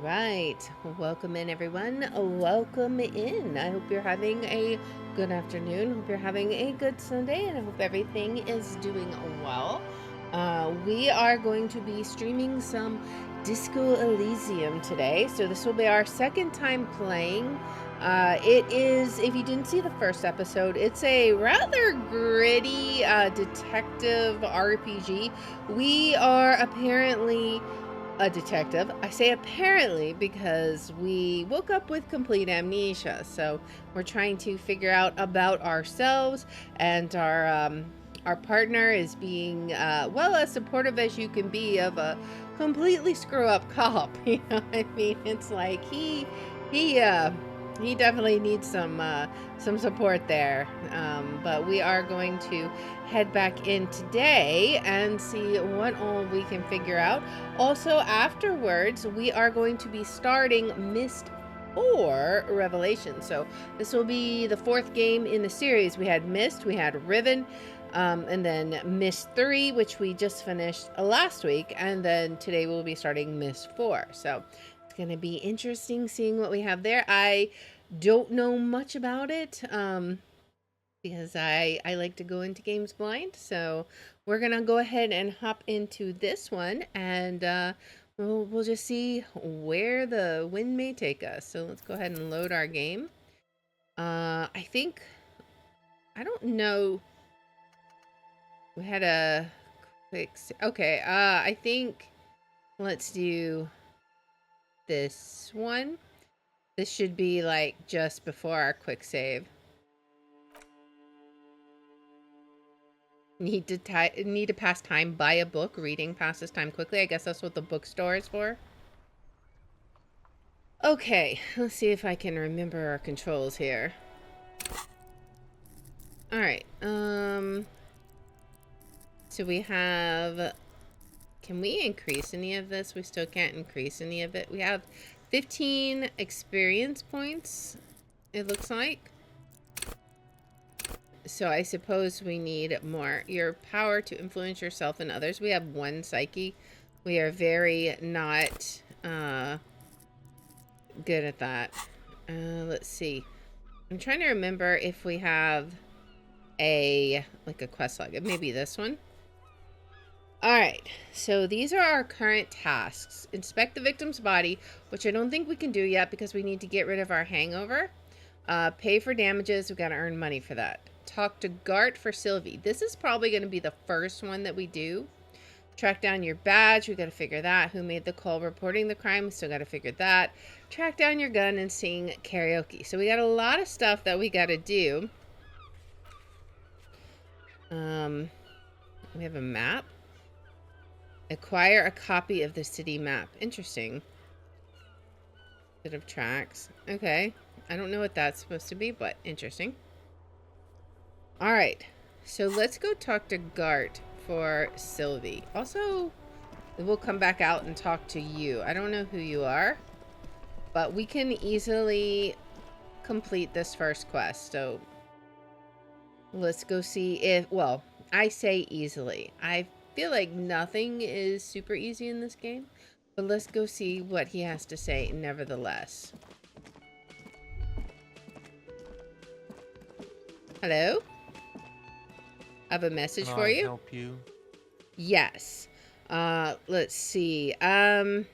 right. Welcome in, everyone. Welcome in. I hope you're having a good afternoon. Hope you're having a good Sunday, and I hope everything is doing well. We are going to be streaming some Disco Elysium today. So this will be our second time playing. It is, if you didn't see the first episode, it's a rather gritty detective RPG. We are apparently a detective. I say apparently because we woke up with complete amnesia. So we're trying to figure out about ourselves, and our partner is being well, as supportive as you can be of a completely screw up cop. You know what I mean? It's like he definitely needs some support there. But we are going to head back in today and see what all we can figure out. Also, afterwards, we are going to be starting Myst IV Revelation. So this will be the fourth game in the series. We had Myst, we had Riven, and then Myst 3, which we just finished last week, and then today we'll be starting Myst 4. So it's going to be interesting seeing what we have there. I don't know much about it because I like to go into games blind. So we're going to go ahead and hop into this one, and we'll just see where the wind may take us. So let's go ahead and load our game. I don't know. We had a quick, okay, I think let's do this one. This should be like just before our quick save. Need to pass time by a book. Reading passes time quickly. I guess that's what the bookstore is for. Okay, let's see if I can remember our controls here. All right. So we have, can we increase any of this? We still can't increase any of it. We have 15 experience points, it looks like. So I suppose we need more. Your power to influence yourself and others. We have 1 psyche. We are very not good at that. Let's see. I'm trying to remember if we have a quest log. It may be this one. Alright, so these are our current tasks. Inspect the victim's body, which I don't think we can do yet because we need to get rid of our hangover. Pay for damages. We've got to earn money for that. Talk to Gart for Sylvie. This is probably going to be the first one that we do. Track down your badge. We got to figure that. Who made the call reporting the crime? We still got to figure that. Track down your gun and sing karaoke. So we got a lot of stuff that we got to do. We have a map. Acquire a copy of the city map. Interesting. Bit of tracks. Okay. I don't know what that's supposed to be, but interesting. All right. So let's go talk to Gart for Sylvie. Also, we'll come back out and talk to you. I don't know who you are, but we can easily complete this first quest. So let's go see if, well, I say easily. I feel like nothing is super easy in this game, but let's go see what he has to say nevertheless. Hello? I have a message for you. Can I help you? Yes. Let's see. I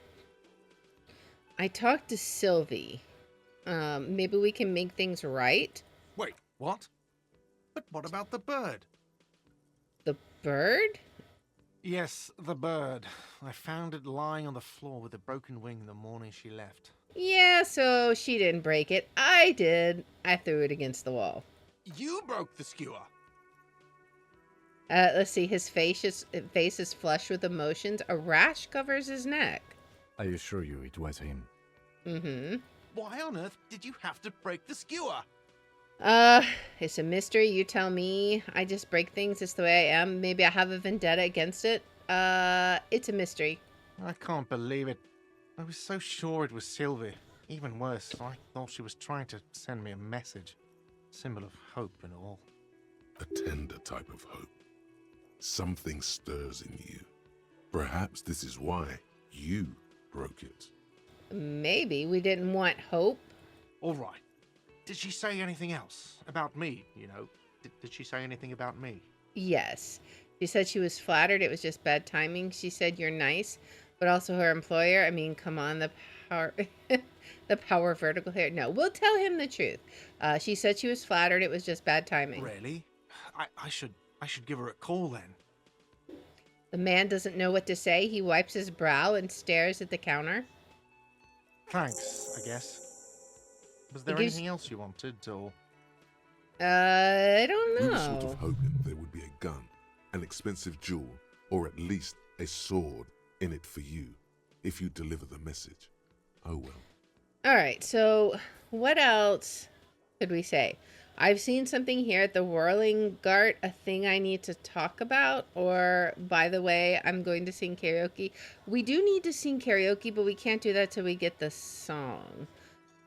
talked to Sylvie. Maybe we can make things right. Wait, what? But what about the bird? The bird? Yes, the bird. I found it lying on the floor with a broken wing the morning she left. Yeah, so she didn't break it. I did. I threw it against the wall. You broke the skewer. Let's see. His face is flushed with emotions. A rash covers his neck. I assure you it was him. Mm-hmm. Why on earth did you have to break the skewer? It's a mystery. You tell me. I just break things. It's the way I am. Maybe I have a vendetta against it. It's a mystery. I can't believe it. I was so sure it was Sylvie. Even worse, I thought she was trying to send me a message. Symbol of hope and all. A tender type of hope. Something stirs in you. Perhaps this is why you broke it. Maybe we didn't want Hope. All right. Did she say anything else about me, you know? Did she say anything about me? Yes. She said she was flattered. It was just bad timing. She said you're nice, but also her employer. I mean, come on, the power, the power vertical here. No, we'll tell him the truth. She said she was flattered. It was just bad timing. Really? I should give her a call then. The man doesn't know what to say. He wipes his brow and stares at the counter. Thanks, I guess. Was there anything else you wanted, or? I don't We know. were sort of hoping there would be a gun, an expensive jewel, or at least a sword in it for you, if you deliver the message. Oh well. All right, so what else could we say? I've seen something here at the Whirling Gart, a thing I need to talk about, or by the way, I'm going to sing karaoke. We do need to sing karaoke, but we can't do that till we get the song.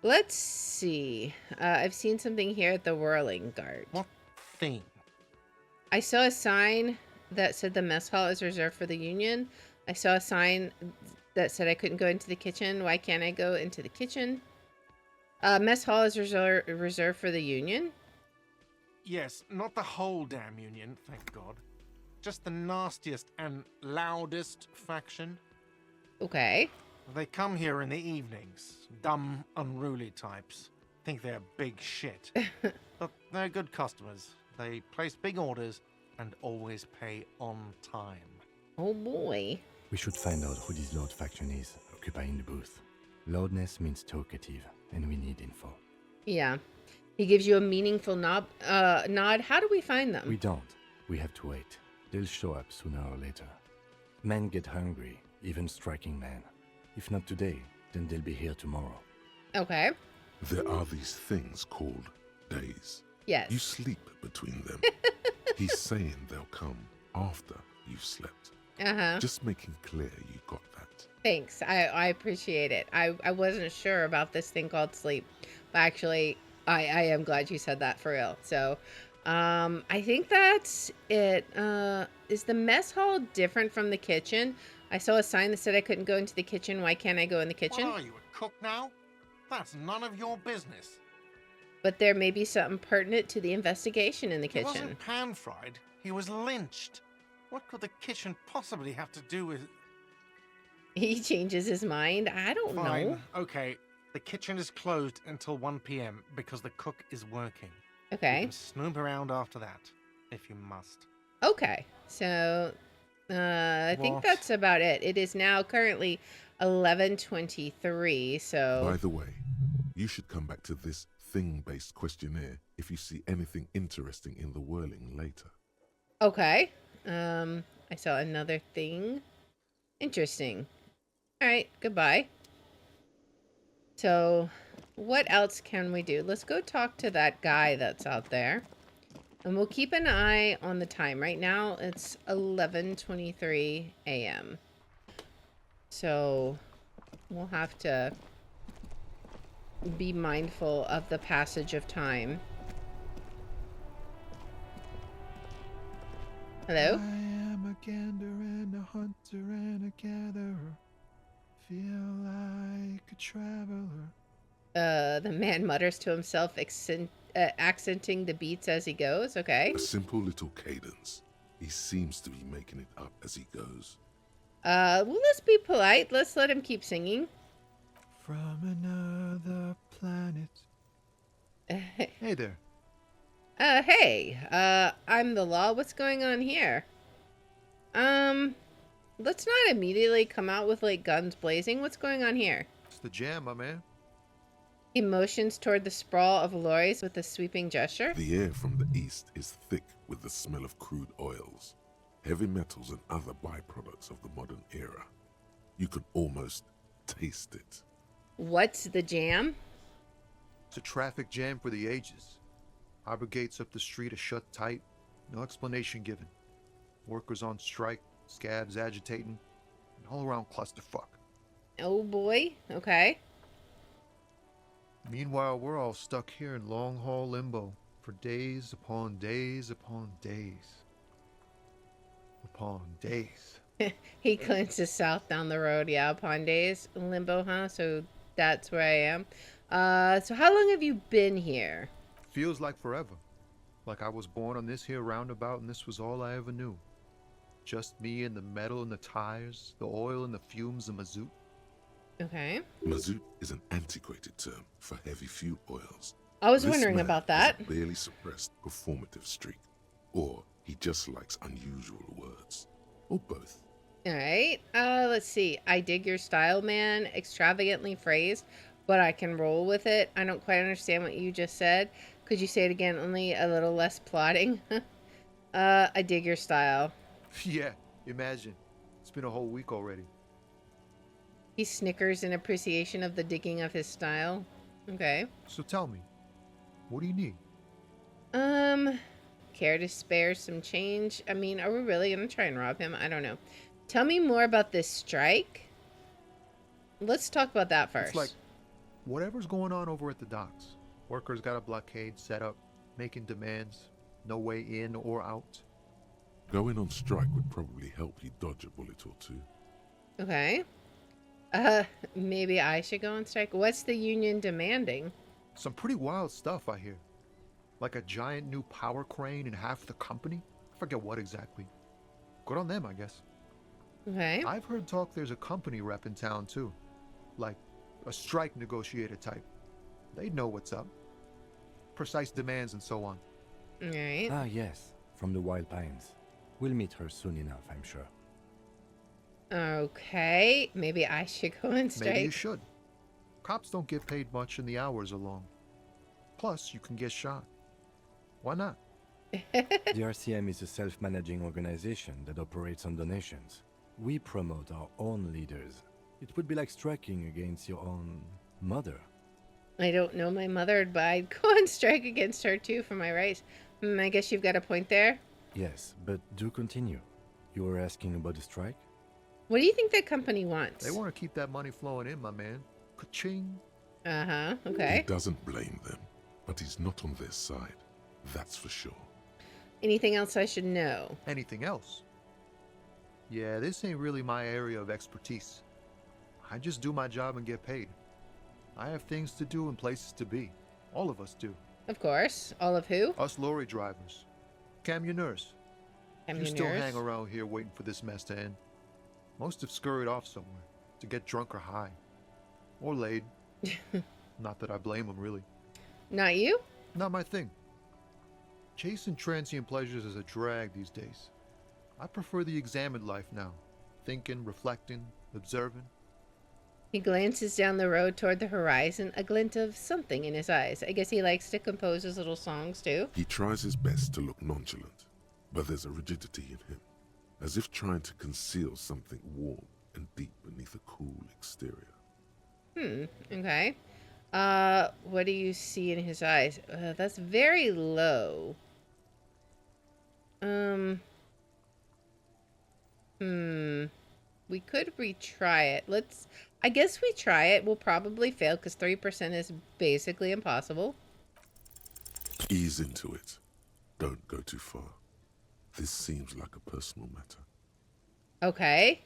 Let's see. I've seen something here at the Whirling Gart. What thing? I saw a sign that said the mess hall is reserved for the Union. I saw a sign that said I couldn't go into the kitchen. Why can't I go into the kitchen? Mess hall is reserved for the Union. Yes, not the whole damn Union, thank God. Just the nastiest and loudest faction. Okay. They come here in the evenings. Dumb, unruly types. Think they're big shit. But they're good customers. They place big orders and always pay on time. Oh boy. We should find out who this Lord faction is, occupying the booth. Loudness means talkative, and we need info. Yeah. He gives you a meaningful nod. How do we find them? We don't. We have to wait. They'll show up sooner or later. Men get hungry, even striking men. If not today, then they'll be here tomorrow. Okay. There are these things called days. Yes. You sleep between them. He's saying they'll come after you've slept. Uh-huh. Just making clear you got that. Thanks. I appreciate it. I wasn't sure about this thing called sleep. But actually, I am glad you said that for real. So, I think that's it. Is the mess hall different from the kitchen? I saw a sign that said I couldn't go into the kitchen. Why can't I go in the kitchen? What are you, a cook now? That's none of your business. But there may be something pertinent to the investigation in the He kitchen. wasn't pan-fried. He was lynched. What could the kitchen possibly have to do with... He changes his mind. I don't know. Fine. Okay. The kitchen is closed until 1 p.m. because the cook is working. You Okay. can snoop around after that, if you must. Okay. So, I think What? that's about it. It is now currently 11:23. So. By the way, you should come back to this thing-based questionnaire if you see anything interesting in the whirling later. Okay. I saw another thing. Interesting. All right. Goodbye. So, what else can we do? Let's go talk to that guy that's out there. And we'll keep an eye on the time. Right now, it's 11:23 a.m. So, we'll have to be mindful of the passage of time. Hello? I am a gander and a hunter and a gatherer. Feel like a traveler. The man mutters to himself, accenting the beats as he goes. Okay. A simple little cadence. He seems to be making it up as he goes. Well, let's be polite. Let's let him keep singing. From another planet. Hey there. Hey, I'm the law. What's going on here? Let's not immediately come out with, like, guns blazing. What's going on here? It's the jam, my man. He motions toward the sprawl of lorries with a sweeping gesture. The air from the east is thick with the smell of crude oils, heavy metals and other byproducts of the modern era. You can almost taste it. What's the jam? It's a traffic jam for the ages. Harbor gates up the street are shut tight. No explanation given. Workers on strike, scabs agitating, an all-around clusterfuck. Oh boy. Okay. Meanwhile, we're all stuck here in long-haul limbo for days upon days upon days. Upon days. He glances south down the road. Yeah, upon days. Limbo, huh? So That's where I am. So how long have you been here? Feels like forever. Like I was born on this here roundabout and this was all I ever knew. Just me and the metal and the tires, the oil and the fumes of mazout. Okay. Mazout is an antiquated term for heavy fuel oils. I was This wondering man about has that. a barely suppressed performative streak, or he just likes unusual words, or both. All right. Let's see. I dig your style, man. Extravagantly phrased, but I can roll with it. I don't quite understand what you just said. Could you say it again? Only a little less plotting. I dig your style. Yeah, imagine. It's been a whole week already. He snickers in appreciation of the digging of his style. Okay. So tell me, what do you need? Care to spare some change? I mean, are we really gonna try and rob him? I don't know. Tell me more about this strike. Let's talk about that first. It's like whatever's going on over at the docks. Workers got a blockade set up, making demands, no way in or out. Going on strike would probably help you dodge a bullet or two. Okay. Maybe I should go on strike. What's the union demanding? Some pretty wild stuff, I hear. Like a giant new power crane in half the company? I forget what exactly. Good on them, I guess. Okay. I've heard talk there's a company rep in town, too. Like a strike negotiator type. They'd know what's up. Precise demands and so on. All right. Ah, yes, from the Wild Pines. We'll meet her soon enough, I'm sure. Okay. Maybe I should go on strike. Maybe you should. Cops don't get paid much and the hours are long. Plus, you can get shot. Why not? The RCM is a self-managing organization that operates on donations. We promote our own leaders. It would be like striking against your own mother. I don't know my mother, but I'd go on strike against her too for my rights. I guess you've got a point there. Yes, but do continue. You were asking about the strike? What do you think that company wants? They want to keep that money flowing in, my man. Ka-ching. Uh-huh. He Okay. doesn't blame them, but he's not on their side. That's for sure. Anything else I should know? Anything else? Yeah, this ain't really my area of expertise. I just do my job and get paid. I have things to do and places to be. All of us do. Of course. All of who? Us lorry drivers. Camionneurs. You still Camioners. hang around here waiting for this mess to end. Most have scurried off somewhere to get drunk or high. Or laid. Not that I blame them, really. Not you? Not my thing. Chasing transient pleasures is a drag these days. I prefer the examined life now. Thinking, reflecting, observing. He glances down the road toward the horizon, a glint of something in his eyes. I guess he likes to compose his little songs too. He tries his best to look nonchalant, but there's a rigidity in him, as if trying to conceal something warm and deep beneath a cool exterior. Okay. What do you see in his eyes? That's very low. We could retry it. I guess we try it. We'll probably fail because 3% is basically impossible. Ease into it. Don't go too far. This seems like a personal matter. Okay.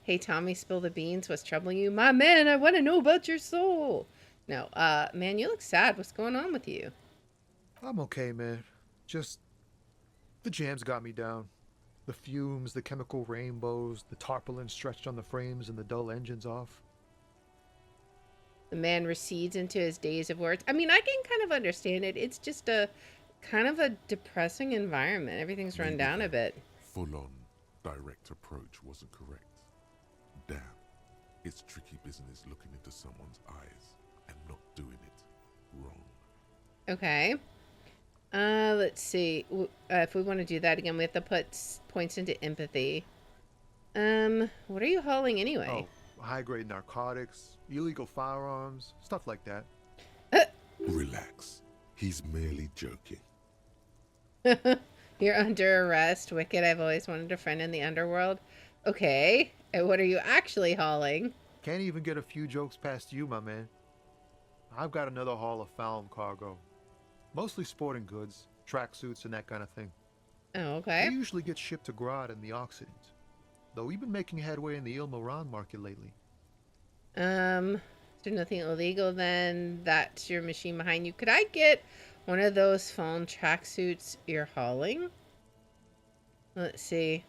Hey, Tommy, spill the beans. What's troubling you? My man, I want to know about your soul. No, man, you look sad. What's going on with you? I'm okay, man. Just the jams got me down. The fumes, the chemical rainbows, the tarpaulin stretched on the frames and the dull engines off. The man recedes into his daze of words. I mean, I can kind of understand it. It's just a kind of a depressing environment. Everything's run Maybe down a the bit. Full-on, direct approach wasn't correct. Damn, it's tricky business looking into someone's eyes and not doing it wrong. Okay. Let's see. If we want to do that again, we have to put points into empathy. What are you hauling anyway? Oh, high-grade narcotics, illegal firearms, stuff like that. Relax. He's merely joking. You're under arrest. Wicked, I've always wanted a friend in the underworld. Okay. And what are you actually hauling? Can't even get a few jokes past you, my man. I've got another haul of found cargo. Mostly sporting goods, tracksuits, and that kind of thing. Oh, They okay. usually get shipped to Grodd in the Occident. though we've been making headway in the Il Moran market lately. Is there nothing illegal then? That's your machine behind you. Could I get one of those phone tracksuits you're hauling? Let's see.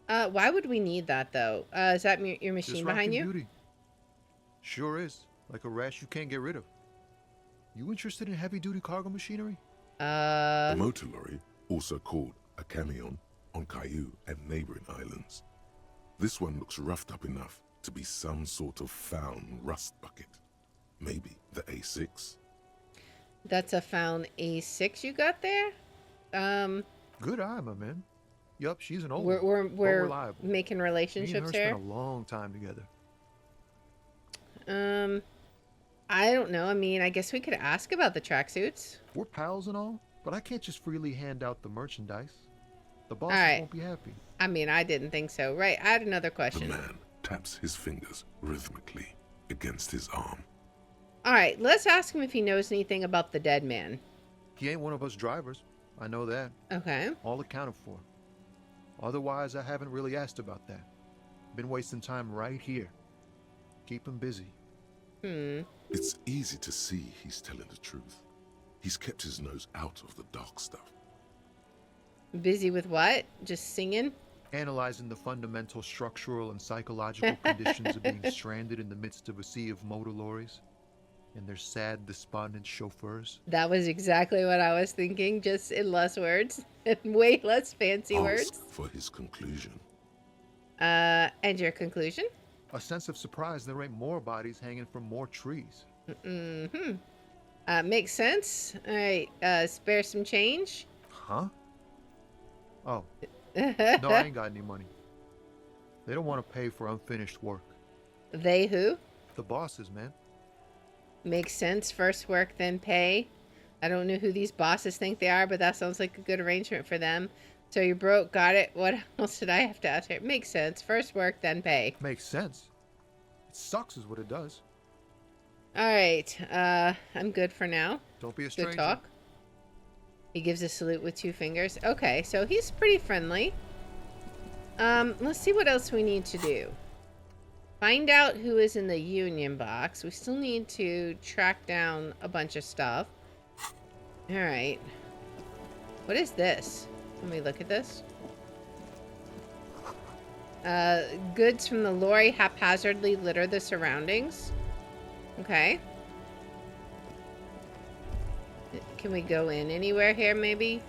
Why would we need that though? Is that your machine Just behind rocking you? beauty. Sure is. Like a rash you can't get rid of. You interested in heavy-duty cargo machinery? A motor lorry, also called a camion, on Caillou and neighboring islands. This one looks roughed up enough to be some sort of found rust bucket. Maybe the A6? That's a found A6 you got there? Good eye, my man. Yup, she's an old We're one, but we're reliable. making Me and relationships her here. spent a long time together. I don't know. I mean, I guess we could ask about the tracksuits. We're pals and all, but I can't just freely hand out the merchandise. The bosses Alright. won't be happy. I mean, I didn't think so. Right, I had another The question. man taps his fingers rhythmically against his arm. Alright, let's ask him if he knows anything about the dead man. He ain't one of us drivers. I know that. Okay. All accounted for. Otherwise, I haven't really asked about that. Been wasting time right here. Keep him busy. It's easy to see he's telling the truth. He's kept his nose out of the dark stuff. Busy with what? Just singing? Analyzing the fundamental structural and psychological conditions of being stranded in the midst of a sea of motor lorries and their sad, despondent chauffeurs. That was exactly what I was thinking, just in less words and way less fancy Ask words. for his conclusion. And your conclusion? A sense of surprise there ain't more bodies hanging from more trees. Makes sense. Alright, spare some change. Huh? Oh, no, I ain't got any money. They don't want to pay for unfinished work. They who? The bosses, man. Makes sense. First work, then pay. I don't know who these bosses think they are, but that sounds like a good arrangement for them. So you're broke, got it. What else did I have to ask here? Makes sense. First work, then pay. Makes sense. It sucks is what it does. Alright, I'm good for now. Don't be a stranger. Good talk. He gives a salute with 2 fingers. Okay, so he's pretty friendly. Let's see what else we need to do. Find out who is in the union box. We still need to track down a bunch of stuff. Alright. What is this? Let me look at this. Goods from the lorry haphazardly litter the surroundings. Okay. Can we go in anywhere here, maybe?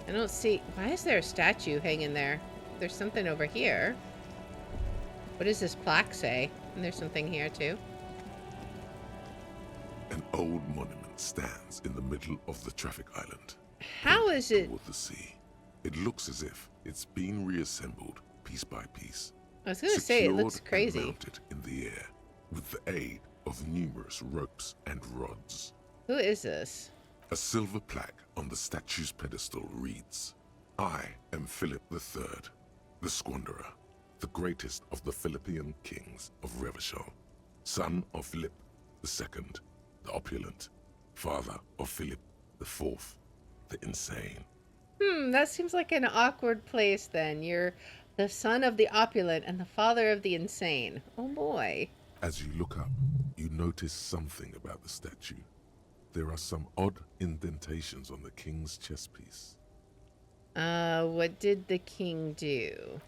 I don't see... Why is there a statue hanging there? There's something over here. What does this plaque say? And there's something here, too. An old monument stands in the middle of the traffic island. How is it... Toward the sea. It looks as if it's been reassembled piece by piece. I was going to say, it looks secured crazy. and mounted in the air with the aid of numerous ropes and rods. Who is this? A silver plaque on the statue's pedestal reads, "I am Philip III, the Squanderer, the greatest of the Philippian kings of Revachol, son of Philip II, the opulent, father of Philip IV, the insane." That seems like an awkward place then. You're the son of the opulent and the father of the insane. Oh boy. As you look up, you notice something about the statue. There are some odd indentations on the king's chest piece. What did the king do?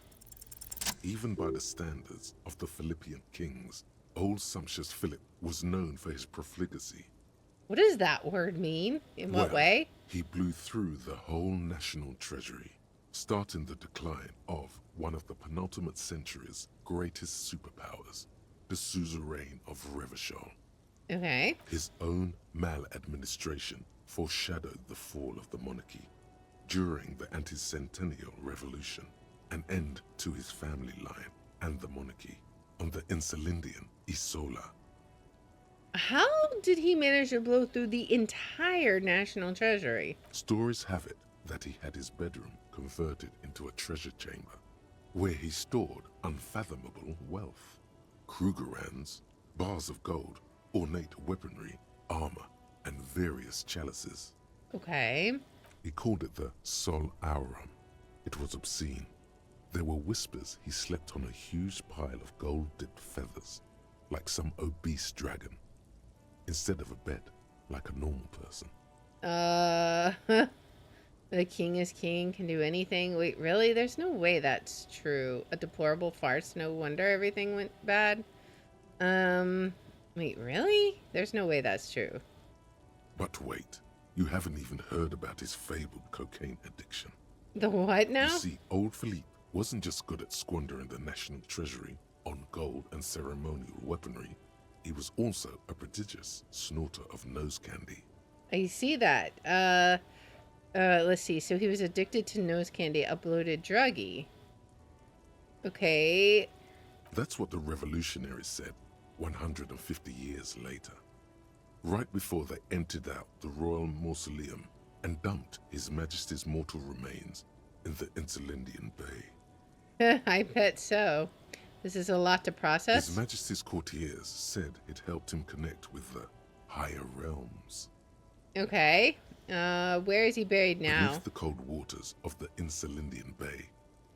Even by the standards of the Philippian kings, old sumptuous Philip was known for his profligacy. What does that word mean? In what Well, way? He blew through the whole national treasury, starting the decline of one of the penultimate century's greatest superpowers, the suzerain of Revachol. Okay. His own maladministration foreshadowed the fall of the monarchy. During the anti-centennial revolution, an end to his family line and the monarchy on the Insulindian Isola. How did he manage to blow through the entire national treasury? Stories have it that he had his bedroom converted into a treasure chamber, where he stored unfathomable wealth. Krugerrands, bars of gold, ornate weaponry, armor, and various chalices. Okay. He called it the Sol Aurum. It was obscene. There were whispers he slept on a huge pile of gold-dipped feathers, like some obese dragon, instead of a bed, like a normal person. The king is king, can do anything. Wait, really? There's no way that's true. A deplorable farce. No wonder everything went bad. Wait, really? There's no way that's true. But wait, you haven't even heard about his fabled cocaine addiction. The what now? You see, old Philippe wasn't just good at squandering the national treasury on gold and ceremonial weaponry. He was also a prodigious snorter of nose candy. I see that. Let's see. So he was addicted to nose candy, a bloated druggie. Okay. That's what the revolutionaries said 150 years later. Right before they emptied out the royal mausoleum and dumped His Majesty's mortal remains in the Insulindian Bay. I bet so. This is a lot to process. His Majesty's courtiers said it helped him connect with the higher realms. Okay. Where is he buried now? Beneath the cold waters of the Insulindian Bay,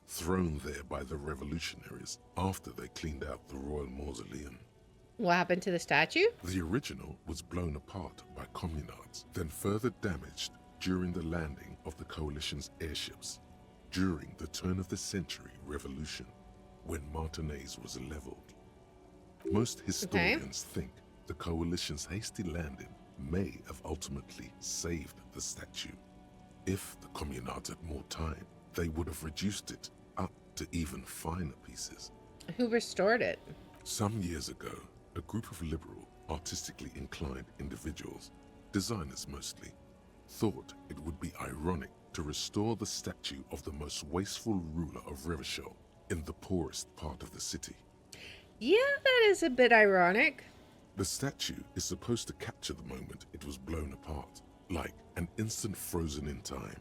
thrown there by the revolutionaries after they cleaned out the royal mausoleum. What happened to the statue? The original was blown apart by communards, then further damaged during the landing of the coalition's airships during the turn-of-the-century revolution, when Martinez was leveled. Most historians think the coalition's hasty landing may have ultimately saved the statue. If the communards had more time, they would have reduced it up to even finer pieces. Who restored it? Some years ago, a group of liberal, artistically inclined individuals, designers mostly, thought it would be ironic to restore the statue of the most wasteful ruler of Revachol in the poorest part of the city. Yeah, that is a bit ironic. The statue is supposed to capture the moment it was blown apart, like an instant frozen in time,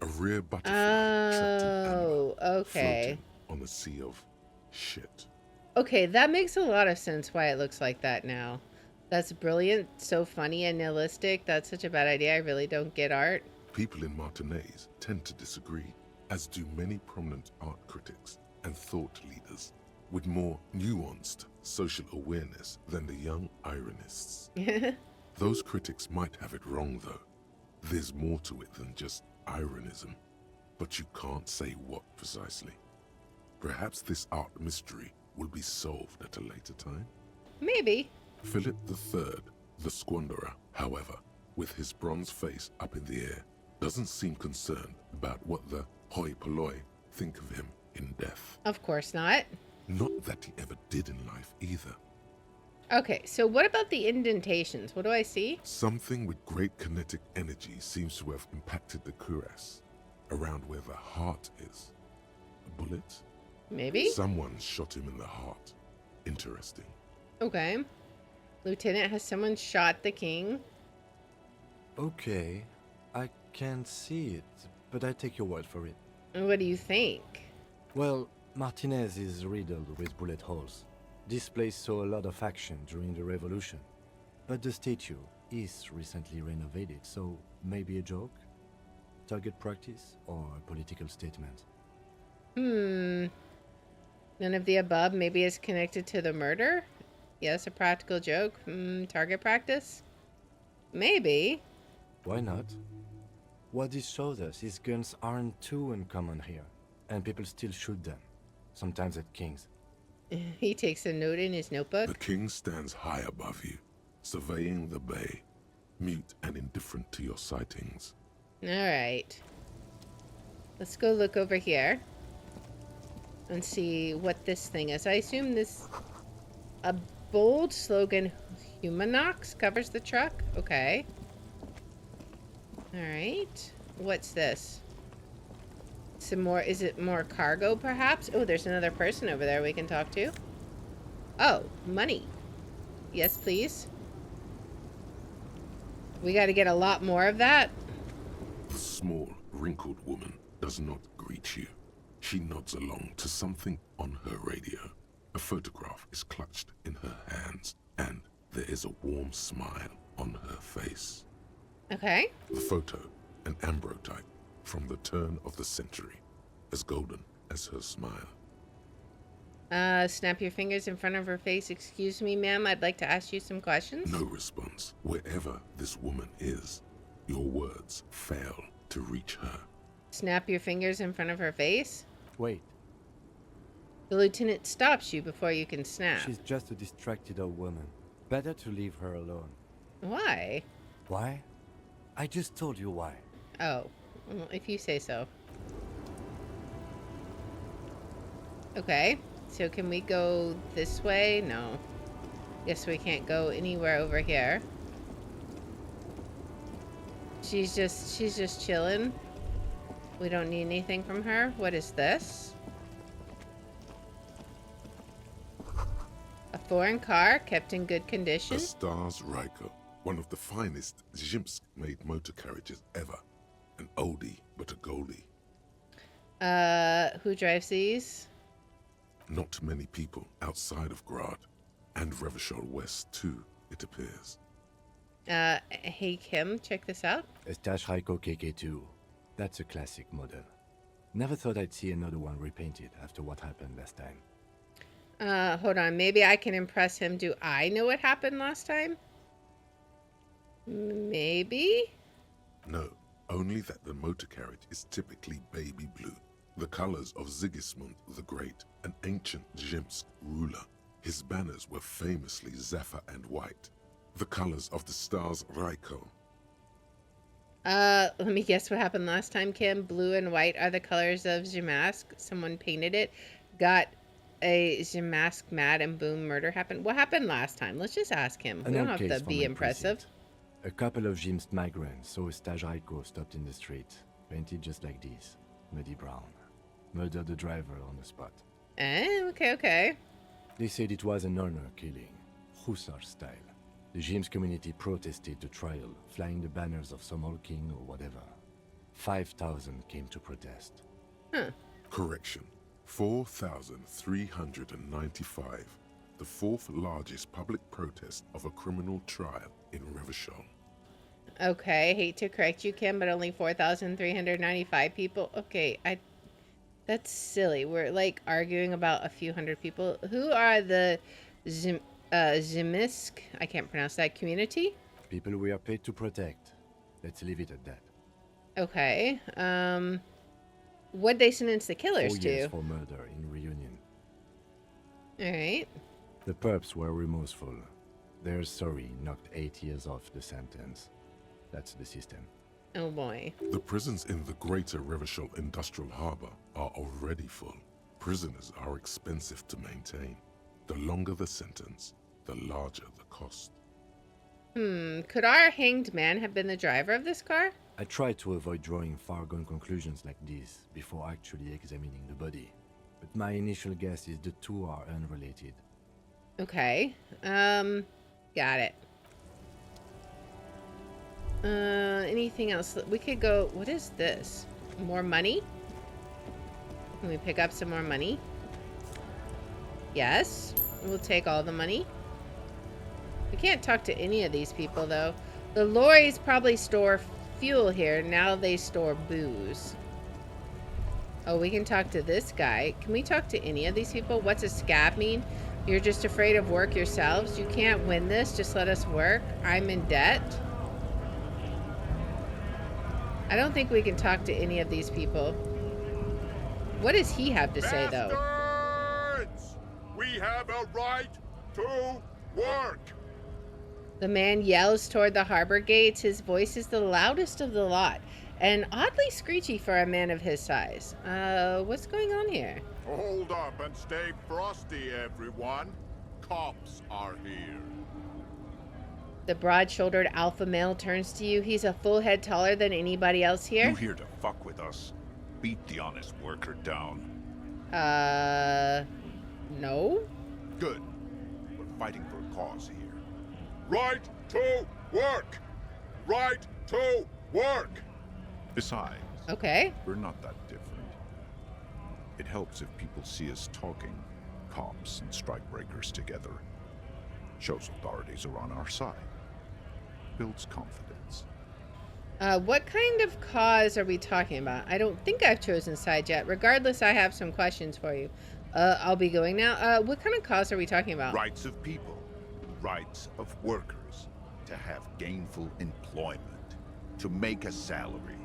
a rare butterfly trapped in amber, floating on a sea of shit. Okay, that makes a lot of sense why it looks like that now. That's brilliant, so funny and nihilistic. That's such a bad idea. I really don't get art. People in Martinez tend to disagree, as do many prominent art critics and thought leaders with more nuanced social awareness than the young ironists. Those critics might have it wrong, though. There's more to it than just ironism, but you can't say what precisely. Perhaps this art mystery will be solved at a later time? Maybe. Philip III, the Squanderer, however, with his bronze face up in the air, doesn't seem concerned about what the hoi polloi think of him in death. Of course not. Not that he ever did in life either. Okay, so what about the indentations? What do I see? Something with great kinetic energy seems to have impacted the cuirass, around where the heart is. A bullet? Maybe? Someone shot him in the heart. Interesting. Okay. Lieutenant, has someone shot the king? Okay, I can't see it, but I take your word for it. What do you think? Well, Martinez is riddled with bullet holes. This place saw a lot of action during the revolution. But the statue is recently renovated, so maybe a joke? Target practice or a political statement? None of the above. Maybe it's connected to the murder? Yes, a practical joke. Target practice? Maybe. Why not? What this shows us is guns aren't too uncommon here, and people still shoot them, sometimes at kings. He takes a note in his notebook. The king stands high above you, surveying the bay, mute and indifferent to your sightings. All right. Let's go look over here and see what this thing is. I assume this... A bold slogan, Humanox, covers the truck? Okay. All right. What's this? Some more... Is it more cargo, perhaps? Oh, there's another person over there we can talk to. Oh, money. Yes, please. We got to get a lot more of that. The small, wrinkled woman does not greet you. She nods along to something on her radio. A photograph is clutched in her hands, and there is a warm smile on her face. Okay. The photo, an ambrotype from the turn of the century, as golden as her smile. Snap your fingers in front of her face. Excuse me, ma'am, I'd like to ask you some questions. No response. Wherever this woman is, your words fail to reach her. Snap your fingers in front of her face. Wait, The lieutenant stops you before you can snap. she's just a distracted old woman. Better to leave her alone. Why? Why? I just told you why. Oh, well, if you say so. Okay, so can we go this way? No. Guess we can't go anywhere over here. She's just chilling. We don't need anything from her. What is this? A foreign car kept in good condition. The Stars Ryko, one of the finest Zhimsk-made motor carriages ever. An oldie, but a goldie. Who drives these? Not many people outside of Grad, and Revachol West too, it appears. Hey Kim, check this out. A Stash Raiko KK2. That's a classic model. Never thought I'd see another one repainted after what happened last time. Hold on. Maybe I can impress him. Do I know what happened last time? Maybe? No, only that the motor carriage is typically baby blue, the colors of Sigismund the Great, an ancient Zhimsk ruler. His banners were famously zephyr and white, the colors of the Stars Ryko. Let me guess what happened last time, Kim. Blue and white are the colors of Zhemask. Someone painted it. Got a Zhemask mad and boom, murder happened. What happened last time? Let's just ask him. We don't have to be impressive. A couple of Zhimsk migrants saw a Stash Raiko stopped in the street, painted just like this, muddy brown. Murdered the driver on the spot. Okay. They said it was an honor killing, Hussar style. The Zhimsk community protested the trial, flying the banners of some old king or whatever. 5,000 came to protest. Correction, 4,395, the fourth largest public protest of a criminal trial in Revachol. Okay, hate to correct you, Kim, but only 4,395 people. Okay, that's silly. We're like arguing about a few hundred people. Who are the Zimisk? I can't pronounce that community. People we are paid to protect. Let's leave it at that. Okay. What'd they sentence the killers 4 years to? for murder in Reunion. All right. The perps were remorseful. Their sorry knocked 8 years off the sentence. That's the system. Oh boy. The prisons in the greater Revachol Industrial Harbor are already full. Prisoners are expensive to maintain. The longer the sentence, the larger the cost. Could our hanged man have been the driver of this car? I tried to avoid drawing far-gone conclusions like this before actually examining the body. But my initial guess is the two are unrelated. Okay. Got it. Anything else? We could go... What is this? More money? Can we pick up some more money? Yes. We'll take all the money. We can't talk to any of these people, though. The lorries probably store fuel here. Now they store booze. Oh, we can talk to this guy. Can we talk to any of these people? What's a scab mean? You're just afraid of work yourselves? You can't win this. Just let us work. I'm in debt. I don't think we can talk to any of these people. What does he have to say, though? Bastards! We have a right to work! The man yells toward the harbor gates. His voice is the loudest of the lot, and oddly screechy for a man of his size. What's going on here? Hold up and stay frosty, everyone. Cops are here. The broad-shouldered alpha male turns to you. He's a full head taller than anybody else here. You here to fuck with us? Beat the honest worker down. No? Good. We're fighting for a cause here. Right to work! Right to work! Besides, Okay. we're not that different. It helps if people see us talking, cops and strikebreakers together. Shows authorities are on our side. Builds confidence. What kind of cause are we talking about? I don't think I've chosen side yet. Regardless, I have some questions for you. I'll be going now. What kind of cause are we talking about? Rights of people, rights of workers, to have gainful employment, to make a salary,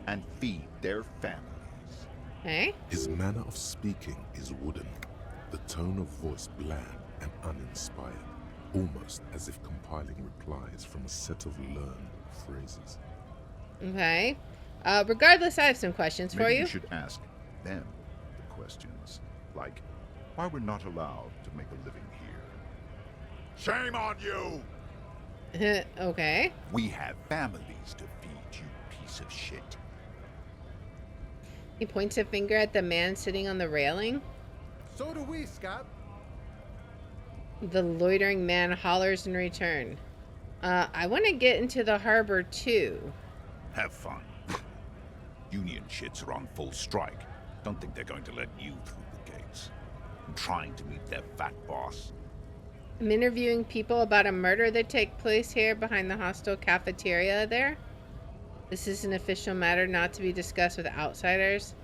and feed their families. Okay. His manner of speaking is wooden, the tone of voice bland and uninspired, almost as if compiling replies from a set of learned phrases. Okay. Regardless, I have some questions for Maybe you. you should ask them the questions, like why we're not allowed to make a living here. Shame on you! Okay. We have families to feed, you piece of shit. He points a finger at the man sitting on the railing. So do we, Scott. The loitering man hollers in return. I want to get into the harbor too. Have fun. Union shits are on full strike. Don't think they're going to let you through the gates. I'm trying to meet their fat boss. I'm interviewing people about a murder that took place here behind the hostel cafeteria there. This is an official matter not to be discussed with outsiders.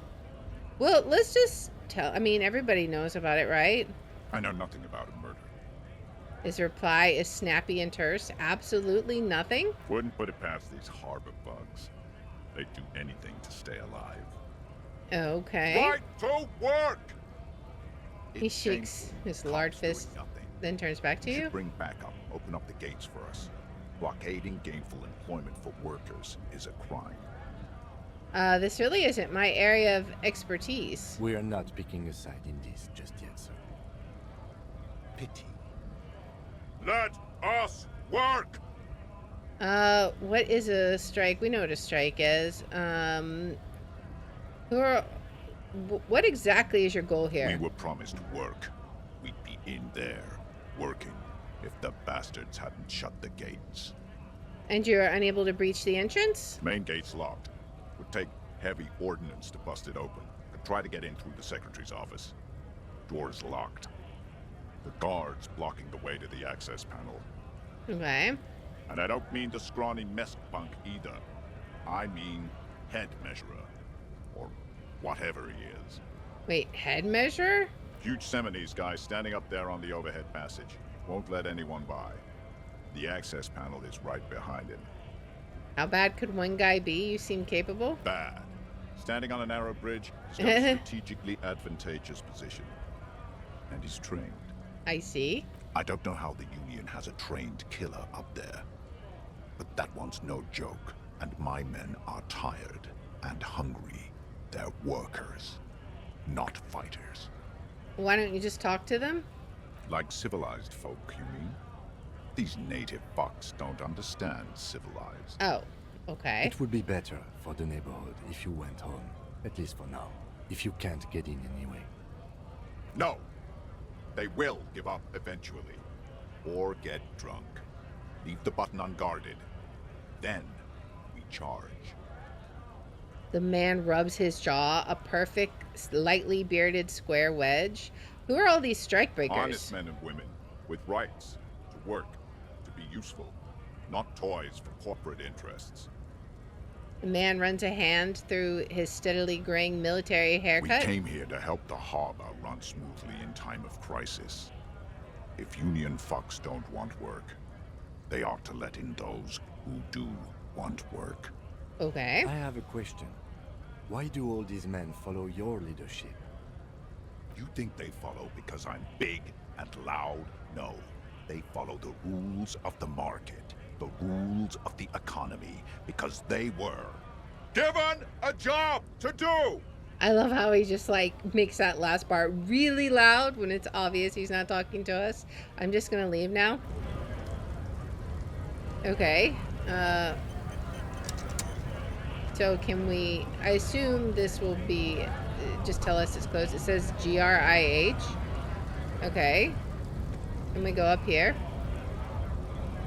Well, let's just tell. I mean, everybody knows about it, right? I know nothing about a murder. His reply is snappy and terse. Absolutely nothing. Wouldn't put it past these harbor bugs. They'd do anything to stay alive. Okay. Right to work! He shakes his large fist, then turns back to You you. should bring backup. Open up the gates for us. Blockading gainful employment for workers is a crime. This really isn't my area of expertise. We are not picking a side in this just yet, sir. Pity. Let us work! What is a strike? We know what a strike is. What exactly is your goal We here? were promised work. We'd be in there, working, if the bastards hadn't shut the gates. And you're unable to breach the entrance? Main gate's locked. Would take heavy ordnance to bust it open. Could try to get in through the secretary's office. Door's locked. The guards blocking the way to the access panel. Okay. And I don't mean the scrawny mess bunk either. I mean head measurer. Or whatever he is. Wait, head measure? Huge Seminese guy standing up there on the overhead passage. Won't let anyone by. The access panel is right behind him. How bad could one guy be? You seem capable. Bad. Standing on a narrow bridge, still a strategically advantageous position. And he's trained. I see. I don't know how the Union has a trained killer up there. But that one's no joke, and my men are tired and hungry. They're workers, not fighters. Why don't you just talk to them? Like civilized folk, you mean? These native fucks don't understand civilized. Oh, okay. It would be better for the neighborhood if you went home, at least for now, if you can't get in anyway. No! They will give up eventually. Or get drunk. Leave the button unguarded. Then we charge. The man rubs his jaw, a perfect, slightly bearded square wedge. Who are all these strikebreakers? Honest men and women, with rights, to work, to be useful. Not toys for corporate interests. The man runs a hand through his steadily graying military haircut. We came here to help the harbor run smoothly in time of crisis. If Union fucks don't want work, they ought to let in those who do want work. Okay. I have a question. Why do all these men follow your leadership? You think they follow because I'm big and loud? No. They follow the rules of the market, the rules of the economy, because they were given a job to do! I love how he just like makes that last part really loud when it's obvious he's not talking to us. I'm just gonna leave now. Okay. So can we, I assume this will be, just tell us it's closed. It says GRIH. Okay. Can we go up here?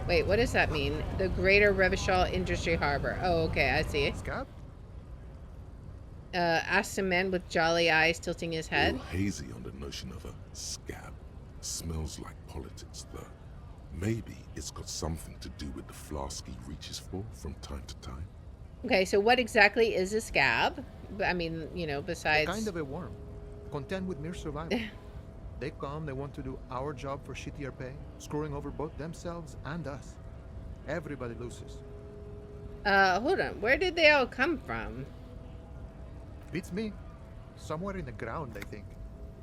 Wait, what does that mean? The Greater Revachol Industry Harbor. Oh, okay, I see. Scott? Asks a man with jolly eyes tilting his A head. little hazy on the notion of a scab. Smells like politics, though. Maybe it's got something to do with the flask he reaches for from time to time. Okay, so what exactly is a scab? I mean, you know, They're besides. kind of a worm, content with mere survival. They come, they want to do our job for shittier pay, screwing over both themselves and us. Everybody loses. Hold on. Where did they all come from? Beats me. Somewhere in the ground, I think.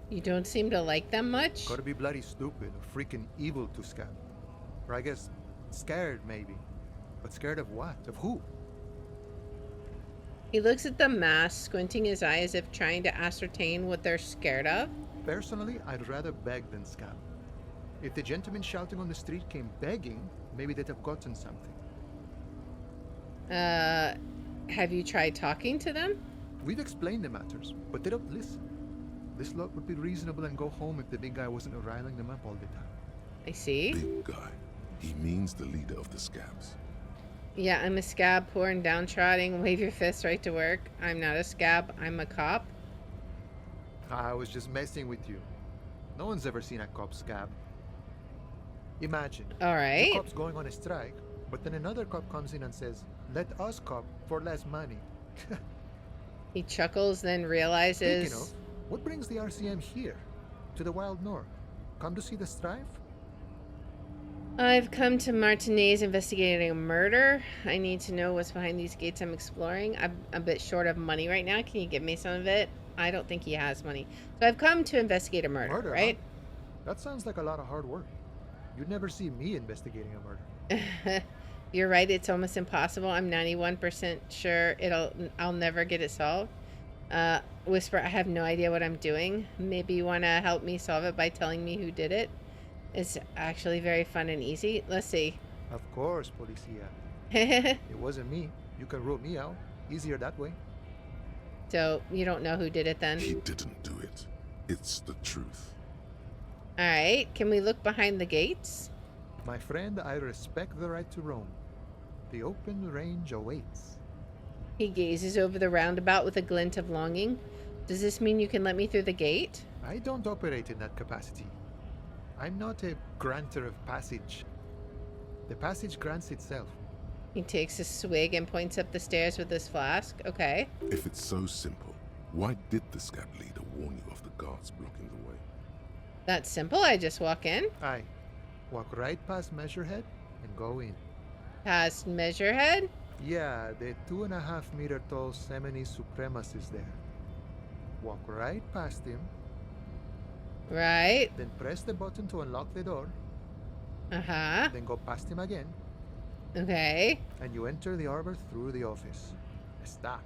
You don't seem to like them much. Gotta be bloody stupid or freaking evil to scab. Or I guess scared, maybe. But scared of what? Of who? He looks at the mask, squinting his eye as if trying to ascertain what they're scared of. Personally, I'd rather beg than scab. If the gentleman shouting on the street came begging, maybe they'd have gotten something. Have you tried talking to them? We've explained the matters, but they don't listen. This lot would be reasonable and go home if the big guy wasn't riling them up all the time. I see. Big guy. He means the leader of the scabs. Yeah, I'm a scab, poor and downtrodden. Wave your fist right to work. I'm not a scab. I'm a cop. I was just messing with you. No one's ever seen a cop scab. Imagine. All right. The cop's going on a strike, but then another cop comes in and says, "Let us cop for less money." He chuckles, then realizes. Speaking of, what brings the RCM here? To the wild north? Come to see the strife? I've come to Martinez investigating a murder. I need to know what's behind these gates I'm exploring. I'm a bit short of money right now. Can you give me some of it? I don't think he has money. So I've come to investigate a murder, right? Huh? That sounds like a lot of hard work. You'd never see me investigating a murder. You're right. It's almost impossible. I'm 91% sure I'll never get it solved. Whisper, I have no idea what I'm doing. Maybe you want to help me solve it by telling me who did it. It's actually very fun and easy. Let's see. Of course, Policia. It wasn't me. You can rule me out. Easier that way. So you don't know who did it then? He didn't do it. It's the truth. All right. Can we look behind the gates? My friend, I respect the right to roam. The open range awaits. He gazes over the roundabout with a glint of longing. Does this mean you can let me through the gate? I don't operate in that capacity. I'm not a granter of passage. The passage grants itself. He takes a swig and points up the stairs with his flask. Okay. If it's so simple, why did the scab leader warn you of the guards blocking the way? That's simple. I just walk in. Aye. Walk right past Measurehead and go in. Past Measurehead? Yeah, the 2.5-meter tall Semini supremacist there. Walk right past him, Right. then press the button to unlock the door, Uh-huh. then go past him again, Okay. and you enter the arbor through the office. Está.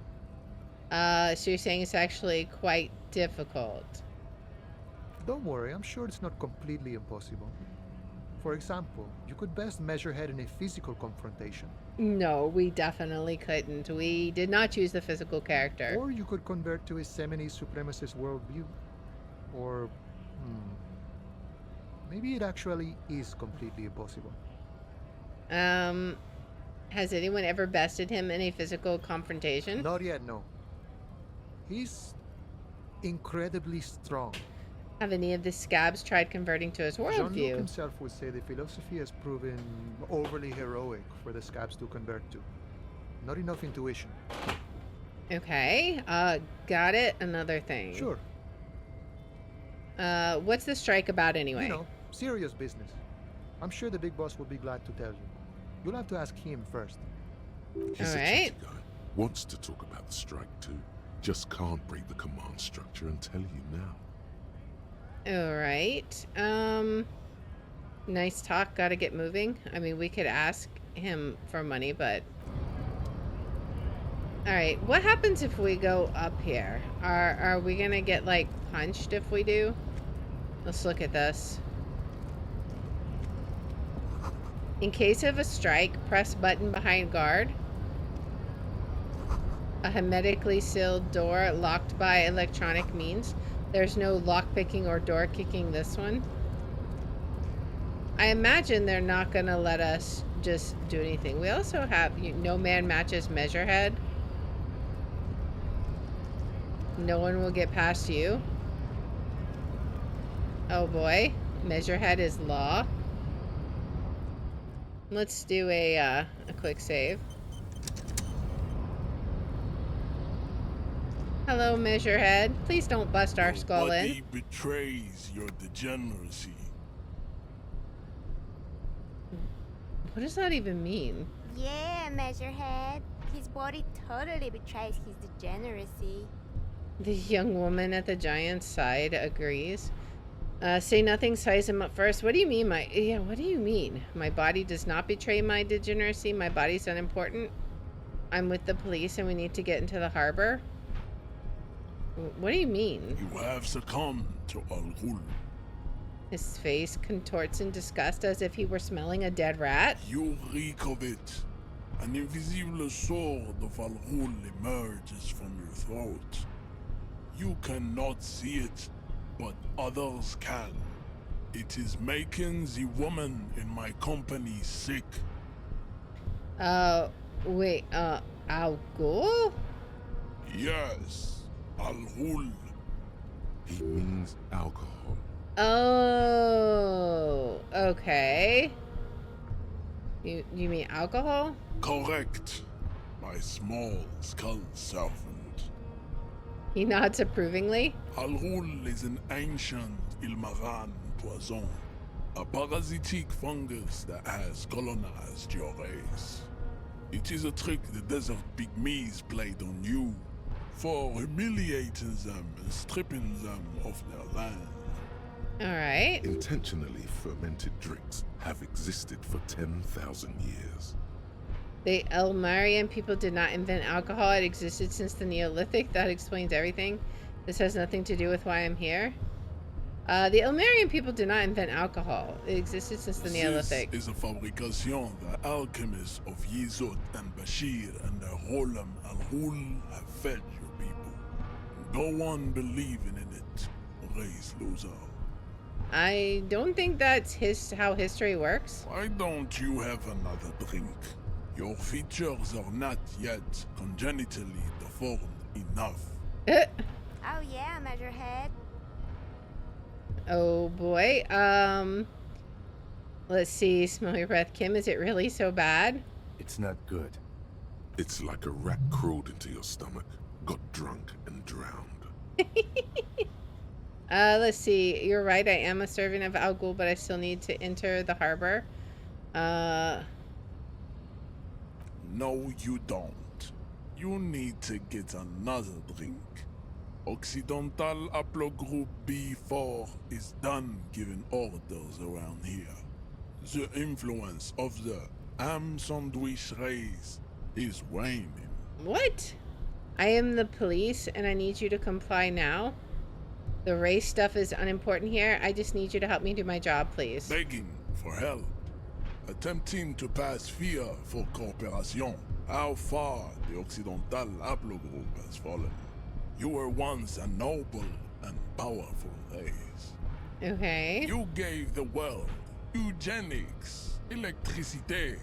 So you're saying it's actually quite difficult. Don't worry, I'm sure it's not completely impossible. For example, you could best Measurehead in a physical confrontation. No, we definitely couldn't. We did not choose the physical character. Or you could convert to a Semini supremacist worldview. Or, maybe it actually is completely impossible. Has anyone ever bested him in a physical confrontation? Not yet, no. He's incredibly strong. Have any of the scabs tried converting to his Jean-Luc worldview? himself would say the philosophy has proven overly heroic for the scabs to convert to. Not enough intuition. Okay. Got it. Another thing. Sure, What's the strike about anyway? you know, serious business. I'm sure the big boss will be glad to tell you. You'll have to ask him first. He's All a right. chatty guy. Wants to talk about the strike too. Just can't break the command structure and tell you now. All right. Nice talk. Gotta get moving. I mean, we could ask him for money, but... All right. What happens if we go up here? Are we gonna get, like, punched if we do? Let's look at this. In case of a strike, press button behind guard. A hermetically sealed door locked by electronic means. There's no lockpicking or door kicking this one. I imagine they're not gonna let us just do anything. We also have no man matches Measurehead. No one will get past you. Oh boy, Measurehead is law. Let's do a quick save. Hello, Measurehead. Please don't bust our skull Nobody in. betrays your degeneracy. What does that even mean? Yeah, Measurehead. His body totally betrays his degeneracy. The young woman at the giant's side agrees. Say nothing, size him up first. What do you mean, what do you mean? My body does not betray my degeneracy. My body's unimportant. I'm with the police and we need to get into the harbor. What do you mean? You have succumbed to Al Ghul. His face contorts in disgust as if he were smelling a dead rat. You reek of it. An invisible sword of Al Ghul emerges from your throat. You cannot see it, but others can. It is making the woman in my company sick. Wait, Al Ghul? Yes, Al Ghul. He means alcohol. Oh, okay. You mean alcohol? Correct. My small skull servant. He nods approvingly. Al Ghul is an ancient Ilmaran poison, a parasitic fungus that has colonized your race. It is a trick the desert pygmies played on you for humiliating them and stripping them of their land. Alright. Intentionally fermented drinks have existed for 10,000 years. The Elmarian people did not invent alcohol. It existed since the Neolithic. That explains everything. This has nothing to do with why I'm here. The Elmarian people did not invent alcohol. It existed since the Neolithic. This is a fabrication the alchemists of Yizot and Bashir and their Rolam Al Ghul have fed your people. Go on believing in it, race loser. I don't think that's how history works. Why don't you have another drink? Your features are not yet congenitally deformed enough. Oh yeah, Measurehead. Oh boy. Let's see. Smell your breath. Kim, is it really so bad? It's not good. It's like a rat crawled into your stomach, got drunk, and drowned. Let's see. You're right. I am a servant of Al Ghul, but I still need to enter the harbor. No, you don't. You need to get another drink. Occidental Haplogroup B4 is done giving orders around here. The influence of the ham sandwich race is waning. What? I am the police, and I need you to comply now. The race stuff is unimportant here. I just need you to help me do my job, please. Begging for help. Attempting to pass fear for cooperation. How far the Occidental Haplogroup has fallen. You were once a noble and powerful race. Okay. You gave the world eugenics, electricity,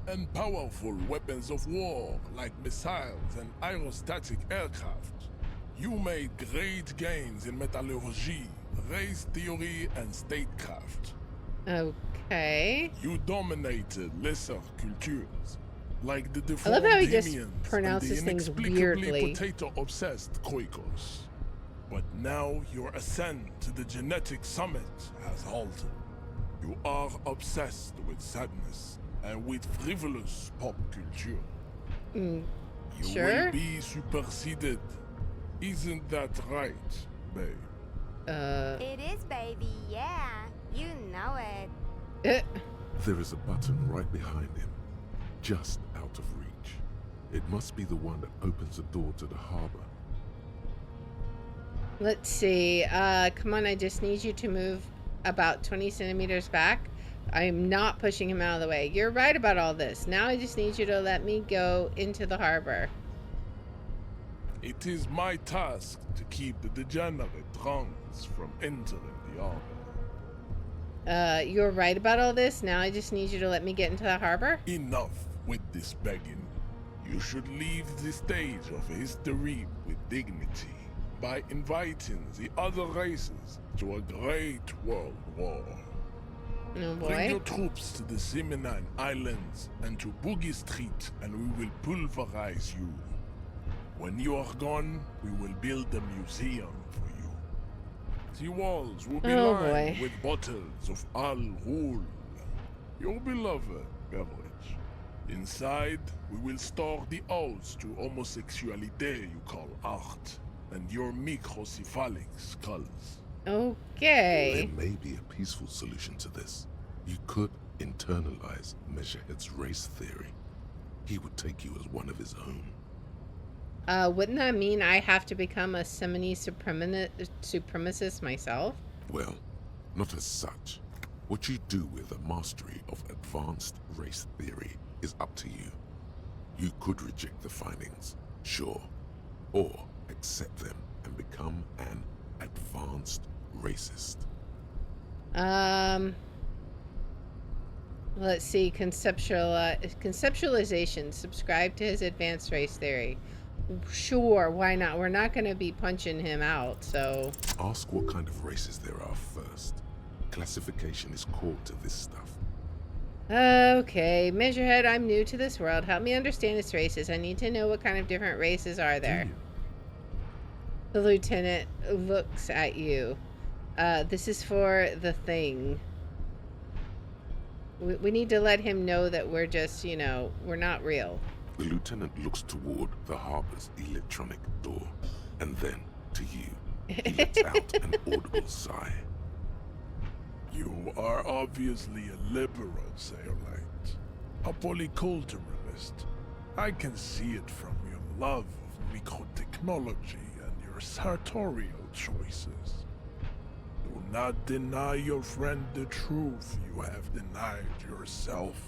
and powerful weapons of war like missiles and aerostatic aircraft. You made great gains in metallurgy, race theory, and statecraft. Okay. You dominated lesser cultures, like the I deformed love how he just Hemians pronounces and the things inexplicably weirdly. potato-obsessed Khoikos. But now your ascent to the genetic summit has halted. You are obsessed with sadness and with frivolous pop culture. You Sure. will be superseded. Isn't that right, babe? It is, baby, yeah. You know it. There is a button right behind him, just out of reach. It must be the one that opens the door to the harbor. Let's see. Come on, I just need you to move about 20 centimeters back. I'm not pushing him out of the way. You're right about all this. Now I just need you to let me go into the harbor. It is my task to keep the degenerate drunks from entering the harbor. You're right about all this. Now I just need you to let me get into the harbor. Enough with this begging. You should leave the stage of history with dignity by inviting the other races to a great world war. Oh Bring your boy. troops to the Seminine Islands and to Boogie Street, and we will pulverize you. When you are gone, we will build a museum for you. The walls will be Oh, lined boy. with bottles of Al Ghul, your beloved beverage. Inside, we will store the odes to homosexuality you call art, and your microcephalic skulls. There Okay. may be a peaceful solution to this. You could internalize Measurehead's race theory. He would take you as one of his own. Wouldn't that mean I have to become a Semini supremacist myself? Well, not as such. What you do with a mastery of advanced race theory is up to you. You could reject the findings, sure, or accept them and become an advanced racist. Let's see. Conceptualization. Subscribe to his advanced race theory. Sure, why not? We're not going to be punching him out, so... Ask what kind of races there are first. Classification is core to this stuff. Okay, Measurehead, I'm new to this world. Help me understand its races. I need to know what kind of different races are there. The lieutenant looks at you. This is for the thing. We need to let him know that we're just, you know, we're not real. The lieutenant looks toward the harbor's electronic door, and then to you. He lets out an audible sigh. You are obviously a liberal, Sailite. A polyculturalist. I can see it from your love of microtechnology and your sartorial choices. Do not deny your friend the truth you have denied yourself.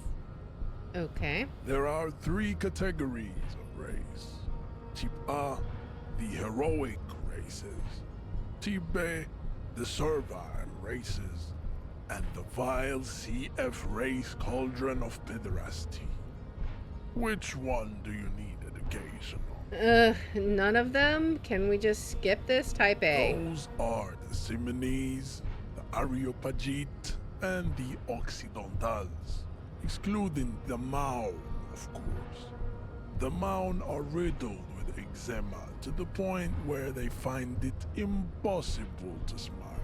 Okay. There are 3 categories of race. Type A, the heroic races. Type B, the servile races. And the vile CF race cauldron of pederasty. Which one do you need education on? None of them? Can we just skip this? Type A. Those are the Simonese, the Areopagite, and the Occidentals, excluding the Maun, of course. The Maun are riddled with eczema to the point where they find it impossible to smile.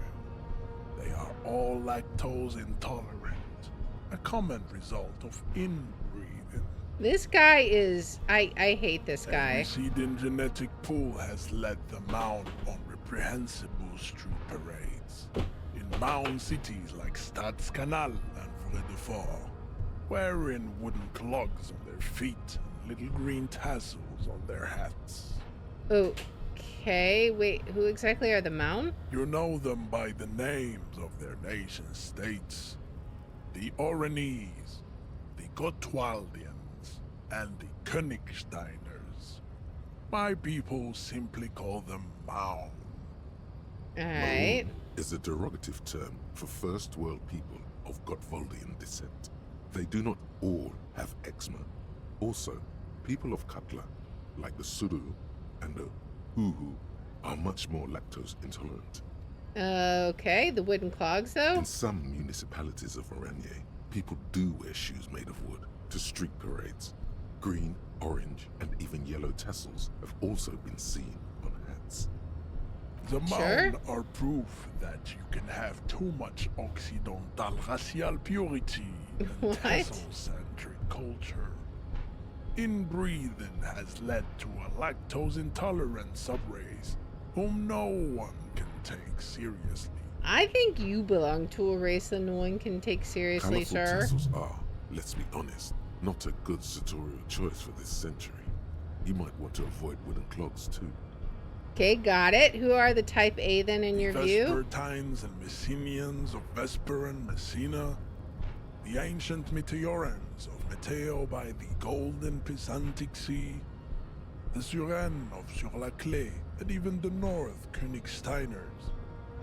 They are all lactose intolerant, a common result of inbreeding. This guy is... I hate this A guy. receding genetic pool has led the Maun on reprehensible street parades. In Maun cities like Stadskanal and Vredefort, wearing wooden clogs on their feet and little green tassels on their hats. Okay, wait, who exactly are the Maun? You know them by the names of their nation states. The Oranese, the Gotwaldians, and the Königsteiners. My people simply call them Maun. Alright. Is a derogative term for first world people of Gotwaldian descent. They do not all have eczema. Also, people of Katla, like the Suru and the Uhu, are much more lactose intolerant. Okay, the wooden clogs though? In some municipalities of Oranje, people do wear shoes made of wood to street parades. Green, orange, and even yellow tassels have also been seen on hats. The Sure. Maun are proof that you can have too much Occidental racial purity and What? tassel-centric culture. Inbreeding has led to a lactose-intolerant subrace whom no one can take seriously. I think you belong to a race that no one can take seriously, Colourful sir. tassels are, let's be honest, not a good sartorial choice for this century. You might want to avoid wooden clogs too. Okay, got it. Who are the type A then in your view? Vespertines and Messenians of Vesper and Messina, the ancient Meteorans of Meteo by the golden Pisantic Sea, the Suren of Sur-la-Clé, and even the North Königsteiners,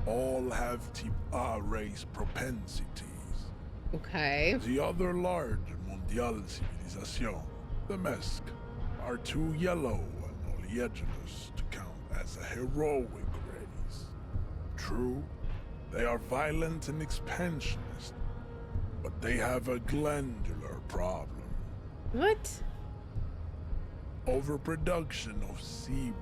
all have type A race propensities. Okay. The other large Mondial civilization, the Mesk, are too yellow and oleaginous to count as a heroic race. True, they are violent and expansionist, but they have a glandular problem. What? overproduction of sebum.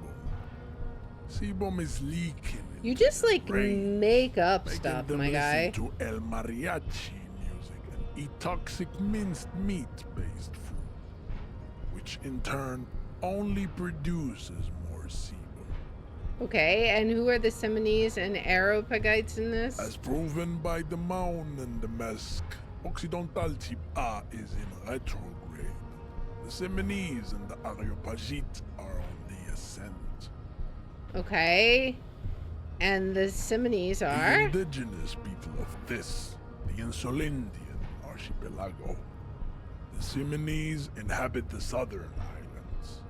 Sebum is leaking. You into just their like brains, make up making stuff, them my listen guy. to El Mariachi music and eat toxic minced meat-based food, which in turn only produces more sebum. Okay, and who are the Simonees and Areopagites in this? As proven by the Maun and the Myst, Occidental type A is in retrograde. The Simonese and the Areopagites are on the ascent. Okay. And the Simonees The are? indigenous people of this, the Insulindian archipelago. The Simonese inhabit the southern islands.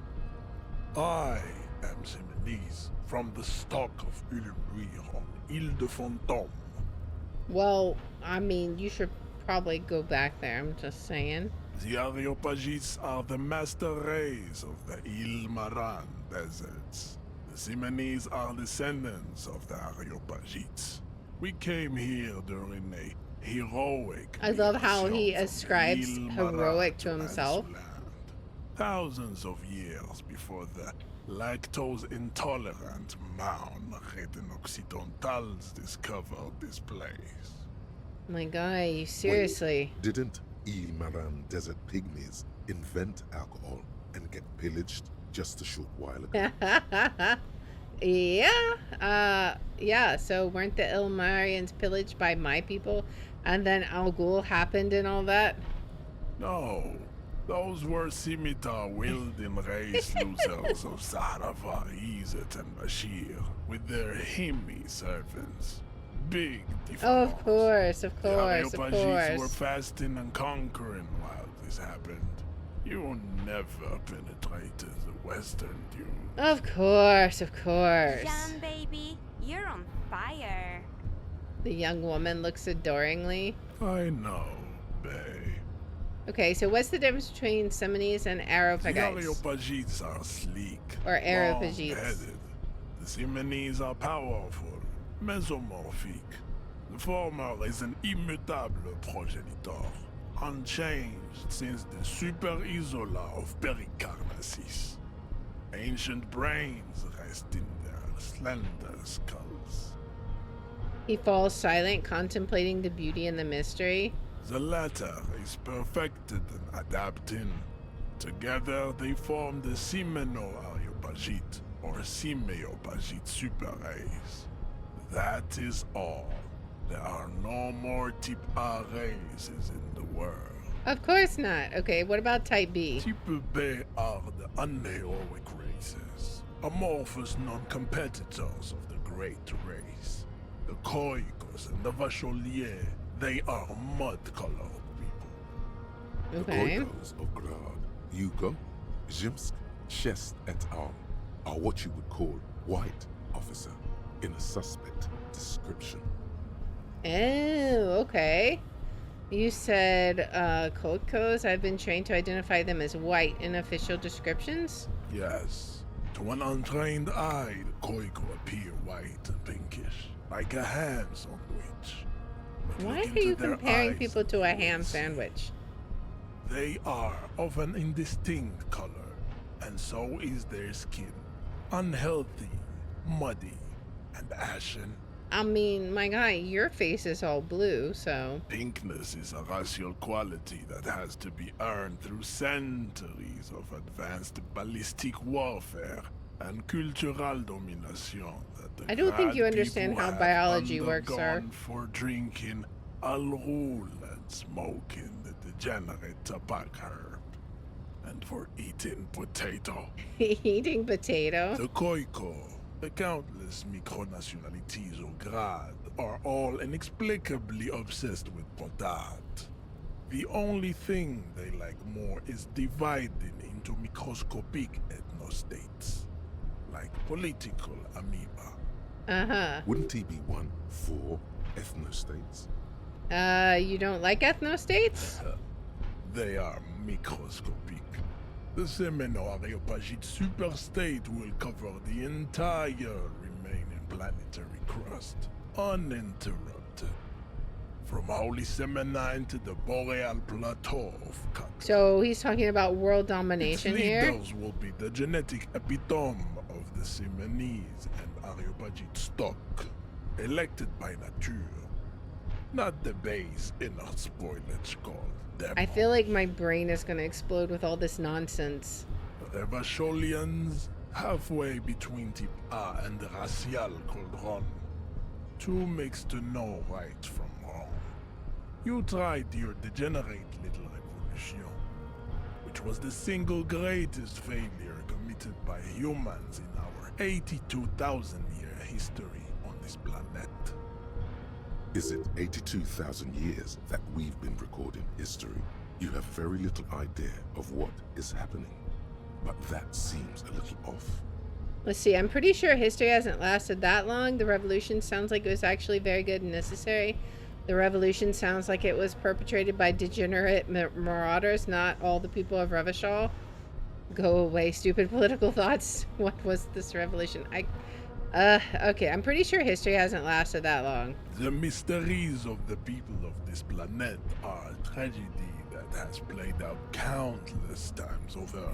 I am Simonese, from the stock of Ulumbuir on Ile de Fantôme. Well, I mean, you should probably go back there, I'm just saying. The Areopagites are the master race of the Ile Maran deserts. The Simonese are descendants of the Areopagites. We came here during a heroic I love how he migration from ascribes Ile heroic Maran to himself. Ansuland. Thousands of years before the lactose-intolerant Maun Reten Occidentals discovered this place. My guy, you seriously. Didn't Il Maran desert pygmies invent alcohol and get pillaged just a short while ago? Yeah, so weren't the Ilmarians pillaged by my people? And then Al Ghul happened and all that? No, those were scimitar-wielding race losers of Sarava, Izzet, and Bashir, with their Himmi servants. Big difference. Of course, of The course, of Areopagites were course. fasting and conquering while this happened. You never penetrated the western dune. Of course, of course. Jan, baby, you're on fire. The young woman looks adoringly. I know, bae. Okay, so what's the difference between Simonees and The Areopagites? Areopagites are sleek, Or Areopagites. long-headed. The Simonese are powerful, mesomorphic. The former is an immutable progenitor, unchanged since the Super Isola of Pericarnassus. Ancient brains rest in their slender skulls. He falls silent, contemplating the beauty and the mystery. The latter is perfected and adapting. Together they form the Simeno-Areopagite, or Simeopagite super race. That is all. There are no more type A races in the world. Of course not. Okay, what about type B? Type B are the unheroic races, amorphous non-competitors of the great race. The Khoikos and the Vacholier, they are mud-colored people. The Okay. Khoikos of Grad, Yugo, Zhimsk, Shest et al. Are what you would call white, officer, in a suspect description. Oh, okay. You said Kodkos. I've been trained to identify them as white in official descriptions. Yes, to an untrained eye, the Khoiko appear white and pinkish, like a ham sandwich. But Why look are into you their comparing eyes people to a and you ham will see. sandwich? They are of an indistinct color, and so is their skin. Unhealthy, muddy, and ashen. I mean, my guy, your face is all blue, so. Pinkness is a racial quality that has to be earned through centuries of advanced ballistic warfare and cultural domination that the I don't think you Grad understand people how have biology works, sir. undergone for drinking Al-Rul and smoking the degenerate tobacco herb, and for eating potato. Eating potato. The Khoiko, the countless micronationalities of Grad, are all inexplicably obsessed with potat. The only thing they like more is dividing into microscopic ethnostates, like political amoeba. Uh-huh. Wouldn't he be one for ethnostates? You don't like ethnostates? They are microscopic. The Semeno-Areopagite superstate will cover the entire remaining planetary crust, uninterrupted. From Holy Semenine to the Boreal Plateau of Kaka. So he's talking about world domination Its here. leaders will be the genetic epitome of the Semenese and Areopagite stock, elected by nature, not the base inner spoilage called them. I feel like my brain is gonna explode with all this nonsense. Revacholians, halfway between Type A and the Racial Cauldron. Two makes to know right from wrong. You tried your degenerate little revolution, which was the single greatest failure committed by humans in our 82,000-year history on this planet. Is it 82,000 years that we've been recording history? You have very little idea of what is happening, but that seems a little off. Let's see, I'm pretty sure history hasn't lasted that long. The revolution sounds like it was actually very good and necessary. The revolution sounds like it was perpetrated by degenerate marauders, not all the people of Revachol. Go away, stupid political thoughts. What was this revolution? Okay, I'm pretty sure history hasn't lasted that long. The mysteries of the people of this planet are a tragedy that has played out countless times over,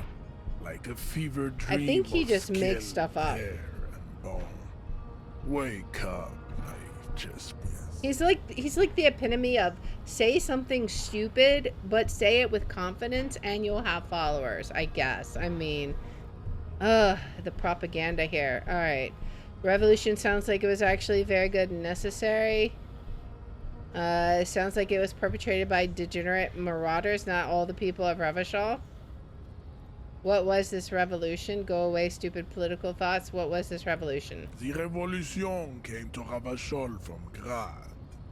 like a fever dream. I think he of just skin, makes stuff up. hair, and bone. Wake up, naive chess piece. He's like the epitome of say something stupid, but say it with confidence and you'll have followers, I guess. I mean, the propaganda here. All right. Revolution sounds like it was actually very good and necessary. It sounds like it was perpetrated by degenerate marauders, not all the people of Revachol. What was this revolution? Go away, stupid political thoughts. What was this revolution? The revolution came to Ravachol from Grad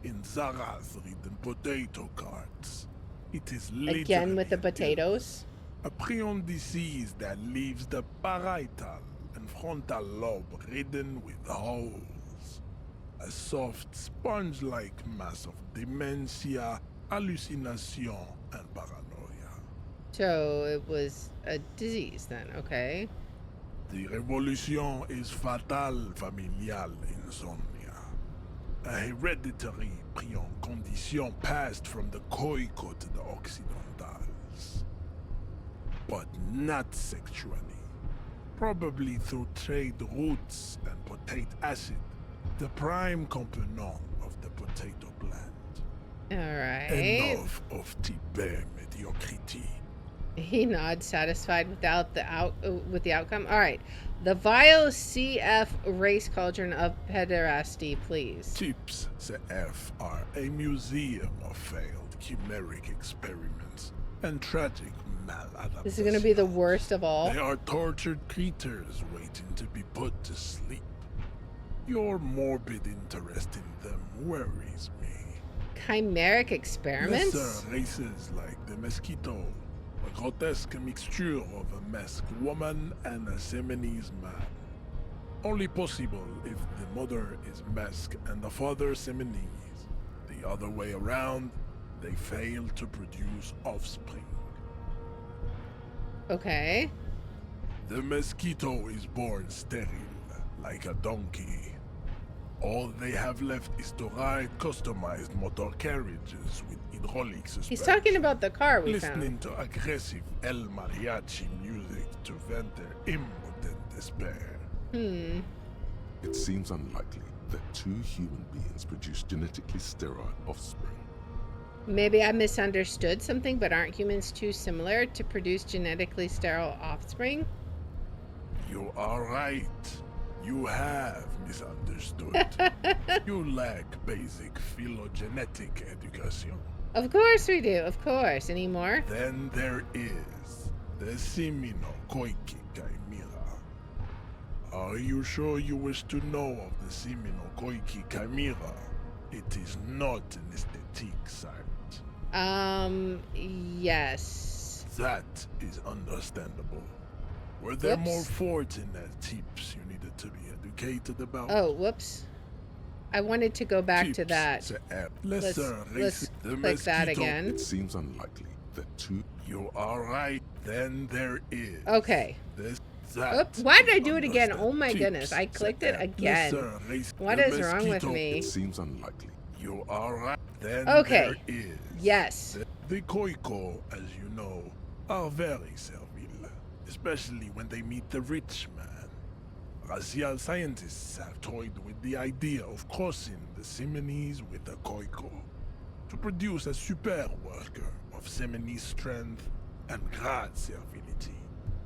in Zarath-ridden potato carts. It is Again with the literally potatoes. a prion disease that leaves the parietal and frontal lobe ridden with holes. A soft, sponge-like mass of dementia, hallucination, and paranoia. So it was a disease then, okay. The revolution is fatal familial insomnia. A hereditary prion condition passed from the Khoico to the Occidentals. But not sexually. Probably through trade routes and potate acid, the prime component of the potato plant. Alright. Enough of Tibet mediocrity. He nods, satisfied with the outcome. All right, the vile CF race cauldron of pederasty, please. Tips CF are a museum of failed chimeric experiments and tragic maladaptations. This is gonna be the worst of all. They are tortured creatures waiting to be put to sleep. Your morbid interest in them worries me. Chimeric experiments? Lesser races like the mosquito. A grotesque mixture of a masked woman and a Semenese man. Only possible if the mother is masked and the father Semenese. The other way around, they fail to produce offspring. Okay. The mosquito is born sterile, like a donkey. All they have left is to ride customized motor carriages with hydraulic suspension. He's talking about the car we Listening found. to aggressive El Mariachi music to vent their impotent despair. It seems unlikely that two human beings produce genetically sterile offspring. Maybe I misunderstood something, but aren't humans too similar to produce genetically sterile offspring? You are right. You have misunderstood. You lack basic phylogenetic education. Of course we do, of course. Any more? Then there is the Semino Koiki Chimera. Are you sure you wish to know of the Semino Koiki Chimera? It is not an aesthetic site. Yes. That is understandable. Were there Whoops. more fortunate tips you needed to be educated about? Oh, whoops. I wanted to go back to Tips that. the app. Let's Lesser click races- the that mosquito- again. It seems unlikely that two... You are right. Then there is. Okay. This, that Oops, why did I is do it again? Oh my understood. goodness, I Tips clicked the it app. again. Lesser race- What the is wrong with mosquito- me? It seems unlikely. You are right. Then Okay. there is... Yes. The Koiko, as you know, are very servile, especially when they meet the rich man. Racial scientists have toyed with the idea of crossing the Semenes with the Koiko to produce a super worker of Semene strength and great servility.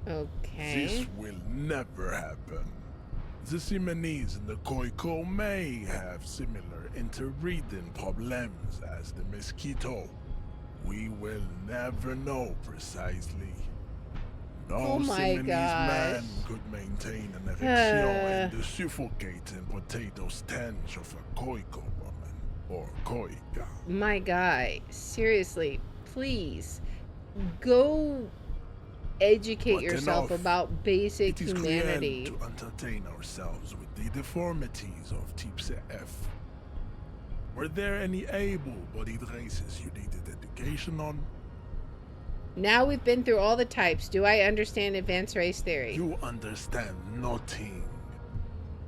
Okay. This will never happen. The Semenes and the Koiko may have similar interbreeding problems as the Mosquito. We will never know precisely. No Oh my Semenese gosh. man could maintain an erection in the suffocating potato stench of a Koiko woman or Koika. My guy, seriously, please go educate But yourself enough. about basic It is humanity. cruel to entertain ourselves with the deformities of Type F. Were there any able-bodied races you needed education on? Now we've been through all the types. Do I understand advanced race theory? You understand nothing.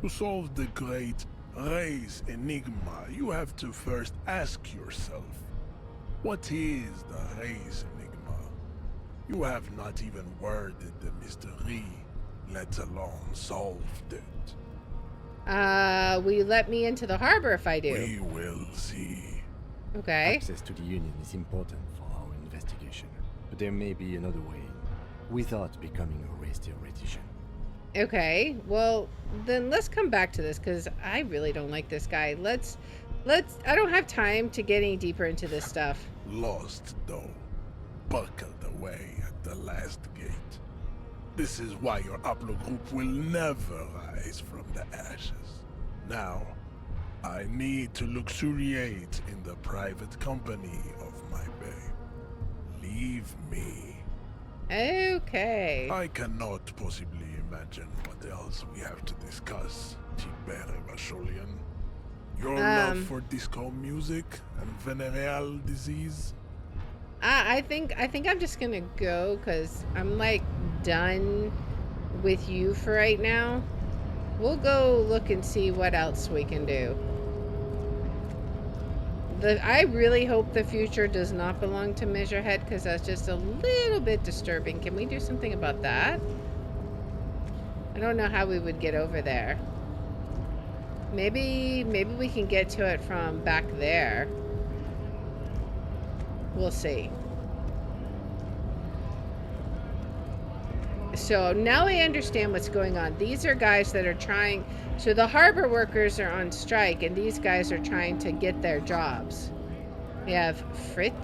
To solve the great race enigma, you have to first ask yourself, what is the race enigma? You have not even worded the mystery, let alone solved it. Will you let me into the harbor if I do? We will see. Okay. Access to the Union is important for our investigation, but there may be another way in, without becoming a race theoretician. Okay. Well, then let's come back to this because I really don't like this guy. Let's. I don't have time to get any deeper into this stuff. Lost, though. Buckled away at the last gate. This is why your haplogroup will never rise from the ashes. Now, I need to luxuriate in the private company of my babe. Leave me. Okay. I cannot possibly imagine what else we have to discuss, Tibere Vasholian. Your love for disco music and venereal disease? I think I'm just gonna go because I'm like done with you for right now. We'll go look and see what else we can do. I really hope the future does not belong to Measurehead because that's just a little bit disturbing. Can we do something about that? I don't know how we would get over there. Maybe we can get to it from back there. We'll see. So now I understand what's going on. These are guys that are trying... So the harbor workers are on strike, and these guys are trying to get their jobs. We have Frit.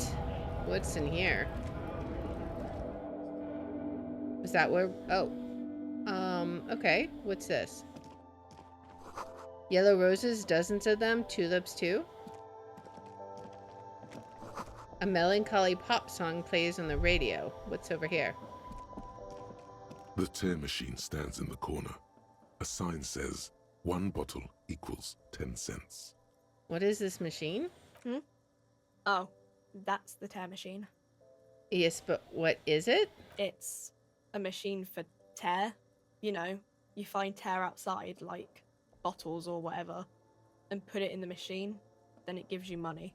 What's in here? Is that where... Oh. Okay. What's this? Yellow roses, dozens of them. Tulips too. A melancholy pop song plays on the radio. What's over here? The tear machine stands in the corner. A sign says, 1 bottle equals 10 cents. What is this machine? Oh, that's the tear machine. Yes, but what is it? It's a machine for tear. You know, you find tear outside, like bottles or whatever, and put it in the machine, then it gives you money.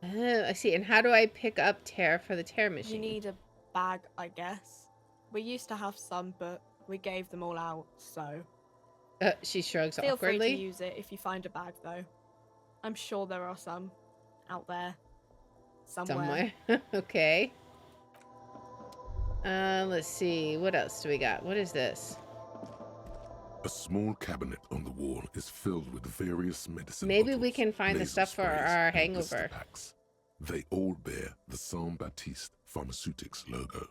Oh, I see. And how do I pick up tear for the tear You machine? need a bag, I guess. We used to have some, but we gave them all out, so... She shrugs Feel awkwardly. free to use it if you find a bag, though. I'm sure there are some out there. Somewhere. Okay. Let's see. What else do we got? What is this? A small cabinet on the wall is filled with various medicine Maybe we bottles, can find the nasal stuff for sprays, our and blister hangover. packs. They all bear the Saint Baptiste Pharmaceutics logo.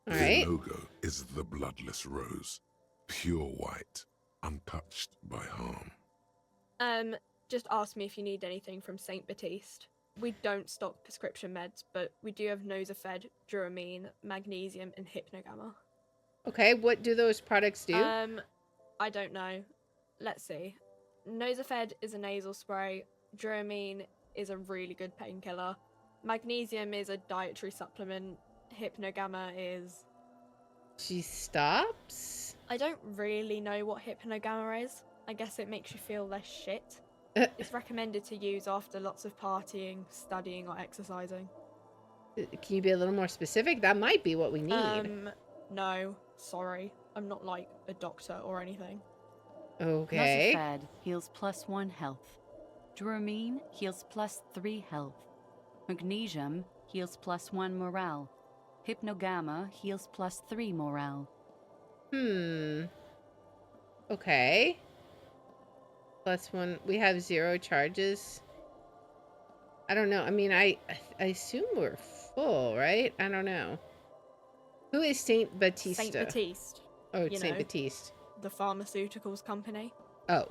All Their right. logo is the bloodless rose, pure white, untouched by harm. Just ask me if you need anything from Saint Baptiste. We don't stock prescription meds, but we do have Nosafed, Duramine, Magnesium, and Hypnogamma. Okay, what do those products do? I don't know. Let's see. Nosafed is a nasal spray. Duramine is a really good painkiller. Magnesium is a dietary supplement. Hypnogamma is... She stops? I don't really know what Hypnogamma is. I guess it makes you feel less shit. It's recommended to use after lots of partying, studying, or exercising. Can you be a little more specific? That might be what we need. No, sorry. I'm not like a doctor or anything. Okay. Nosafed heals +1 health. Dramine heals +3 health. Magnesium heals +1 morale. Hypnogamma heals +3 morale. Okay. +1. We have 0 charges. I don't know. I mean, I assume we're full, right? I don't know. Who is Saint Batista? Saint Baptiste. Oh, it's Saint Baptiste. The pharmaceuticals company. Oh.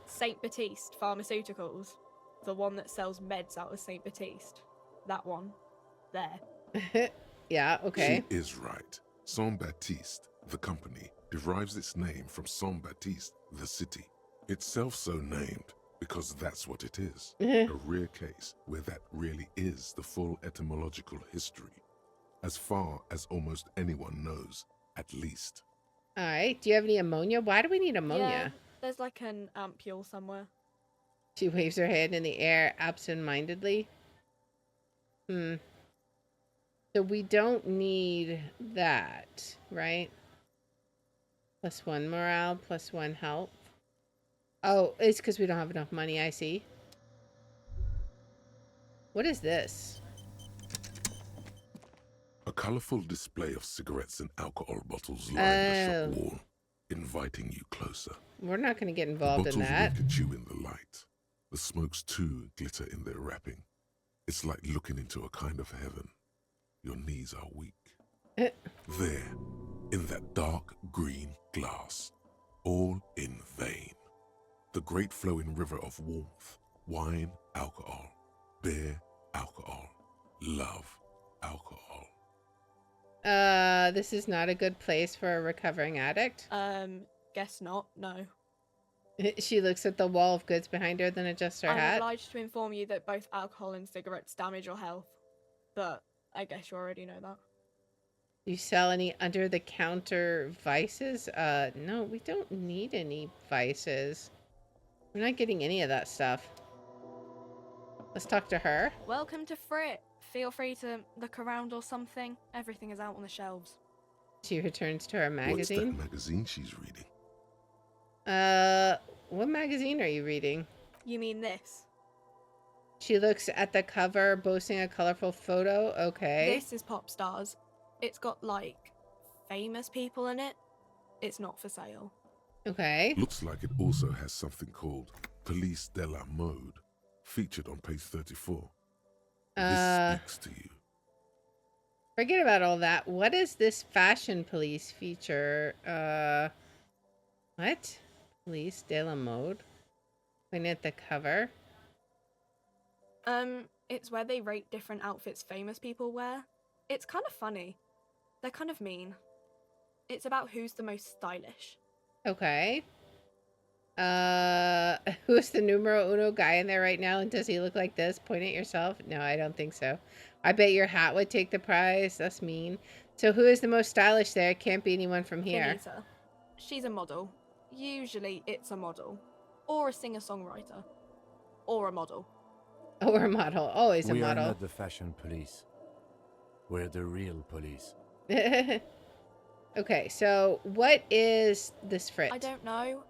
Saint Baptiste Pharmaceuticals. The one that sells meds out of Saint Baptiste. That one. There. Yeah, okay. She is right. Saint Baptiste, the company, derives its name from Saint Baptiste, the city. Itself so named because that's what it is. A rare case where that really is the full etymological history. As far as almost anyone knows, at least. Alright, do you have any ammonia? Why do we need ammonia? Yeah, there's like an ampule somewhere. She waves her hand in the air absent-mindedly. So we don't need that, right? +1 morale, +1 health. Oh, it's because we don't have enough money, I see. What is this? A colorful display of cigarettes and alcohol bottles line the shop wall, inviting you closer. We're not going to get The involved in bottles that. wink at you in the light. The smokes too glitter in their wrapping. It's like looking into a kind of heaven. Your knees are weak. There, in that dark green glass, all in vain. The great flowing river of warmth, wine, alcohol, beer, alcohol, love, alcohol. This is not a good place for a recovering addict. Guess not, no. She looks at the wall of goods behind her, then adjusts her I'm hat. obliged to inform you that both alcohol and cigarettes damage your health. But I guess you already know that. Do you sell any under-the-counter vices? No, we don't need any vices. We're not getting any of that stuff. Let's talk to her. Welcome to Frit. Feel free to look around or something. Everything is out on the shelves. She returns to her What's magazine. that magazine she's reading? What magazine are you reading? You mean this? She looks at the cover, boasting a colorful photo. Okay. This is Pop Stars. It's got, like, famous people in it. It's not for sale. Okay. Looks like it also has something called Police de la Mode, featured on page 34. This speaks to you. Forget about all that. What is this fashion police feature? What? Police de la Mode? Looking at the cover. It's where they rate different outfits famous people wear. It's kind of funny. They're kind of mean. It's about who's the most stylish. Okay. Who's the numero uno guy in there right now? And does he look like this? Point at yourself? No, I don't think so. I bet your hat would take the prize. That's mean. So who is the most stylish there? It can't be anyone from here. Benita. She's a model. Usually it's a model. Or a singer-songwriter. Or a model. Or a model. Always a We are model. not the fashion police. We're the real police. Okay, so what is this Frit? I don't know.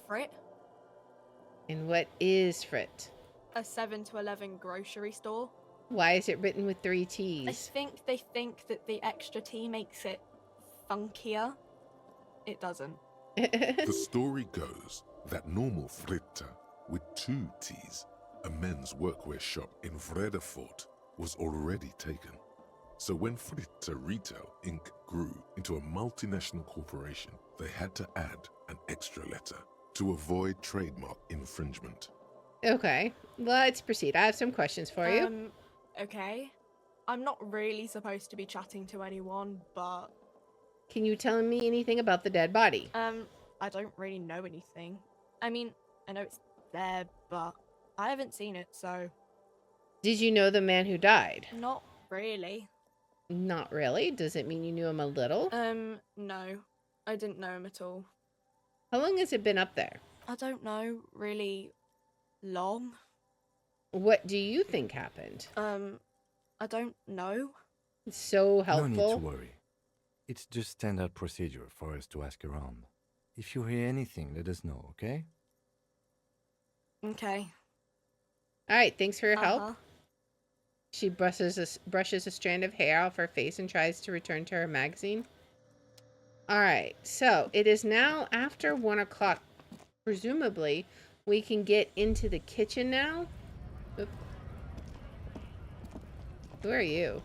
Frit? And what is Frit? A 7 to 11 grocery store. Why is it written with 3 I T's? think they think that the extra T makes it funkier. It doesn't. The story goes that normal Fritta, with 2 T's, a men's workwear shop in Vredefort, was already taken. So when Fritta Retail Inc. grew into a multinational corporation, they had to add an extra letter to avoid trademark infringement. Okay, let's proceed. I have some questions for you. Okay. I'm not really supposed to be chatting to anyone, but Can you tell me anything about the dead body? I don't really know anything. I mean, I know it's there, but I haven't seen it, so Did you know the man who died? not really. Not really. Does it mean you knew him a little? No. I didn't know him at all. How long has it been up there? I don't know, really. long. What do you think happened? I don't know. It's so No need to helpful. worry. It's just standard procedure for us to ask around. If you hear anything, let us know, okay? Okay. All right, thanks for your help. Uh-huh. She brushes a strand of hair off her face and tries to return to her magazine. All right, so it is now after 1 o'clock. Presumably, we can get into the kitchen now. Oop. Who are you?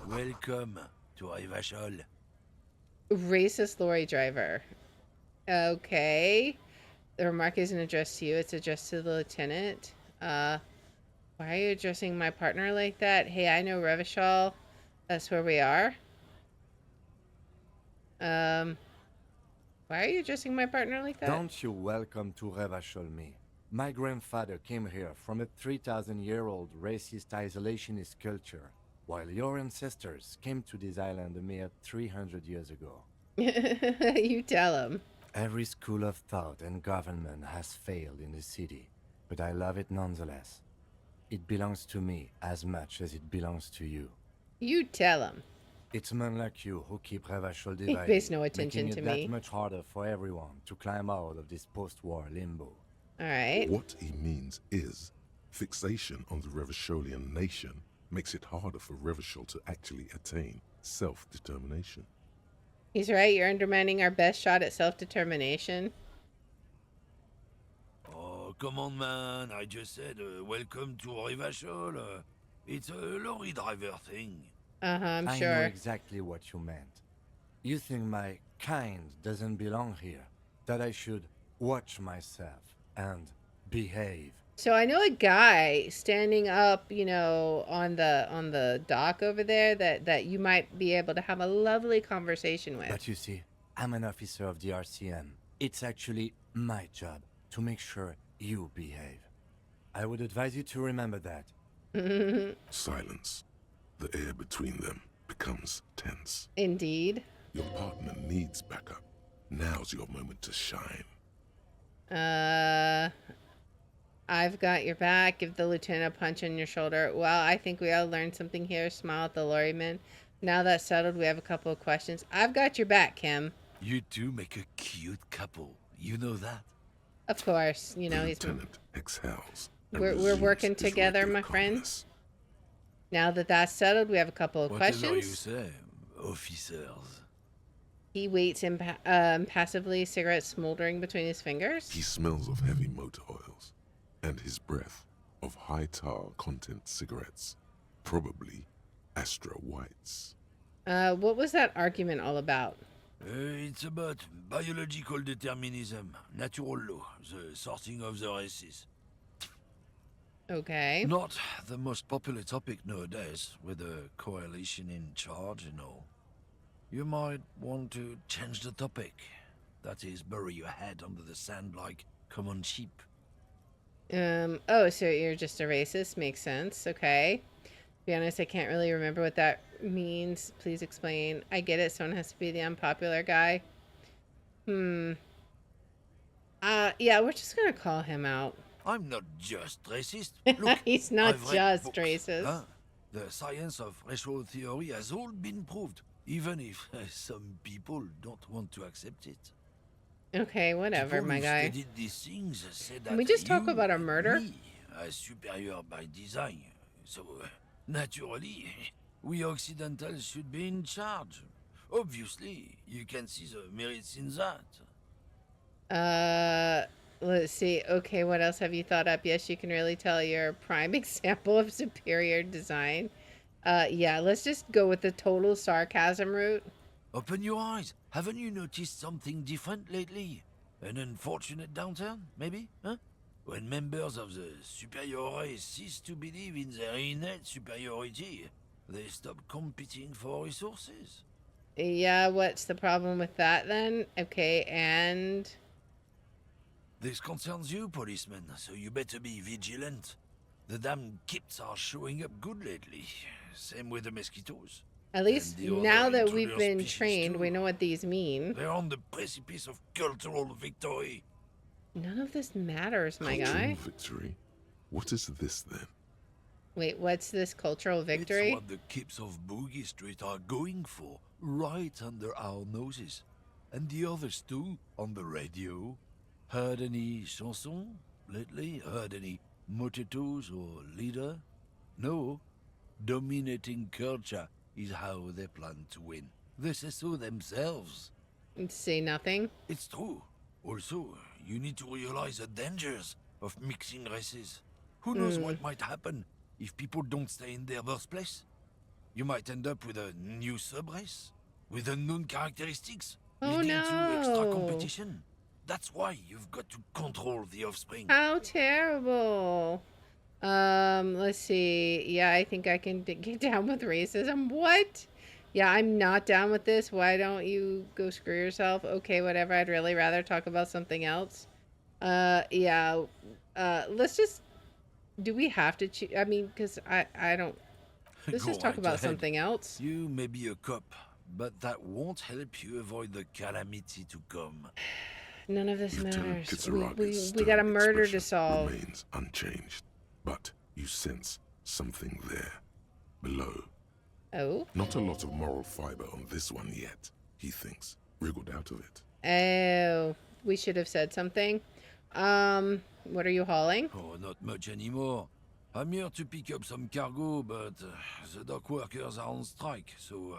Welcome to Rivachol. Racist lorry driver. Okay. The remark isn't addressed to you, it's addressed to the lieutenant. Why are you addressing my partner like that? Hey, I know Revachol. That's where we are. Why are you addressing my partner like that? Don't you welcome to Revachol me. My grandfather came here from a 3,000-year-old racist isolationist culture, while your ancestors came to this island a mere 300 years ago. You tell him. Every school of thought and government has failed in the city, but I love it nonetheless. It belongs to me as much as it belongs to you. You tell him. It's men like you who keep Revachol He divided, pays no attention making to it me. that much harder for everyone to climb out of this post-war limbo. All right. What he means is, fixation on the Revacholian nation makes it harder for Revachol to actually attain self-determination. He's right. You're undermining our best shot at self-determination. Oh, come on, man. I just said welcome to Rivachol. It's a lorry driver thing. I'm I sure. know exactly what you meant. You think my kind doesn't belong here, that I should watch myself and behave. So I know a guy standing up, you know, on the dock over there that you might be able to have a lovely conversation with. But you see, I'm an officer of the RCM. It's actually my job to make sure you behave. I would advise you to remember that. Silence. The air between them becomes tense. Indeed. Your partner needs backup. Now's your moment to shine. I've got your back. Give the lieutenant a punch on your shoulder. Well, I think we all learned something here. Smile at the lorryman. Now that's settled, we have a couple of questions. I've got your back, Kim. You two make a cute couple. You know that? Of course. You know, The he's... lieutenant exhales. and We're resumes working his together, regular my friend. calmness. Now that that's settled, we have a couple of What questions. you say, officers? He waits impassively, cigarette smoldering between his fingers. He smells of heavy motor oils, and his breath of high tar content cigarettes, probably Astra Whites. What was that argument all about? It's about biological determinism, natural law, the sorting of the races. Okay. Not the most popular topic nowadays, with the coalition in charge and all. You might want to change the topic. That is, bury your head under the sand like common sheep. Oh, so you're just a racist? Makes sense. Okay. To be honest, I can't really remember what that means. Please explain. I get it. Someone has to be the unpopular guy. Yeah, we're just gonna call him out. I'm not just racist. Look, He's not I've read just books, racist. huh? The science of racial theory has all been proved, even if some people don't want to accept it. Okay, whatever, People my who guy. studied these things said Can that we just talk you about a and murder? me are superior by design. So, naturally, we Occidentals should be in charge. Obviously, you can see the merits in that. Let's see. Okay, what else have you thought up? Yes, you can really tell you're a prime example of superior design. Yeah, let's just go with the total sarcasm route. Open your eyes. Haven't you noticed something different lately? An unfortunate downturn, maybe? Huh? When members of the superior race cease to believe in their innate superiority, they stop competing for resources. Yeah, what's the problem with that then? Okay, and... This concerns you, policeman, so you better be vigilant. The damn kips are showing up good lately. Same with the mosquitoes. At least And the now other that we've intruder been species trained, too. we know what these mean. They're on the precipice of cultural victory. None of this matters, my Cultural guy. victory? What is this then? Wait, what's this cultural It's victory? what the kips of Boogie Street are going for, right under our noses. And the others too, on the radio. Heard any chansons lately? Heard any motetos or leader? No. Dominating culture is how they plan to win. They say so themselves. Say nothing. It's true. Also, you need to realize the dangers of mixing races. Who knows what might happen if people don't stay in their birthplace? You might end up with a new sub-race, with unknown characteristics, Oh, leading to extra no. competition. That's why you've got to control the offspring. How terrible. Let's see. Yeah, I think I can get down with racism. What? Yeah, I'm not down with this. Why don't you go screw yourself? Okay, whatever. I'd really rather talk about something else. Yeah. Let's just... Do we have to choose? I mean, because I don't... Let's Go just talk right about ahead. something else. You may be a cop, but that won't help you avoid the calamity to come. None of this Lieutenant matters. Kitsaraga's We got a stern murder to expression solve. Remains unchanged, but you sense something there, below. Oh? Not a lot of moral fiber on this one yet, he thinks, wriggled out of it. Oh. We should have said something. What are you hauling? Oh, not much anymore. I'm here to pick up some cargo, but the dock workers are on strike, so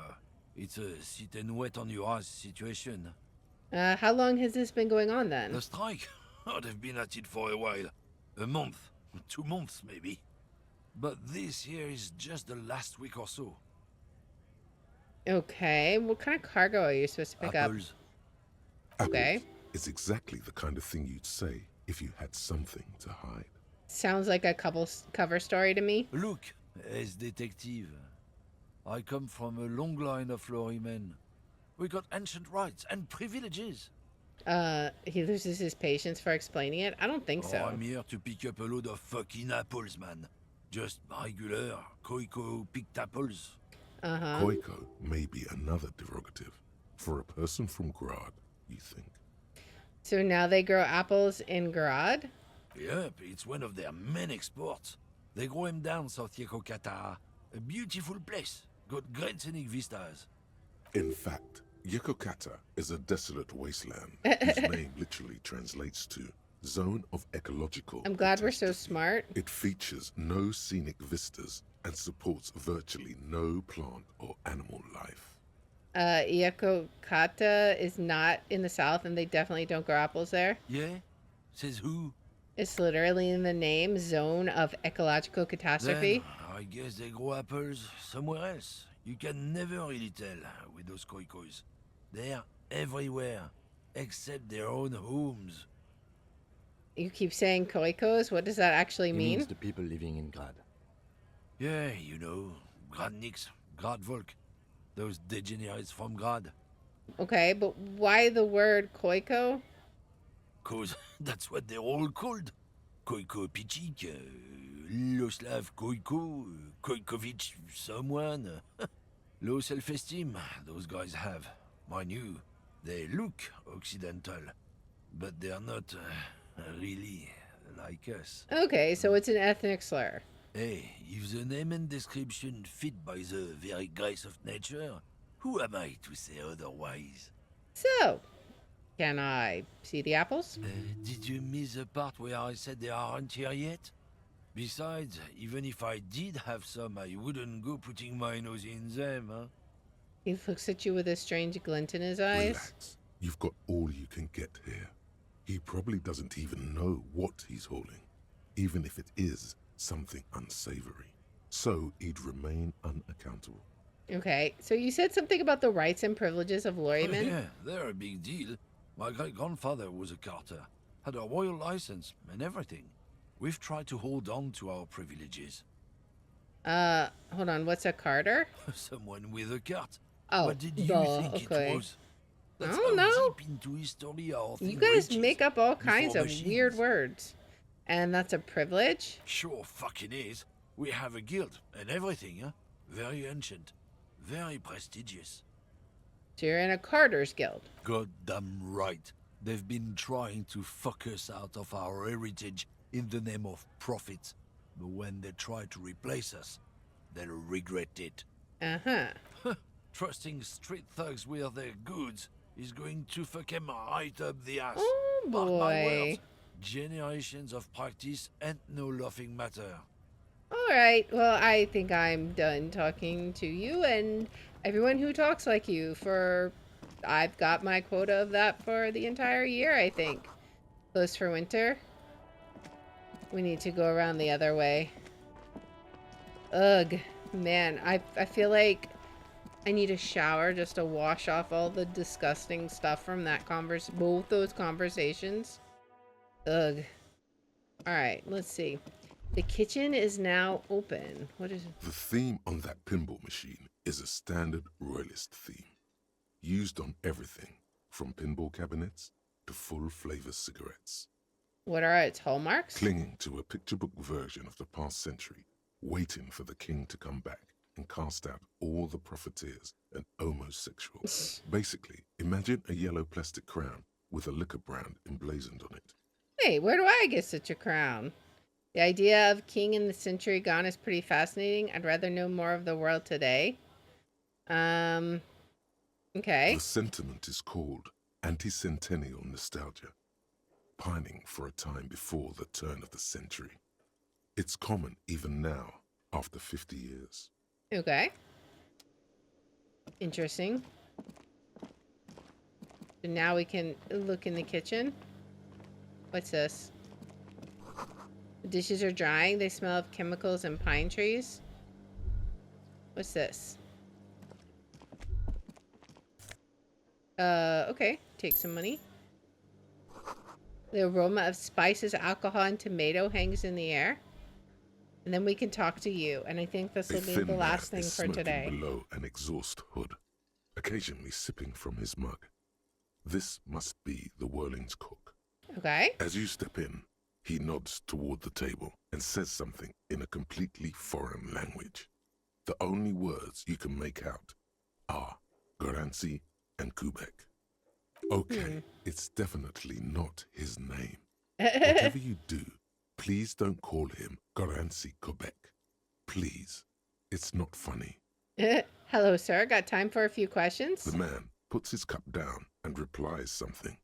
it's a sit and wait on your ass situation. How long has this been going on then? The strike? Oh, they've been at it for a while. A month, 2 months maybe. But this here is just the last week or so. Okay. What kind of cargo are you supposed to pick up? Apples. Okay. Apples is exactly the kind of thing you'd say if you had something to hide. Sounds like a cover story to me. Look, as detective, I come from a long line of lorrymen. We got ancient rights and privileges. He loses his patience for explaining it? I don't think Oh, so. I'm here to pick up a load of fucking apples, man. Just regular Koiko picked apples. Uh-huh. Koiko may be another derogative. For a person from Grad, you think. So now they grow apples in Grad? Yep, it's one of their main exports. They grow them down South Yekokata. A beautiful place. Got great scenic vistas. In fact, Yekokata is a desolate wasteland whose name literally translates to Zone of Ecological I'm glad we're so Catastrophe. smart. It features no scenic vistas and supports virtually no plant or animal life. Yakokata is not in the south and they definitely don't grow apples there. Yeah? Says who? It's literally in the name, Zone of Ecological Catastrophe. Then, I guess they grow apples somewhere else. You can never really tell with those koikos. They're everywhere, except their own homes. You keep saying koikos. What does that actually It mean? means the people living in Grad. Yeah, you know, Gradniks, Gradvolk, those degenerates from Grad. Okay, but why the word koiko? 'Cause that's what they're all called. Koiko Pichik, Loslav Koiko, Koikovic someone. Low self-esteem, those guys have. Mind you, they look Occidental, but they're not really like us. Okay, so it's an ethnic slur. Hey, if the name and description fit by the very grace of nature, who am I to say otherwise? So, can I see the apples? Did you miss the part where I said they aren't here yet? Besides, even if I did have some, I wouldn't go putting my nose in them, huh? He looks at you with a strange glint in his eyes. Relax. You've got all you can get here. He probably doesn't even know what he's hauling, even if it is something unsavory. So he'd remain unaccountable. Okay, so you said something about the rights and privileges of Oh, lorrymen? yeah, they're a big deal. My great-grandfather was a carter, had a royal license and everything. We've tried to hold on to our privileges. Hold on, what's a carter? Someone with a cart. Oh, What did you duh, think okay. it was? That's don't how know. deep into history our You thing guys reaches. make up all kinds before of machines. weird words. And that's a privilege? Sure fucking is. We have a guild and everything, huh? Very ancient. Very prestigious. So you're in a carter's guild. Goddamn right. They've been trying to fuck us out of our heritage in the name of profit. But when they try to replace us, they'll regret it. Uh-huh. Trusting street thugs with their goods is going to fuck 'em right up the ass. Oh, Mark my words. boy. Generations of practice ain't no laughing matter. All right. Well, I think I'm done talking to you and everyone who talks like you for... I've got my quota of that for the entire year, I think. Close for winter. We need to go around the other way. Ugh. Man, I feel like I need a shower just to wash off all the disgusting stuff from that both those conversations. Ugh. Alright, let's see. The kitchen is now open. What is it? The theme on that pinball machine is a standard royalist theme, used on everything from pinball cabinets to full-flavor cigarettes. What are its hallmarks? Clinging to a picture book version of the past century, waiting for the king to come back and cast out all the profiteers and homosexuals. Basically, imagine a yellow plastic crown with a liquor brand emblazoned on it. Hey, where do I get such a crown? The idea of king in the century gone is pretty fascinating. I'd rather know more of the world today. Okay. The sentiment is called anti-centennial nostalgia, pining for a time before the turn of the century. It's common even now, after 50 years. Okay. Interesting. So now we can look in the kitchen. What's this? The dishes are drying. They smell of chemicals and pine trees. What's this? Okay. Take some money. The aroma of spices, alcohol, and tomato hangs in the air. And then we can talk to you. And I think this will be the last thing for today. Below an exhaust hood, occasionally sipping from his mug. This must be the Whirling's cook. Okay. As you step in, he nods toward the table and says something in a completely foreign language. The only words you can make out are Garancy and Kubek. Okay, it's definitely not his name. Whatever you do, please don't call him Garancy Kubek. Please. It's not funny. Hello, sir. Got time for a few questions? The man puts his cup down and replies something,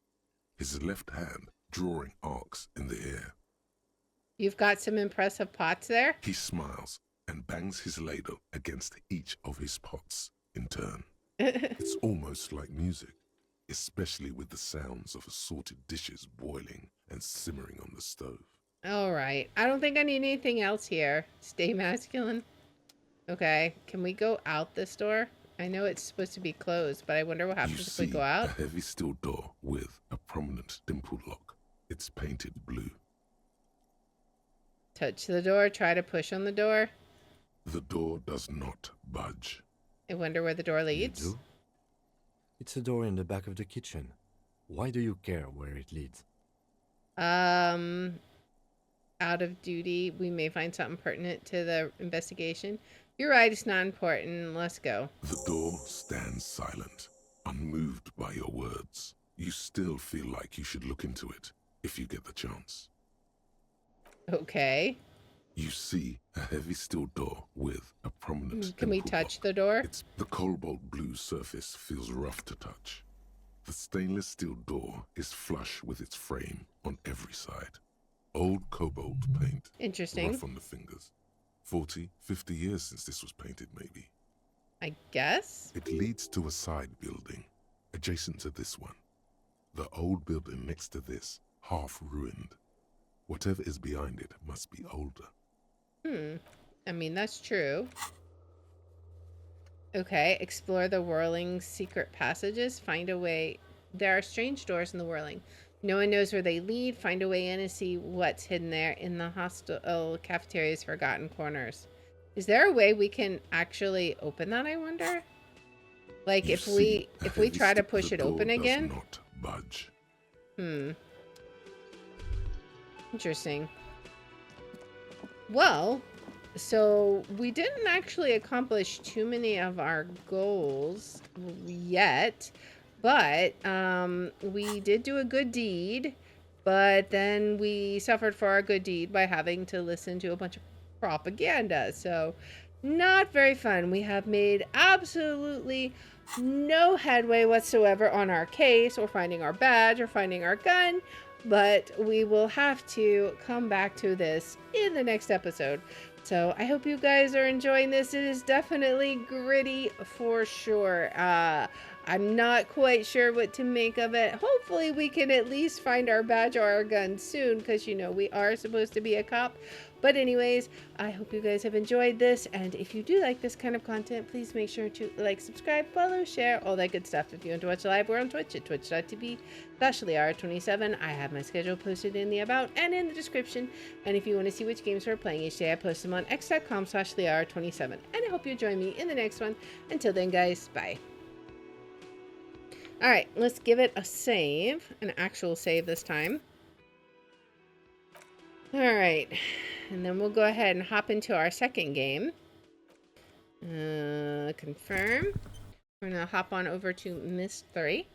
his left hand drawing arcs in the air. You've got some impressive pots there? He smiles and bangs his ladle against each of his pots in turn. It's almost like music, especially with the sounds of assorted dishes boiling and simmering on the stove. All right. I don't think I need anything else here. Stay masculine. Okay. Can we go out this door? I know it's supposed to be closed, but I wonder what happens if we go out. A heavy steel door with a prominent dimple lock. It's painted blue. Touch the door. Try to push on the door. The door does not budge. I wonder where the door leads. You do? It's a door in the back of the kitchen. Why do you care where it leads? Out of duty, we may find something pertinent to the investigation. You're right, it's not important. Let's go. The door stands silent, unmoved by your words. You still feel like you should look into it if you get the chance. Okay. You see a heavy steel door with a prominent Can we dimple touch lock. the door? The cobalt blue surface feels rough to touch. The stainless steel door is flush with its frame on every side. Old cobalt paint. Interesting. Rough on the fingers. 40, 50 years since this was painted, maybe. I guess? It leads to a side building, adjacent to this one. The old building next to this, half ruined. Whatever is behind it must be older. I mean, that's true. Okay, explore the Whirling's secret passages. Find a way. There are strange doors in the Whirling. No one knows where they lead. Find a way in and see what's hidden there in the hostel cafeteria's forgotten corners. Is there a way we can actually open that, I wonder? Like, if we try to push it open again? Does not budge. Interesting. Well, so we didn't actually accomplish too many of our goals yet, But we did do a good deed, but then we suffered for our good deed by having to listen to a bunch of propaganda. So not very fun. We have made absolutely no headway whatsoever on our case or finding our badge or finding our gun, but we will have to come back to this in the next episode. So I hope you guys are enjoying this. It is definitely gritty for sure. I'm not quite sure what to make of it. Hopefully we can at least find our badge or our gun soon, because you know we are supposed to be a cop. But anyways, I hope you guys have enjoyed this, and if you do like this kind of content, please make sure to like, subscribe, follow, share, all that good stuff. If you want to watch live, we're on Twitch at twitch.tv/Liara27. I have my schedule posted in the about and in the description, and if you want to see which games we're playing each day, I post them on x.com/Liara27. And I hope you join me in the next one. Until then, guys, bye. Alright, let's give it a save, an actual save this time. Alright, and then we'll go ahead and hop into our second game. Confirm. We're going to hop on over to Myst 3.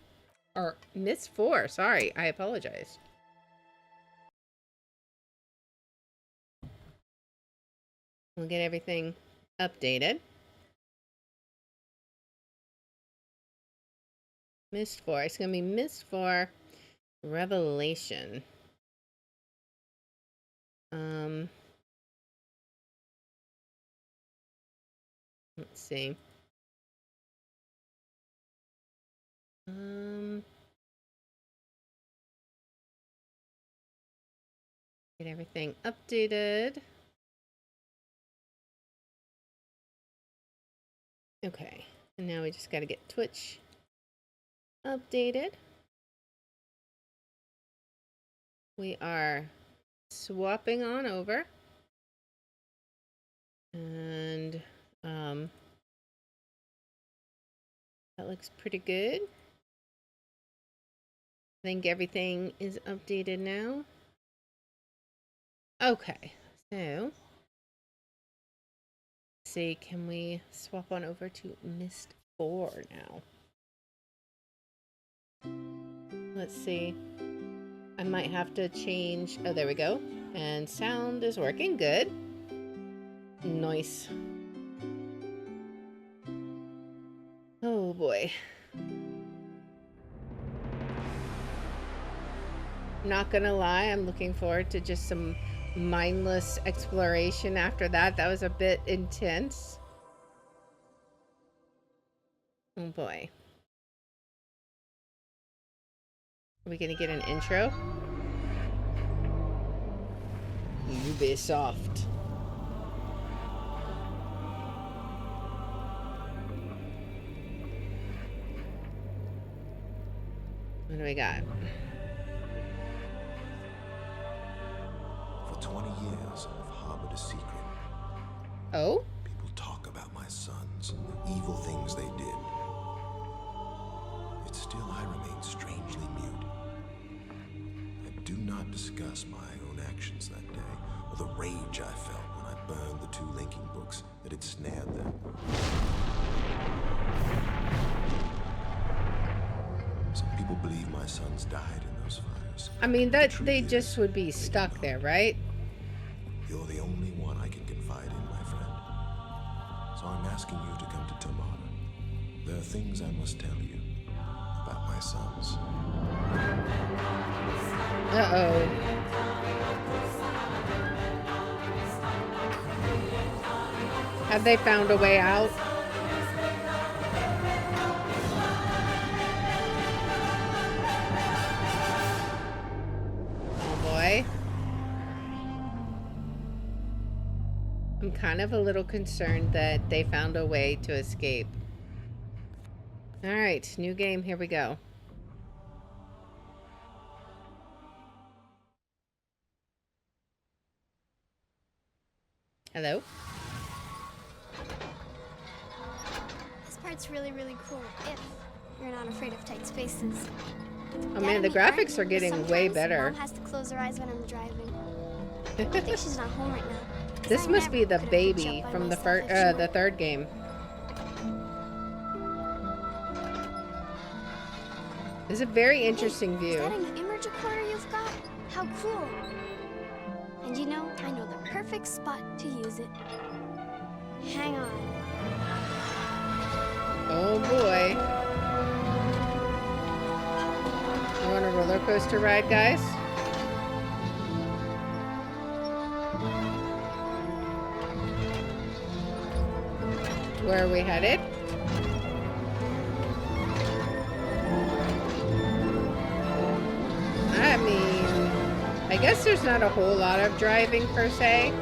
Or Myst 4, sorry, I apologize. We'll get everything updated. Myst 4. It's going to be Myst 4 Revelation. Let's see. Get everything updated. Okay. And now we just got to get Twitch updated. We are swapping on over, and that looks pretty good. I think everything is updated now. Okay, so let's see, can we swap on over to Myst 4 now? Let's see. I might have to change. Oh, there we go. And sound is working good. Nice. Oh boy. Not gonna lie, I'm looking forward to just some mindless exploration after that. That was a bit intense. Oh boy. Are we gonna get an intro? Ubisoft. What do we got? For 20 years, I've harbored a secret. Oh? People talk about my sons and the evil things they did. Yet still I remain strangely mute. I do not discuss my own actions that day, or the rage I felt when I burned the 2 linking books that had snared them. Some people believe my sons died in those fires. I mean, that they just would be stuck there, right? You're the only one I can confide in, my friend. So I'm asking you to come to Tamara. There are things I must tell you about my sons. Uh-oh. Have they found a way out? Oh boy. I'm kind of a little concerned that they found a way to escape. Alright, new game, here we go. Hello? This part's really, really cool if you're not afraid of tight spaces. Oh man, the graphics are getting way better. Mom has to close her eyes when I'm driving. I think she's not home right now. This must be the baby from the third game. It's a very interesting Is view. that an image recorder you've got? How cool. And you know, I know the perfect spot to use it. Hang on. Oh boy. You want a roller coaster ride, guys? Where are we headed? I mean, I guess there's not a whole lot of driving per se.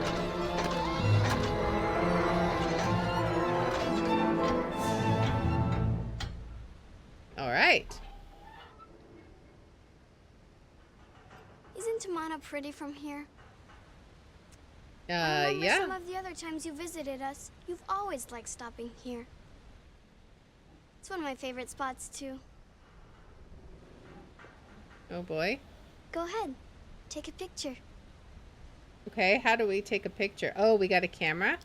All right. Isn't Tamana pretty from here? I remember Yeah. some of the other times you visited us. You've always liked stopping here. It's one of my favorite spots, too. Oh boy. Go ahead. Take a picture. Okay, how do we take a picture? Oh, we got a camera?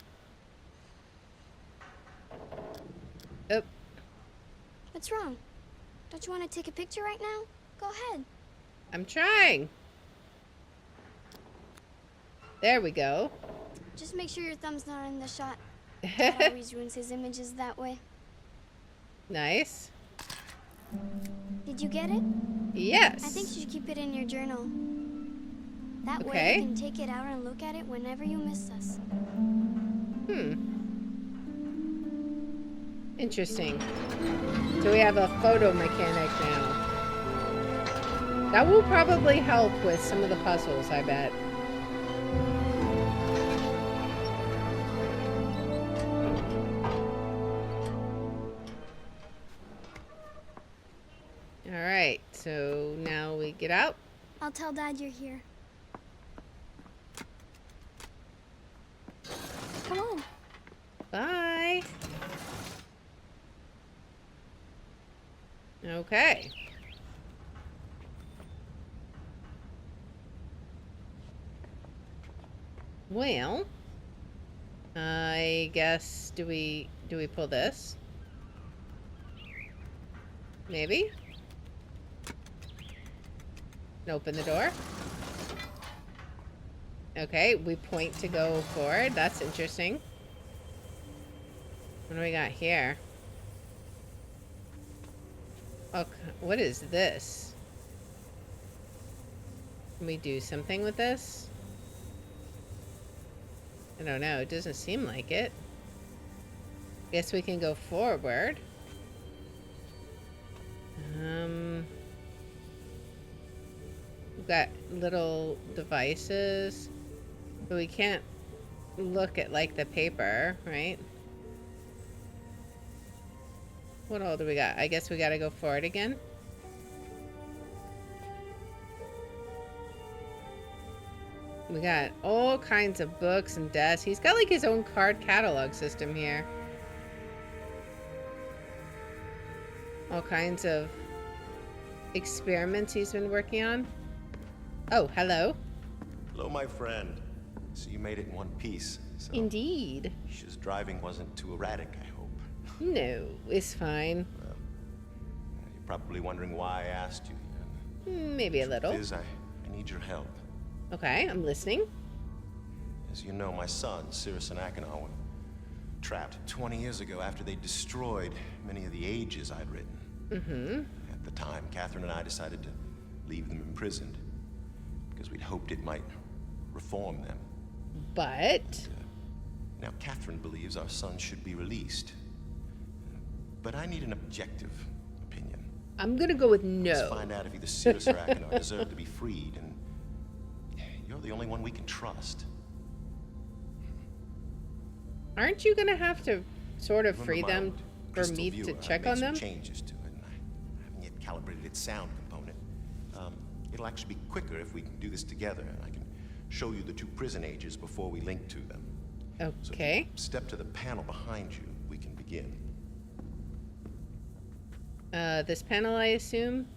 Oh. What's wrong? Don't you want to take a picture right now? Go ahead. I'm trying. There we go. Just make sure your thumb's not in the shot. Dad always ruins his images that way. Nice. Did you get it? Yes. I think you should keep it in your journal. That way Okay. you can take it out and look at it whenever you miss us. Interesting. So we have a photo mechanic now. That will probably help with some of the puzzles, I bet. Alright, so now we get out. I'll tell Dad you're here. Come on. Bye. Okay. Well, I guess do we pull this? Maybe? Open the door. Okay, we point to go forward. That's interesting. What do we got here? Okay, what is this? Can we do something with this? I don't know. It doesn't seem like it. Guess we can go forward. We've got little devices, but we can't look at like the paper, right? What all do we got? I guess we gotta go forward again. We got all kinds of books and desks. He's got like his own card catalog system here. All kinds of experiments he's been working on. Oh, hello. Hello, my friend. So you made it in one piece. So Indeed. His driving wasn't too erratic, I hope. No, it's fine. Well, you're probably wondering why I asked you. Maybe a little. Truth is, I need your help. Okay, I'm listening. As you know, my sons, Cirrus and Achenar, were trapped 20 years ago after they destroyed many of the ages I'd written. At the time, Catherine and I decided to leave them imprisoned because we'd hoped it might reform them. But Now, Catherine believes our son should be released. But I need an objective opinion. I'm gonna go with no. Let's find out if either Cirrus or Achenar deserve to be freed, and you're the only one we can trust. Aren't you gonna have to sort of free Remember my them old for crystal me viewer, to I check made on some them? changes to it, and I haven't yet calibrated its sound component. It'll actually be quicker if we can do this together, and I can show you the two prison ages before we link to them. So if Okay. you step to the panel behind you, we can begin. This panel, I assume.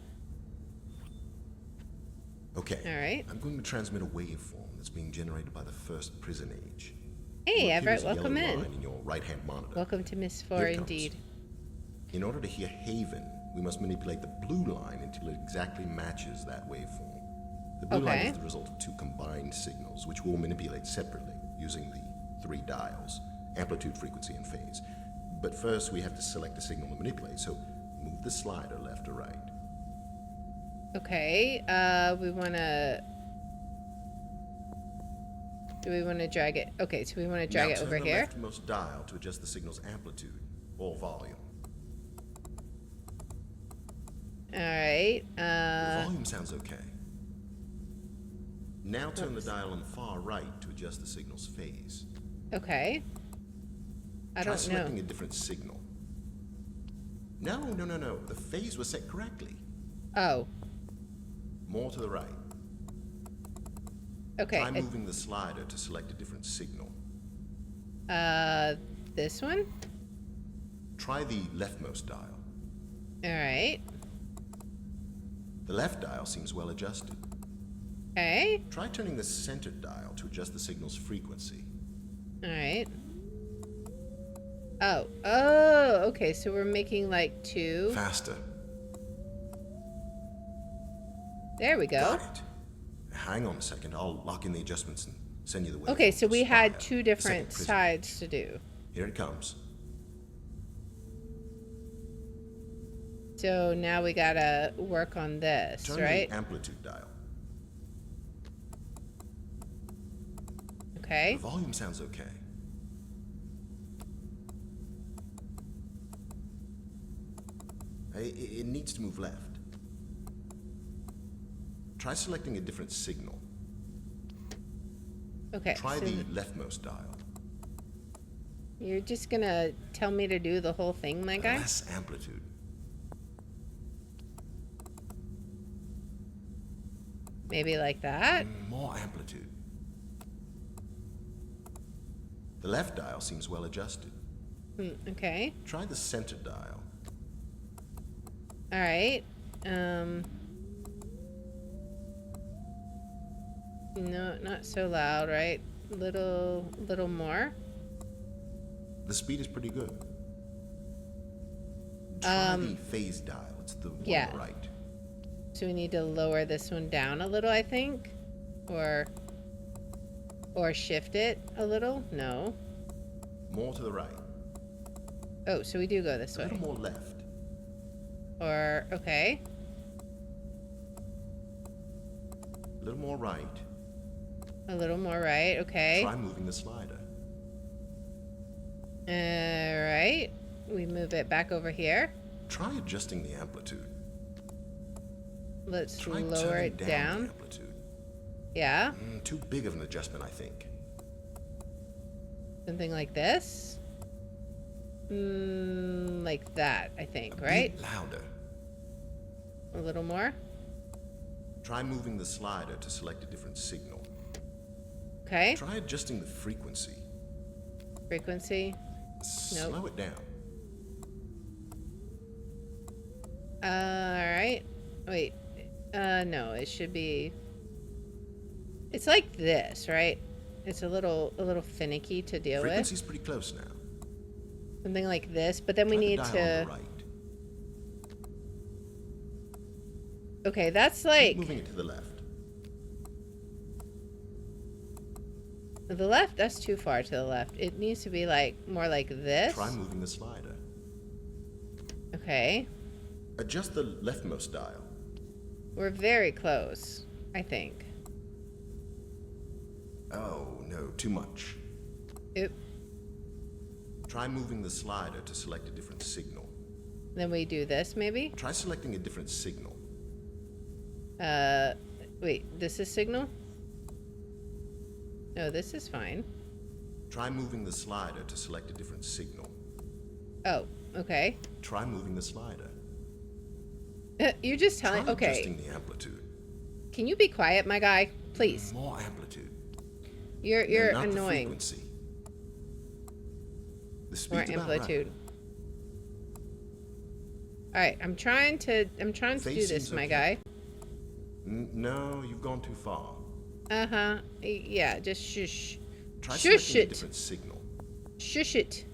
Okay. All right. I'm going to transmit a waveform that's being generated by the first prison age. Hey, Look, Everett, here's a welcome yellow in. line your right-hand monitor. Welcome to Myst IV, Here it comes. indeed. In order to hear Haven, We must manipulate the blue line until it exactly matches that waveform. The blue line Okay. is the result of two combined signals, which we'll manipulate separately using the 3 dials, amplitude, frequency, and phase. But first, we have to select a signal to manipulate, so move the slider left or right. Okay, we want to... Do we want to drag it? Okay, so we want to drag Now it over turn the here. leftmost dial to adjust the signal's amplitude or volume. All right. The volume sounds okay. Now turn the dial on the far right to adjust the signal's phase. Okay. I Try don't selecting know. a different signal. No. The phase was set correctly. Oh, More to the right. okay. Try moving the slider to select a different signal. This one? Try the leftmost dial. All right. The left dial seems well adjusted. Okay. Try turning the center dial to adjust the signal's frequency. All right. Oh, okay. So we're making like 2. Faster. There we go. Got it. Hang on a second. I'll lock in the adjustments and send you the waveform. Okay, so to we had Spire. 2 different Second prism. sides to do. Here it comes. So now we gotta work on this, Turn right? the amplitude dial. Okay. The volume sounds okay. It needs to move left. Try selecting a different signal. Okay. Try so the leftmost dial. you're just gonna tell me to do the whole thing, my guy? Less amplitude. Maybe like that? More amplitude. The left dial seems well adjusted. Okay. Try the center dial. All right. No, not so loud, right? Little more. The speed is pretty good. Try the phase dial. It's the one on yeah. the right. So we need to lower this one down a little, I think, or shift it a little. No. More to the right. Oh, so we do go this A way. little more left. Or okay. A little more right. A little more right. Okay. Try moving the slider. All right. We move it back over here. Try adjusting the amplitude. Let's Try lower turning it down down. the amplitude. Yeah. Too big of an adjustment, I think. Something like this. Like that, I think, right? Bit louder. A little more. Try moving the slider to select a different signal. Okay. Try adjusting the frequency. Frequency. Slow it down. All right. Wait. No, it should be. It's like this, right? It's a little finicky to deal with. Frequency's pretty close now. Something like this, but then we Try the need dial to. on the right. Okay, that's Keep like moving it to the left. the left. That's too far to the left. It needs to be like more like this. Try moving the slider. Okay. Adjust the leftmost dial. We're very close, I think. Oh, no, too much. Oop. Try moving the slider to select a different signal. Then we do this, maybe? Try selecting a different signal. Wait, this is signal? No, this is fine. Try moving the slider to select a different signal. Oh, okay. Try moving the slider. You're just telling. Try Okay. adjusting the amplitude. Can you be quiet, my guy? Please. More amplitude. You're No, not annoying. The frequency. The More speed's about amplitude. right. All right, I'm trying to do Phase this, seems my okay. guy. No, you've gone too far. Uh-huh. Yeah, just shush. Try Shush selecting a it. different signal. Shush it.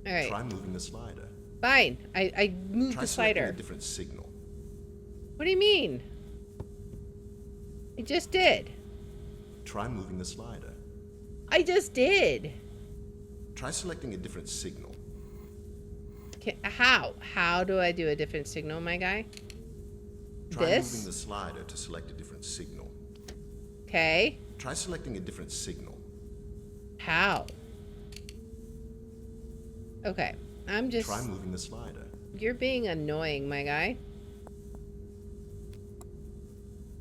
All right. Try moving the slider. Fine. I moved Try the selecting slider. a different signal. What do you mean? I just did. Try moving the slider. I just did. Try selecting a different signal. How? How do I do a different signal, my guy? Try This? moving the slider to select a different signal. Okay. Try selecting a different signal. How? Okay. I'm just... Try moving the slider. You're being annoying, my guy.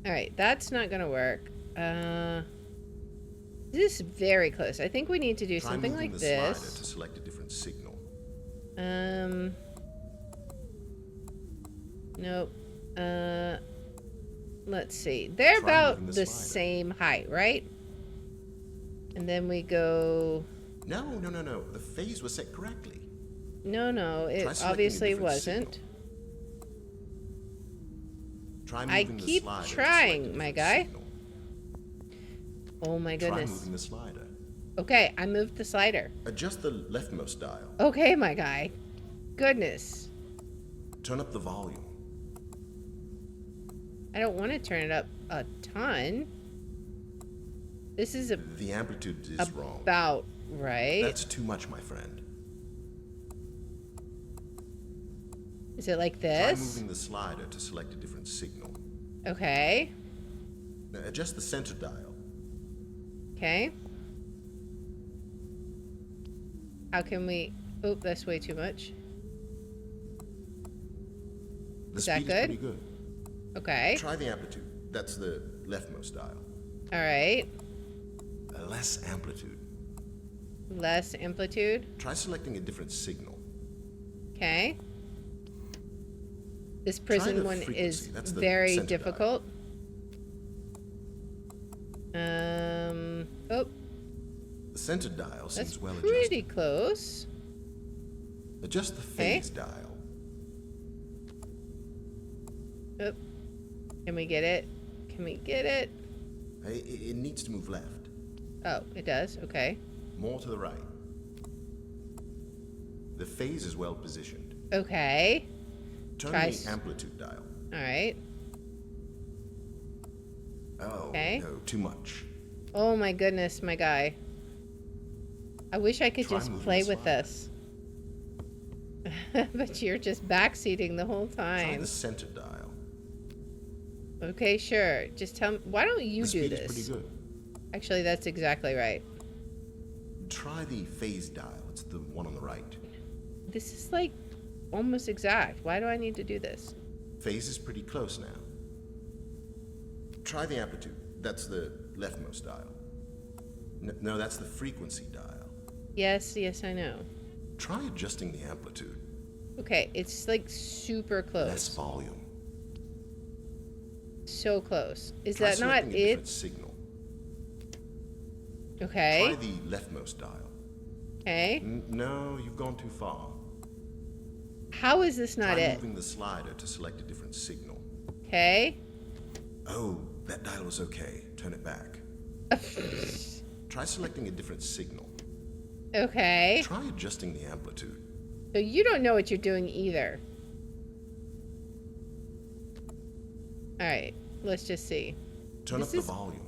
Alright, that's not gonna work. This is very close. I think we need to do Try something moving like the slider this. to select a different signal. Nope. Let's see. They're Try about moving the the slider. same height, right? And then we go... No. The phase was set correctly. No, Try it selecting a obviously different wasn't. signal. Try I moving the keep slider to trying, select a my different guy. signal. Oh my Try goodness. moving the slider. Okay, I moved the slider. Adjust the leftmost dial. Okay, my guy. Goodness. Turn up the volume. I don't want to turn it up a ton. This is The amplitude is wrong. about right. That's too much, my friend. Is it like Try this? moving the slider to select a different signal. Okay. Now adjust the center dial. Okay. How can we... Oh, that's way too much. The Is that speed good? is pretty good. Okay. Try the amplitude. That's the leftmost dial. All right. Less amplitude. Less amplitude. Try selecting a different signal. Okay. This Try prison the one frequency. is That's the very center dial. difficult. Oh, The center dial that's seems well pretty adjusted. close. Adjust the phase dial. Oh, can we get it? Can we get it? It needs to move left. Oh, it does. Okay. More to the right. The phase is well positioned. Okay. Turn Try the amplitude dial. All right. Oh, Okay. no, too much. Oh my goodness, my guy. I wish I could Try just moving play the with slider. this. But you're just backseating the whole Try time. the center dial. Okay, sure. Just tell me. Why don't you The do speed this? is pretty good. Actually, that's exactly right. Try the phase dial. It's the one on the right. This is like almost exact. Why do I need to do this? Phase is pretty close now. Try the amplitude. That's the leftmost dial. No, that's the frequency dial. Yes, I know. Try adjusting the amplitude. Okay, it's like super Less close. volume. So close. Is Try that not selecting a it? different signal. Okay. Try the leftmost dial. Okay. No, you've gone too far. How is this not Try it? moving the slider to select a different signal. Okay. Oh, that dial was okay. Turn it back. Try selecting a different signal. Okay. Try adjusting the amplitude. So you don't know what you're doing either. Alright, let's just see. Turn This up the is- volume.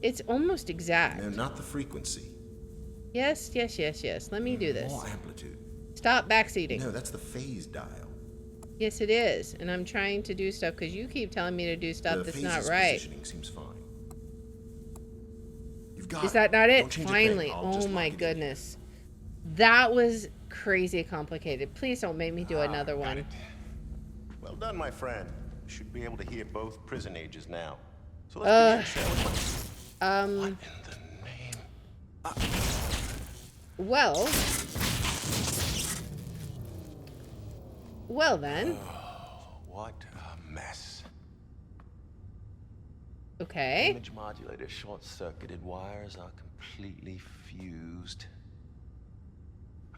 It's almost exact. No, not the frequency. Yes. Let me do this. More amplitude. Stop backseating. No, that's the phase dial. Yes, it is. And I'm trying to do stuff because you keep telling me to do stuff The that's phase's not right. positioning seems fine. You've got Is that not it? Don't change a thing. Finally. I'll Oh just my lock it in. goodness. That was crazy complicated. Please don't make me do another got one. it. Well done, my friend. You should be able to hear both prison ages now. So let's begin, shall we? What in the name? Well then. What a mess. Okay. Image modulator short-circuited wires are completely fused.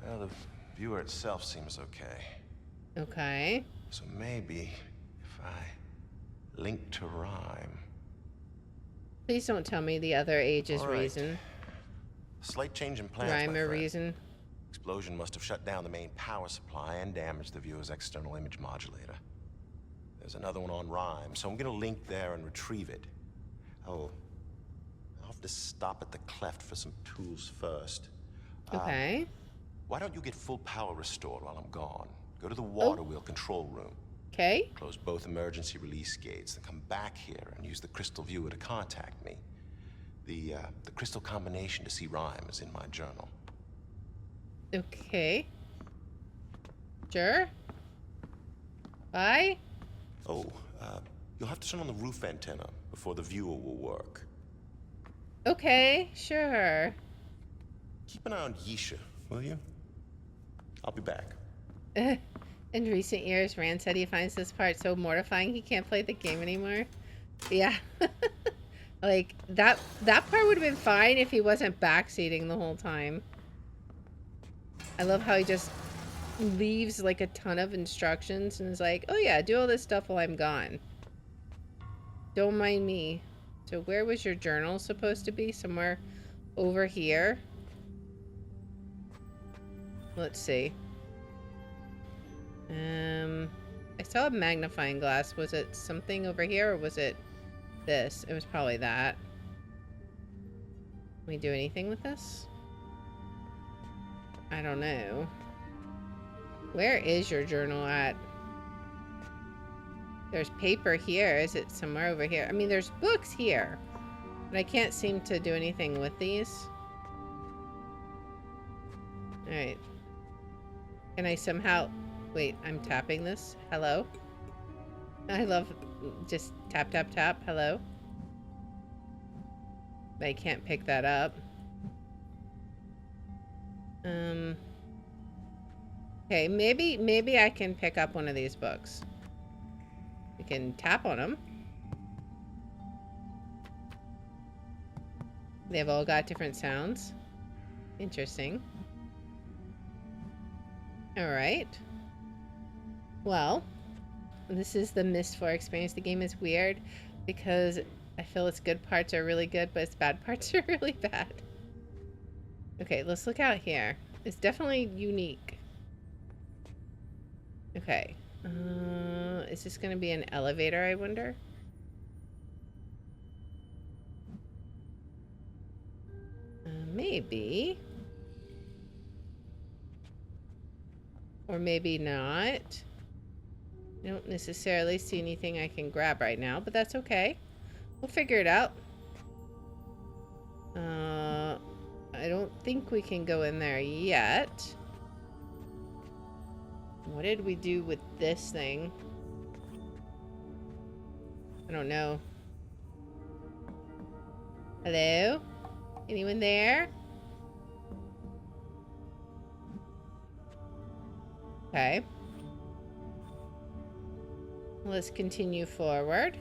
Well, the viewer itself seems okay. Okay. So maybe if I link to rhyme. Please don't tell me the other age is All right. reason. Slight change in plans, Rhyme my or friend. reason. Explosion must have shut down the main power supply and damaged the viewer's external image modulator. There's another one on Rhyme, so I'm gonna link there and retrieve it. Oh, I'll have to stop at the cleft for some tools first. Okay. Why don't you get full power restored while I'm gone? Go to the water wheel control room. Okay. Close both emergency release gates, then come back here and use the crystal viewer to contact me. The crystal combination to see Rhyme is in my journal. Okay. Sure. Bye. Oh, you'll have to turn on the roof antenna before the viewer will work. Okay, sure. Keep an eye on Yisha, will you? I'll be back. In recent years, Rand said he finds this part so mortifying he can't play the game anymore. Yeah. Like, that part would have been fine if he wasn't backseating the whole time. I love how he just leaves, like, a ton of instructions and is like, oh yeah, do all this stuff while I'm gone. Don't mind me. So where was your journal supposed to be? Somewhere over here? Let's see. I saw a magnifying glass. Was it something over here or was it this? It was probably that. Can we do anything with this? I don't know. Where is your journal at? There's paper here. Is it somewhere over here? I mean, there's books here. But I can't seem to do anything with these. Alright. Can I somehow... Wait, I'm tapping this. Hello? I love just tap, tap, tap. Hello? But I can't pick that up. Okay, maybe I can pick up one of these books. We can tap on them. They've all got different sounds. Interesting. Alright. Well, this is the Myst IV experience. The game is weird because I feel its good parts are really good, but its bad parts are really bad. Okay, let's look out here. It's definitely unique. Okay. Is this going to be an elevator, I wonder? Maybe. Or maybe not. I don't necessarily see anything I can grab right now, but that's okay. We'll figure it out. I don't think we can go in there yet. What did we do with this thing? I don't know. Hello? Anyone there? Okay. Let's continue forward.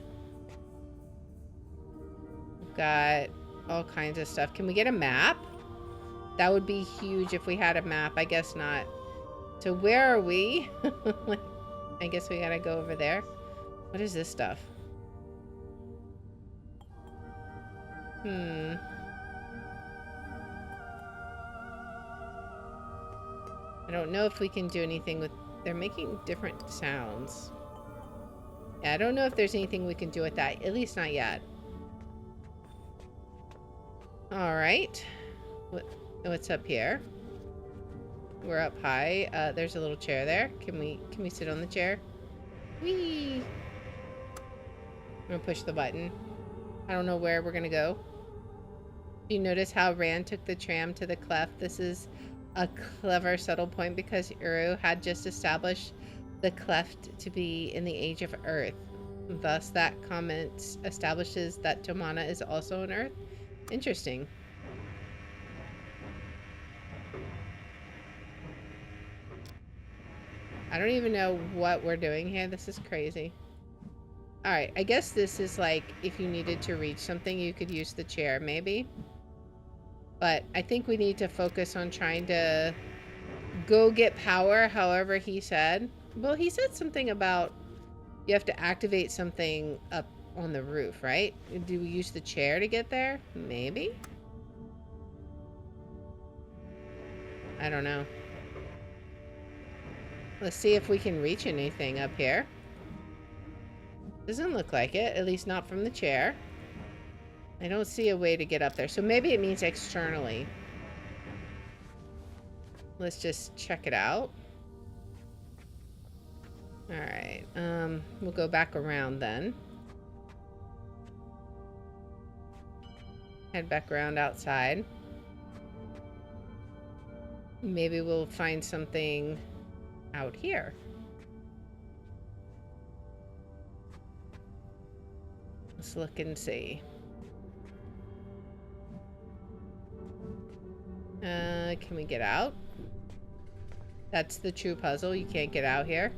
We've got all kinds of stuff. Can we get a map? That would be huge if we had a map. I guess not. So where are we? I guess we gotta go over there. What is this stuff? I don't know if we can do anything with... They're making different sounds. Yeah, I don't know if there's anything we can do with that. At least not yet. Alright. What's up here? We're up high. There's a little chair there. Can we sit on the chair? Whee! I'm gonna push the button. I don't know where we're gonna go. You notice how Rand took the tram to the cleft? This is a clever, subtle point because Uru had just established the cleft to be in the age of Earth. Thus, that comment establishes that Tomana is also on Earth. Interesting. I don't even know what we're doing here. This is crazy. Alright, I guess this is like if you needed to reach something, you could use the chair, maybe. But I think we need to focus on trying to go get power, however he said. Well, he said something about you have to activate something up on the roof, right? Do we use the chair to get there? Maybe? I don't know. Let's see if we can reach anything up here. Doesn't look like it, at least not from the chair. I don't see a way to get up there, so maybe it means externally. Let's just check it out. Alright, we'll go back around then. Head back around outside. Maybe we'll find something out here. Let's look and see. Can we get out? That's the true puzzle. You can't get out here.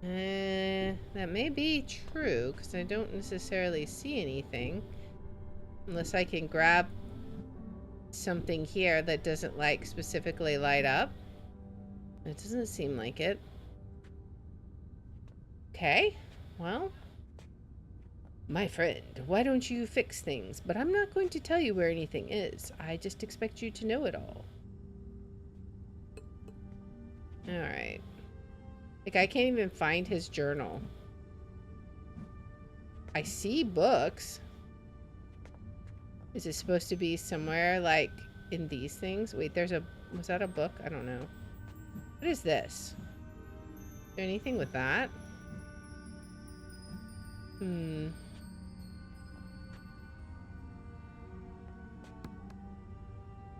That may be true, because I don't necessarily see anything. Unless I can grab something here that doesn't, like, specifically light up. It doesn't seem like it. Okay, well. My friend, why don't you fix things? But I'm not going to tell you where anything is. I just expect you to know it all. Alright. Like, I can't even find his journal. I see books. Is it supposed to be somewhere, like, in these things? Wait, there's a... Was that a book? I don't know. What is this? Is there anything with that?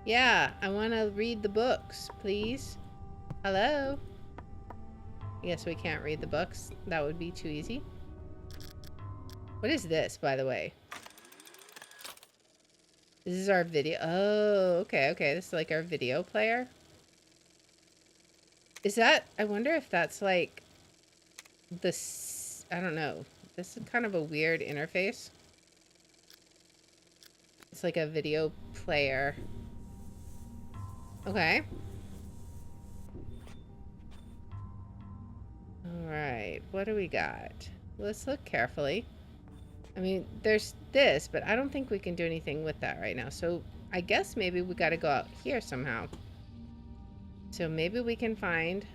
Yeah, I want to read the books, please. Hello? I guess we can't read the books. That would be too easy. What is this, by the way? This is our video. Oh, okay, okay. This is like our video player. Is that... I wonder if that's like... This... I don't know. This is kind of a weird interface. It's like a video player. Okay. Alright, what do we got? Let's look carefully. I mean, there's this, but I don't think we can do anything with that right now. So, I guess maybe we gotta go out here somehow. So maybe we can find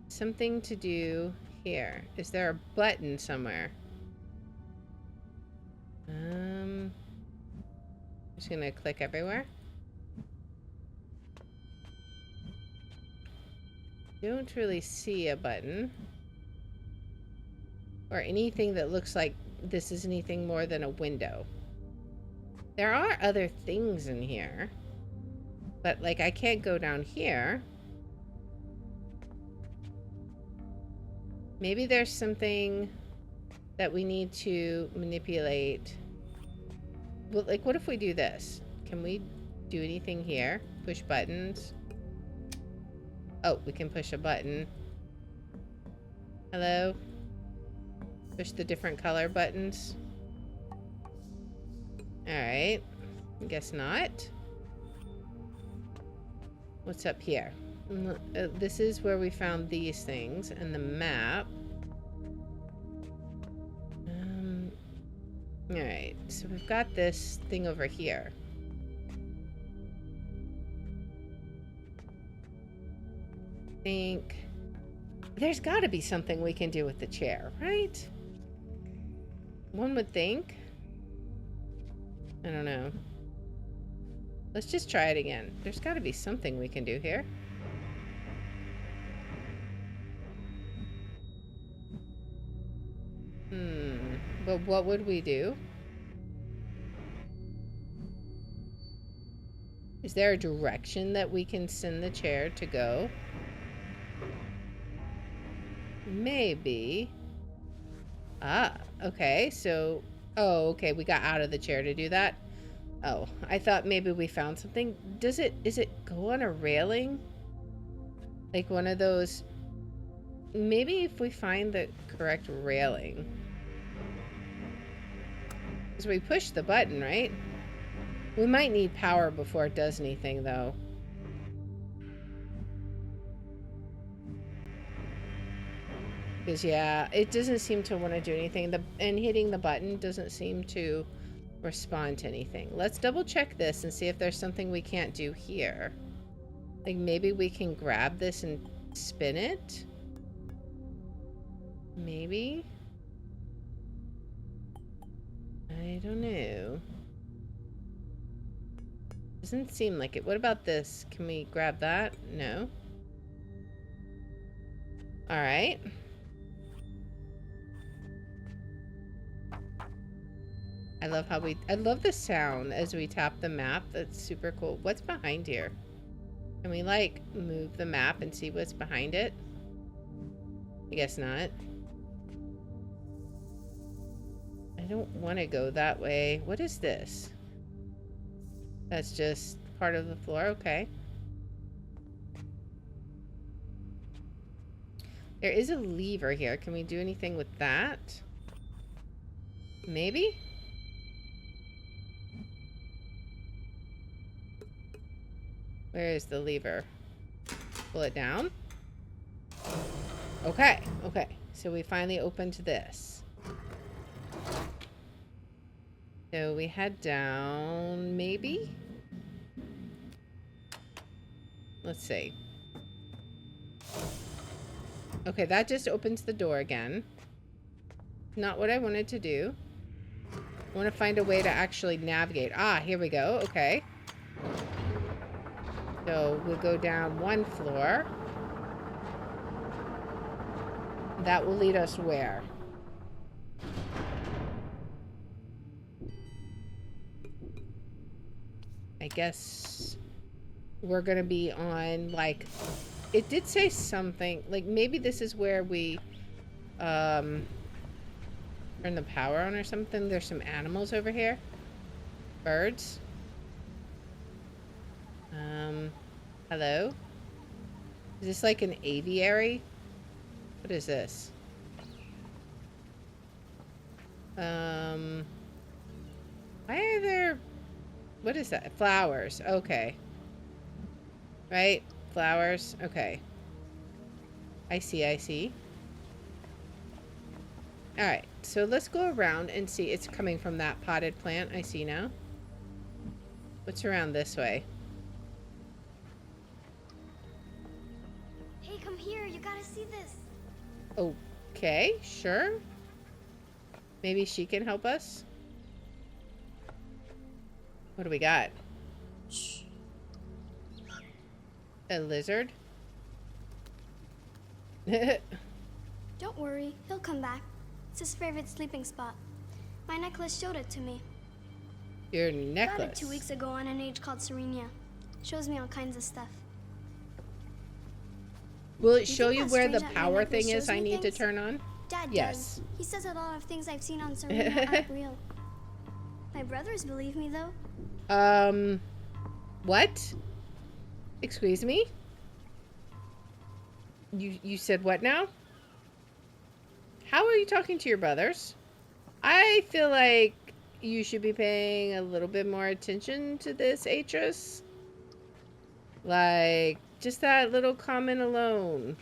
something to do here. Is there a button somewhere? Just gonna click everywhere. Don't really see a button. Or anything that looks like this is anything more than a window. There are other things in here. But, like, I can't go down here. Maybe there's something that we need to manipulate. Well, like, what if we do this? Can we do anything here? Push buttons? Oh, we can push a button. Hello? Push the different color buttons. Alright. I guess not. What's up here? This is where we found these things and the map. Alright, so we've got this thing over here. I think there's got to be something we can do with the chair, right? One would think. I don't know. Let's just try it again. There's got to be something we can do here. But what would we do? Is there a direction that we can send the chair to go? Maybe. Ah, okay. So, oh, okay. We got out of the chair to do that. Oh, I thought maybe we found something. Is it go on a railing? Like one of those, maybe if we find the correct railing. Because we push the button, right? We might need power before it does anything, though. Because, yeah, it doesn't seem to want to do anything. And hitting the button doesn't seem to respond to anything. Let's double check this and see if there's something we can't do here. Like maybe we can grab this and spin it? Maybe? I don't know. Doesn't seem like it. What about this? Can we grab that? No. Alright. I love the sound as we tap the map. That's super cool. What's behind here? Can we like move the map and see what's behind it? I guess not. I don't want to go that way. What is this? That's just part of the floor. Okay. There is a lever here. Can we do anything with that? Maybe? Where is the lever? Pull it down? Okay, okay. So we finally opened this. So we head down, maybe? Let's see. Okay, that just opens the door again. Not what I wanted to do. I want to find a way to actually navigate. Ah, here we go. Okay. So we'll go down one floor. That will lead us where? I guess we're gonna be on, like, it did say something, like maybe this is where we turn the power on or something. There's some animals over here. Birds. Hello? Is this like an aviary? What is this? Why are there... What is that? Flowers. Okay. Right? Flowers. Okay. I see, I see. Alright, so let's go around and see. It's coming from that potted plant. I see now. What's around this way? Hey, come here. You gotta see this. Okay, sure. Maybe she can help us? What do we got? A lizard? Don't worry. He'll come back. It's his favorite sleeping spot. My necklace showed it to me. Your Got it necklace? 2 weeks ago on an age called Serenia. Shows me all kinds of stuff. Will it You show think you that where the strange that my power necklace thing is shows I me need to things? turn on? Dad Yes. does. He says that a lot of things I've seen on Serena aren't real. My brothers believe me, though. What? Excuse me? You said what now? How are you talking to your brothers? I feel like you should be paying a little bit more attention to this, Atris. Like, just that little comment alone.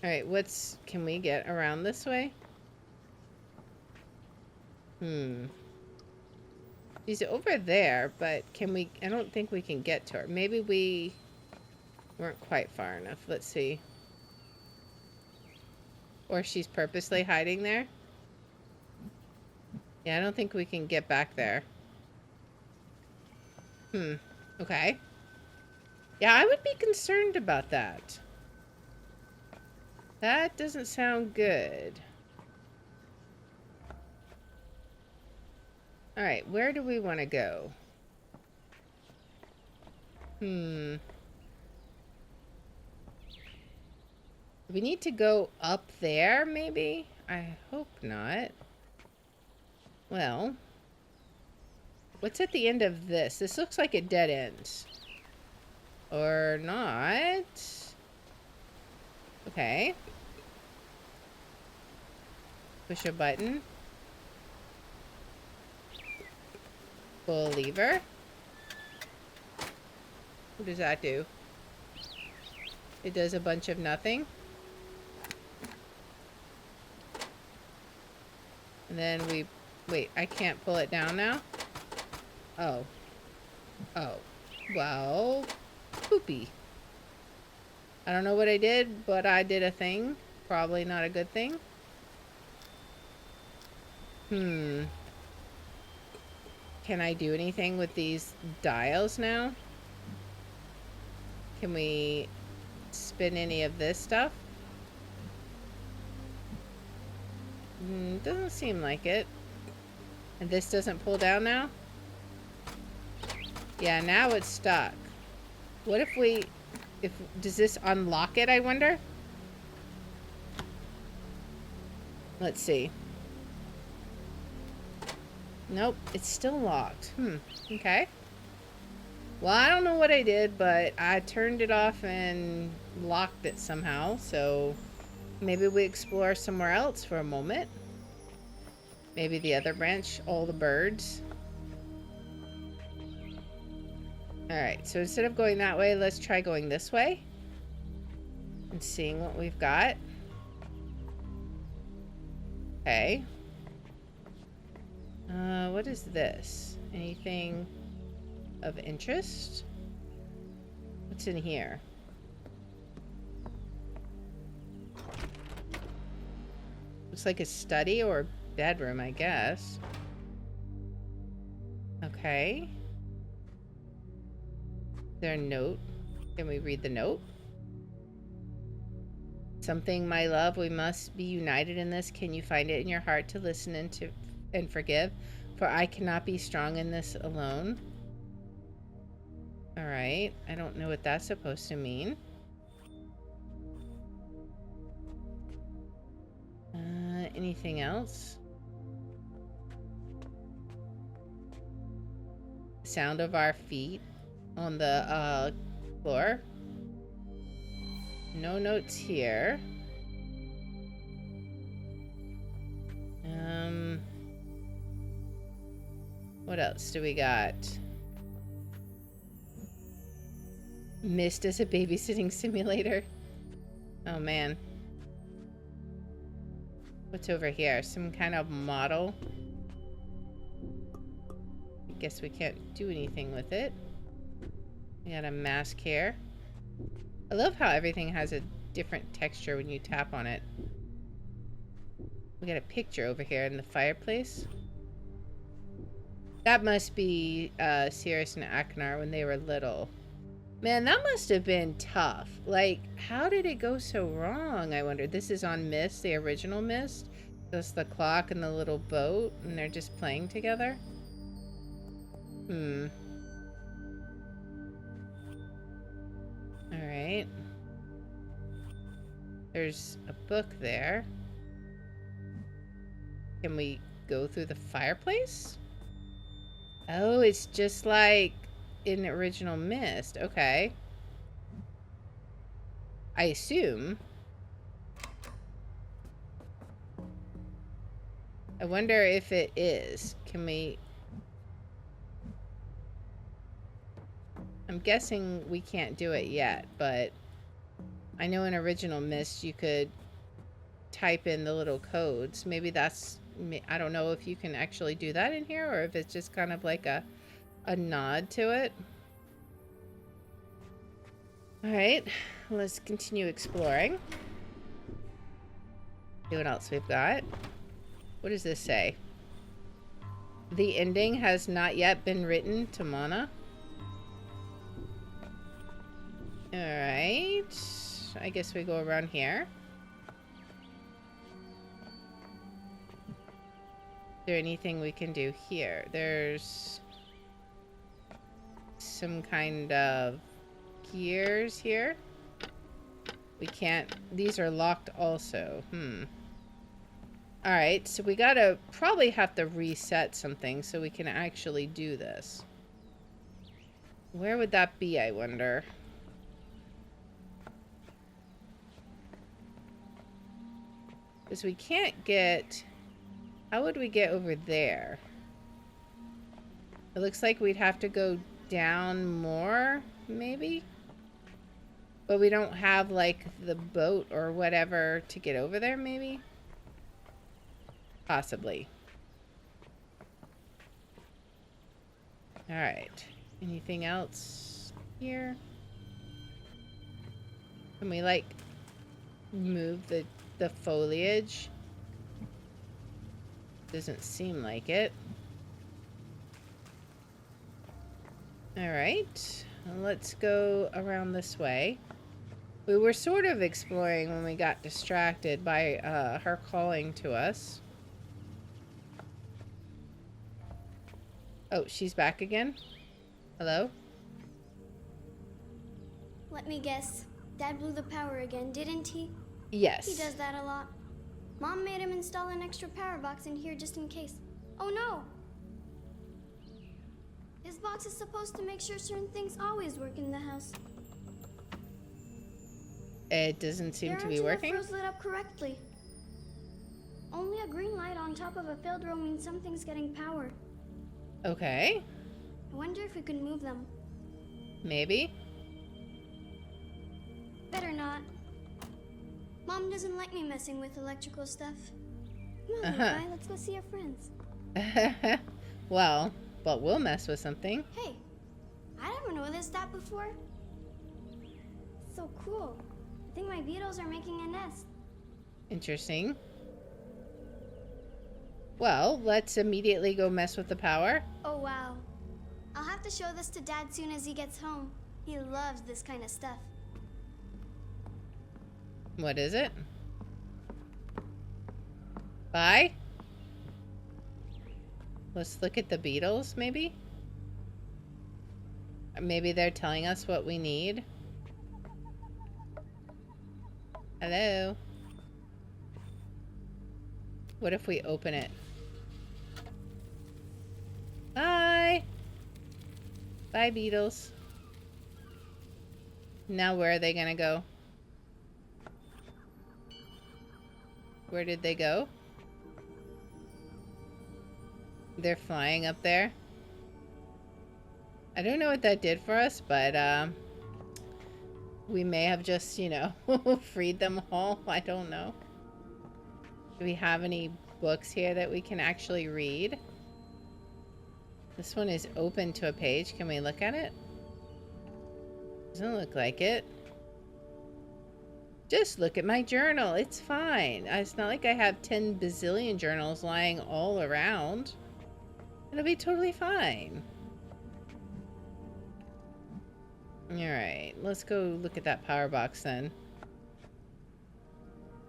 Alright, can we get around this way? She's over there, but I don't think we can get to her. Maybe we weren't quite far enough. Let's see. Or she's purposely hiding there. Yeah, I don't think we can get back there. Okay. Yeah, I would be concerned about that. That doesn't sound good. Alright, where do we want to go? We need to go up there, maybe? I hope not. Well, what's at the end of this? This looks like a dead end. Or not. Okay. Push a button. Pull a lever. What does that do? It does a bunch of nothing. And then we... Wait, I can't pull it down now? Oh. Oh. Well... Poopy. I don't know what I did, but I did a thing. Probably not a good thing. Can I do anything with these dials now? Can we spin any of this stuff? Doesn't seem like it. And this doesn't pull down now? Yeah, now it's stuck. What if we... does this unlock it, I wonder? Let's see. Nope, it's still locked. Okay. Well, I don't know what I did, but I turned it off and locked it somehow, so maybe we explore somewhere else for a moment. Maybe the other branch, all the birds. Alright, so instead of going that way, let's try going this way and seeing what we've got. Okay. What is this? Anything of interest? What's in here? Looks like a study or a bedroom, I guess. Okay. Is there a note? Can we read the note? Something, my love, we must be united in this. Can you find it in your heart to listen and forgive? For I cannot be strong in this alone. Alright, I don't know what that's supposed to mean. Anything else? Sound of our feet on the floor. No notes here. What else do we got? Myst as a babysitting simulator. Oh man. What's over here? Some kind of model. I guess we can't do anything with it. We got a mask here. I love how everything has a different texture when you tap on it. We got a picture over here in the fireplace. That must be Sirius and Akinar when they were little. Man, that must have been tough. Like, how did it go so wrong, I wonder? This is on Myst, the original Myst. That's the clock and the little boat, and they're just playing together. Alright. There's a book there. Can we go through the fireplace? Oh, it's just like in the original Myst. Okay. I assume. I wonder if it is. Can we... I'm guessing we can't do it yet, but I know in original Myst you could type in the little codes. Maybe that's... I don't know if you can actually do that in here or if it's just kind of like a nod to it. Alright, let's continue exploring. See what else we've got. What does this say? The ending has not yet been written to Mana. Alright. I guess we go around here. Is there anything we can do here? There's some kind of gears here. We can't... These are locked also. Alright, so we gotta probably have to reset something so we can actually do this. Where would that be, I wonder? Because we can't get... How would we get over there? It looks like we'd have to go down more, maybe? But we don't have, like, the boat or whatever to get over there, maybe? Possibly. Alright. Anything else here? Can we, like, move the foliage? Doesn't seem like it. Alright. Let's go around this way. We were sort of exploring when we got distracted by her calling to us. Oh, she's back again? Hello? Let me guess. Dad blew the power again, didn't he? Yes. He does that a lot. Mom made him install an extra power box in here just in case. Oh no! This box is supposed to make sure certain things always work in the house. It doesn't seem to be working. There aren't enough rows lit up correctly. Only a green light on top of a failed row means something's getting power. Okay. I wonder if we can move them. Maybe. Better not. Mom doesn't like me messing with electrical stuff. Come on, little guy, let's go see our friends. Well, but we'll mess with something. Hey, I never noticed that before. So cool. I think my beetles are making a nest. Interesting. Well, let's immediately go mess with the power. Oh, wow. I'll have to show this to Dad soon as he gets home. He loves this kind of stuff. What is it? Bye? Let's look at the beetles, maybe? Maybe they're telling us what we need. Hello? What if we open it? Bye! Bye, beetles. Now where are they gonna go? Where did they go? They're flying up there. I don't know what that did for us, but we may have just, you know, freed them all. I don't know. Do we have any books here that we can actually read? This one is open to a page. Can we look at it? Doesn't look like it. Just look at my journal. It's fine. It's not like I have 10 bazillion journals lying all around. It'll be totally fine. Alright, let's go look at that power box then.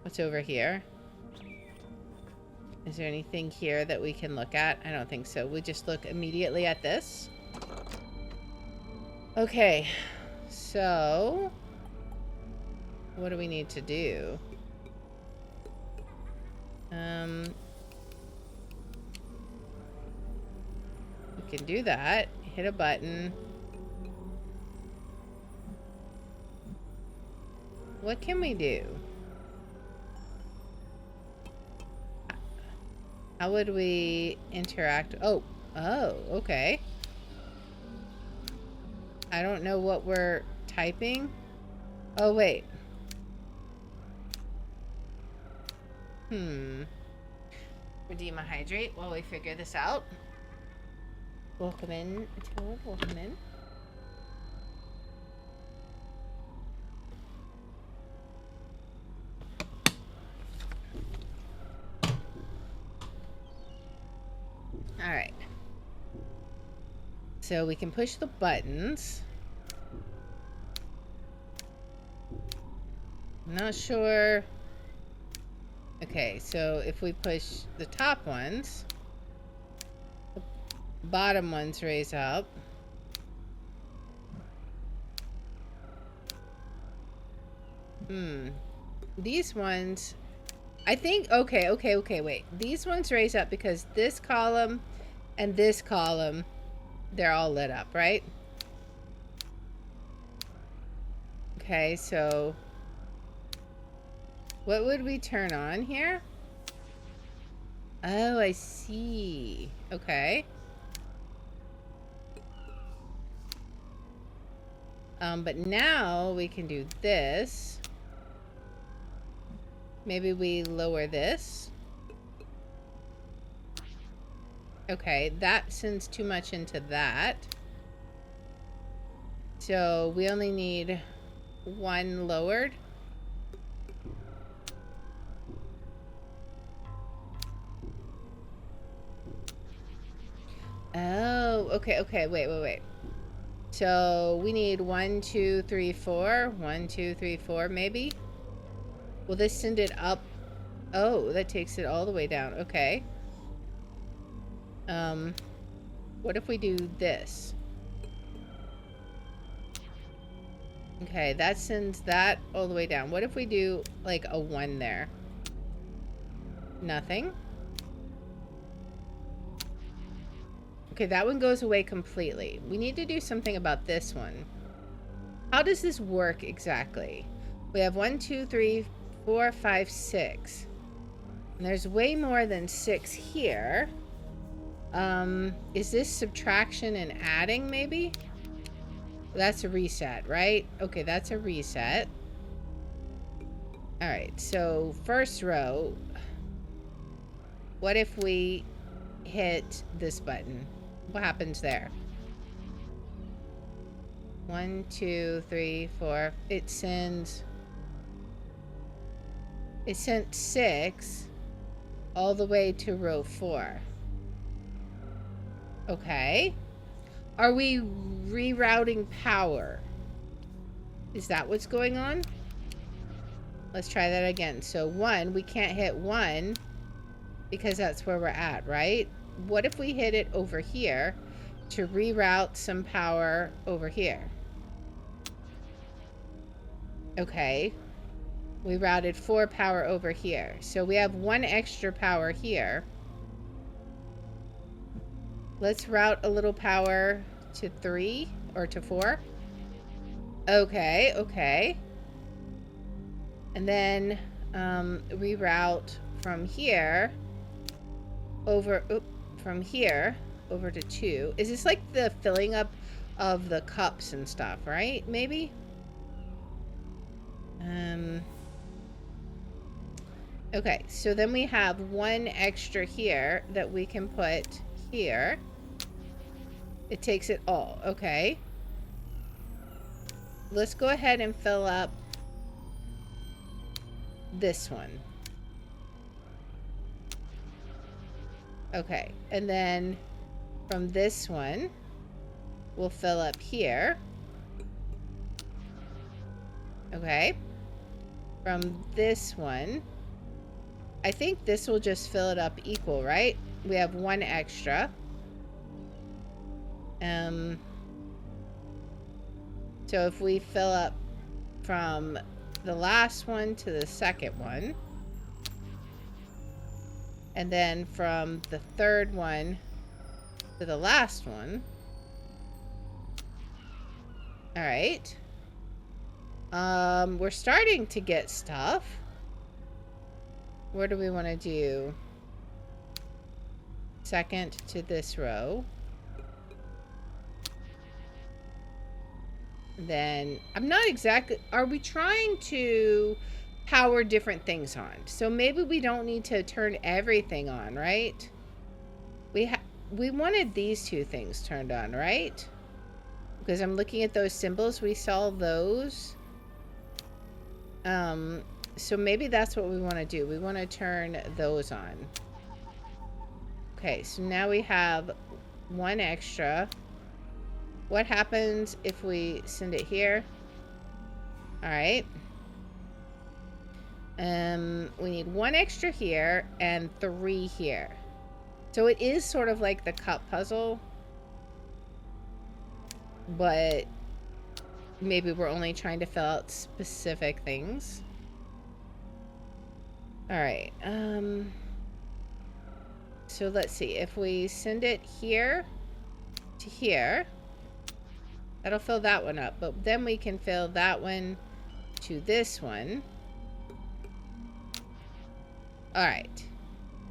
What's over here? Is there anything here that we can look at? I don't think so. We just look immediately at this. Okay, so what do we need to do? We can do that. Hit a button. What can we do? How would we interact? Oh, okay. I don't know what we're typing. Oh, wait. Redeem a hydrate while we figure this out. Welcome in, Matilda. Welcome in. Alright. So we can push the buttons. I'm not sure. Okay, so if we push the top ones, the bottom ones raise up. These ones, I think, okay, wait. These ones raise up because this column and this column, they're all lit up, right? Okay, so what would we turn on here? Oh, I see. Okay. But now we can do this. Maybe we lower this. Okay, that sends too much into that. So we only need one lowered. Oh, okay, okay, wait. So we need 1, 2, 3, 4. 1, 2, 3, 4, maybe? Will this send it up? Oh, that takes it all the way down. Okay. What if we do this? Okay, that sends that all the way down. What if we do like a 1 there? Nothing. Okay, that one goes away completely. We need to do something about this one. How does this work exactly? We have 1, 2, 3, 4, 5, 6. And there's way more than 6 here. Is this subtraction and adding maybe? That's a reset, right? Okay, that's a reset. All right, so first row. What if we hit this button? What happens there? 1, 2, 3, 4. It sent 6 all the way to row 4. Okay. Are we rerouting power? Is that what's going on? Let's try that again. So 1, we can't hit 1 because that's where we're at, right? What if we hit it over here to reroute some power over here? Okay. We routed 4 power over here. So we have 1 extra power here. Let's route a little power to 3 or to 4. Okay, okay. And then reroute from here over, from here over to 2. Is this like the filling up of the cups and stuff, right? Maybe? Okay, so then we have 1 extra here that we can put here. It takes it all. Okay. Let's go ahead and fill up this one. Okay, and then from this one, we'll fill up here. Okay. From this one, I think this will just fill it up equal, right? We have 1 extra. So if we fill up from the last one to the second one, and then from the third one to the last one. All right. We're starting to get stuff. Where do we want to do? Second to this row. Then, I'm not exactly... Are we trying to power different things on? So maybe we don't need to turn everything on, right? We wanted these 2 things turned on, right? Because I'm looking at those symbols. We saw those. So maybe that's what we want to do. We want to turn those on. Okay, so now we have 1 extra. What happens if we send it here? All right. We need 1 extra here and 3 here. So it is sort of like the cup puzzle, but maybe we're only trying to fill out specific things. All right. So let's see. If we send it here to here, that'll fill that one up, but then we can fill that one to this one. All right.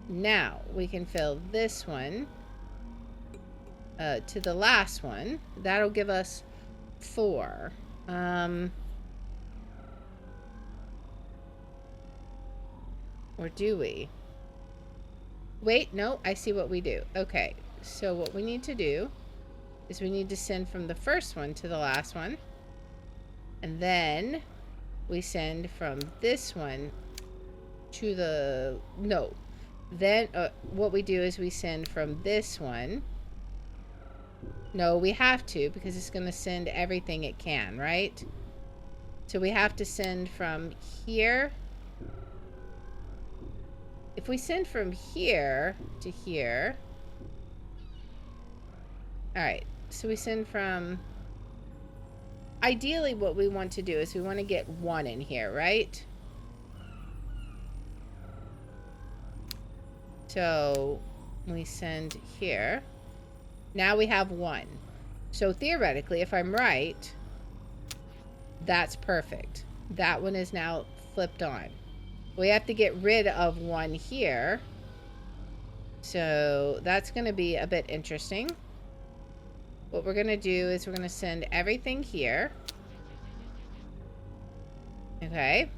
Now we can fill this one to the last one. That'll give us 4. Or do we? Wait, no, I see what we do. Okay, so what we need to do is we need to send from the first one to the last one. And then we send from this one to the... No. Then what we do is we send from this one. No, we have to, because it's going to send everything it can, right? So we have to send from here. If we send from here to here... Alright, so we send from... Ideally, what we want to do is we want to get 1 in here, right? So we send here. Now we have 1. So theoretically, if I'm right, that's perfect. That one is now flipped on. We have to get rid of 1 here. So that's going to be a bit interesting. What we're going to do is we're going to send everything here. Okay.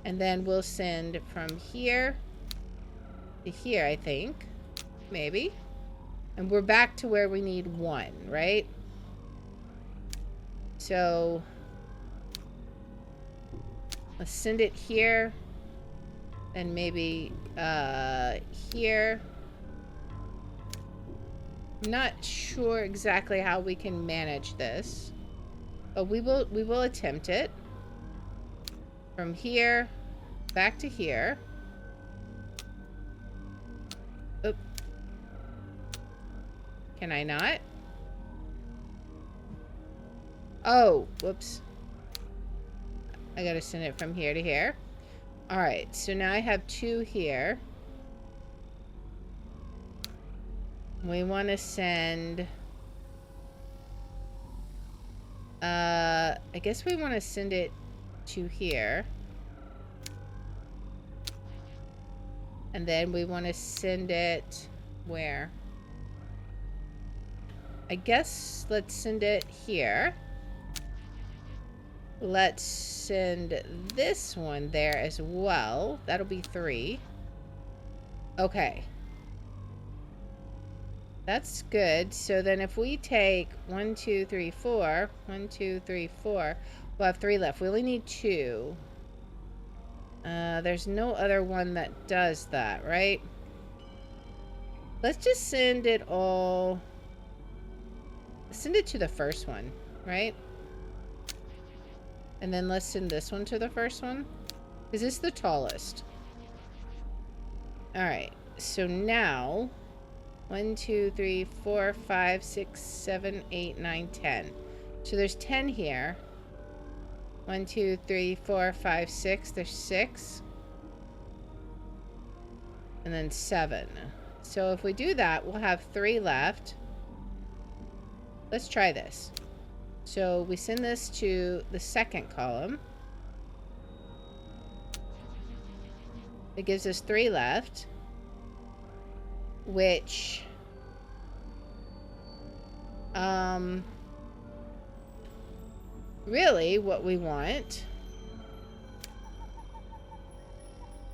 And then we'll send from here to here, I think. Maybe. And we're back to where we need 1, right? So let's send it here. And maybe here. I'm not sure exactly how we can manage this, but we will attempt it. From here back to here. Oop. Can I not? Oh, whoops. I gotta send it from here to here. Alright, so now I have 2 here. We want to send... I guess we want to send it to here. And then we want to send it... Where? I guess let's send it here. Let's send this one there as well. That'll be 3. Okay. That's good. So then if we take 1, 2, 3, 4, 1, 2, 3, 4, we'll have 3 left. We only need 2. There's no other one that does that, right? Let's just send it all... Send it to the first one, right? And then let's send this one to the first one. Is this the tallest? Alright, so now... 1, 2, 3, 4, 5, 6, 7, 8, 9, 10. So there's 10 here. 1, 2, 3, 4, 5, 6. There's 6. And then 7. So if we do that, we'll have 3 left. Let's try this. So we send this to the second column. It gives us 3 left. Which, really what we want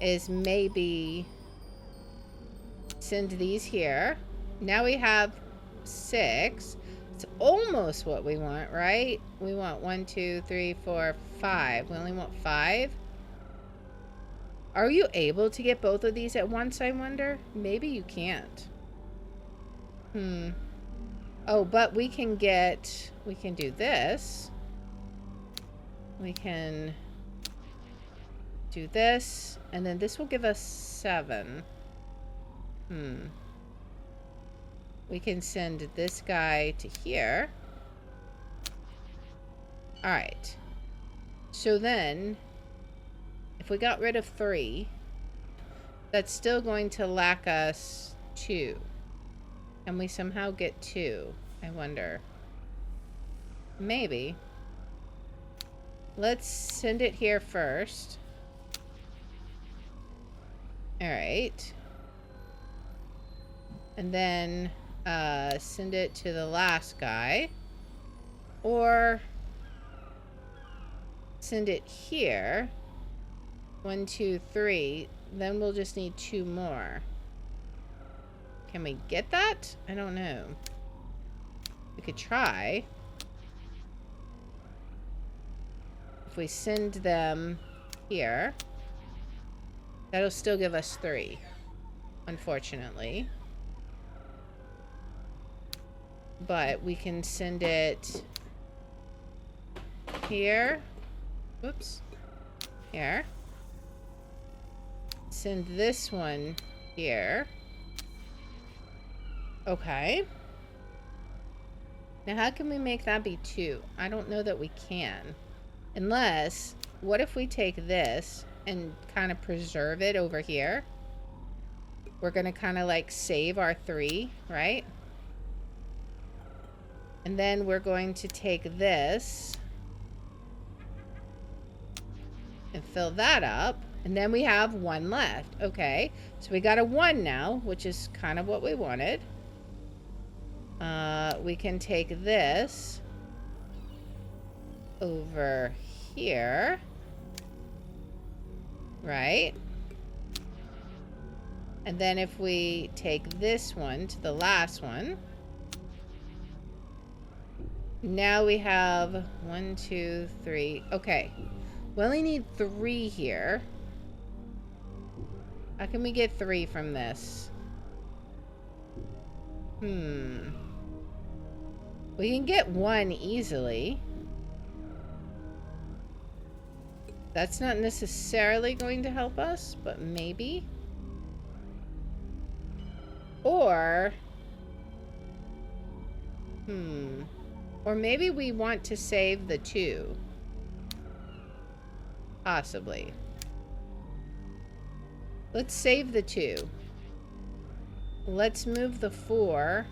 is maybe send these here. Now we have 6. It's almost what we want, right? We want 1, 2, 3, 4, 5. We only want 5. Are you able to get both of these at once, I wonder? Maybe you can't. Oh, but we can do this. We can do this, and then this will give us 7. We can send this guy to here. Alright. So then... If we got rid of 3, that's still going to lack us 2. Can we somehow get 2? I wonder. Maybe. Let's send it here first. Alright. And then send it to the last guy. Or send it here. 1, 2, 3. then we'll just need 2 more. Can we get that? I don't know. We could try. If we send them here, that'll still give us 3, unfortunately. But we can send it here. Whoops. Here. Send this one here. Okay. Now how can we make that be 2? I don't know that we can. Unless, what if we take this and kind of preserve it over here? We're gonna kind of like save our 3, right? And then we're going to take this and fill that up. And then we have 1 left. Okay, so we got a 1 now, which is kind of what we wanted. We can take this over here, right? And then if we take this one to the last one, now we have 1, 2, 3. Okay, we only need 3 here. How can we get 3 from this? We can get 1 easily. That's not necessarily going to help us, but maybe. Or maybe we want to save the 2. Possibly. Let's save the 2. Let's move the 4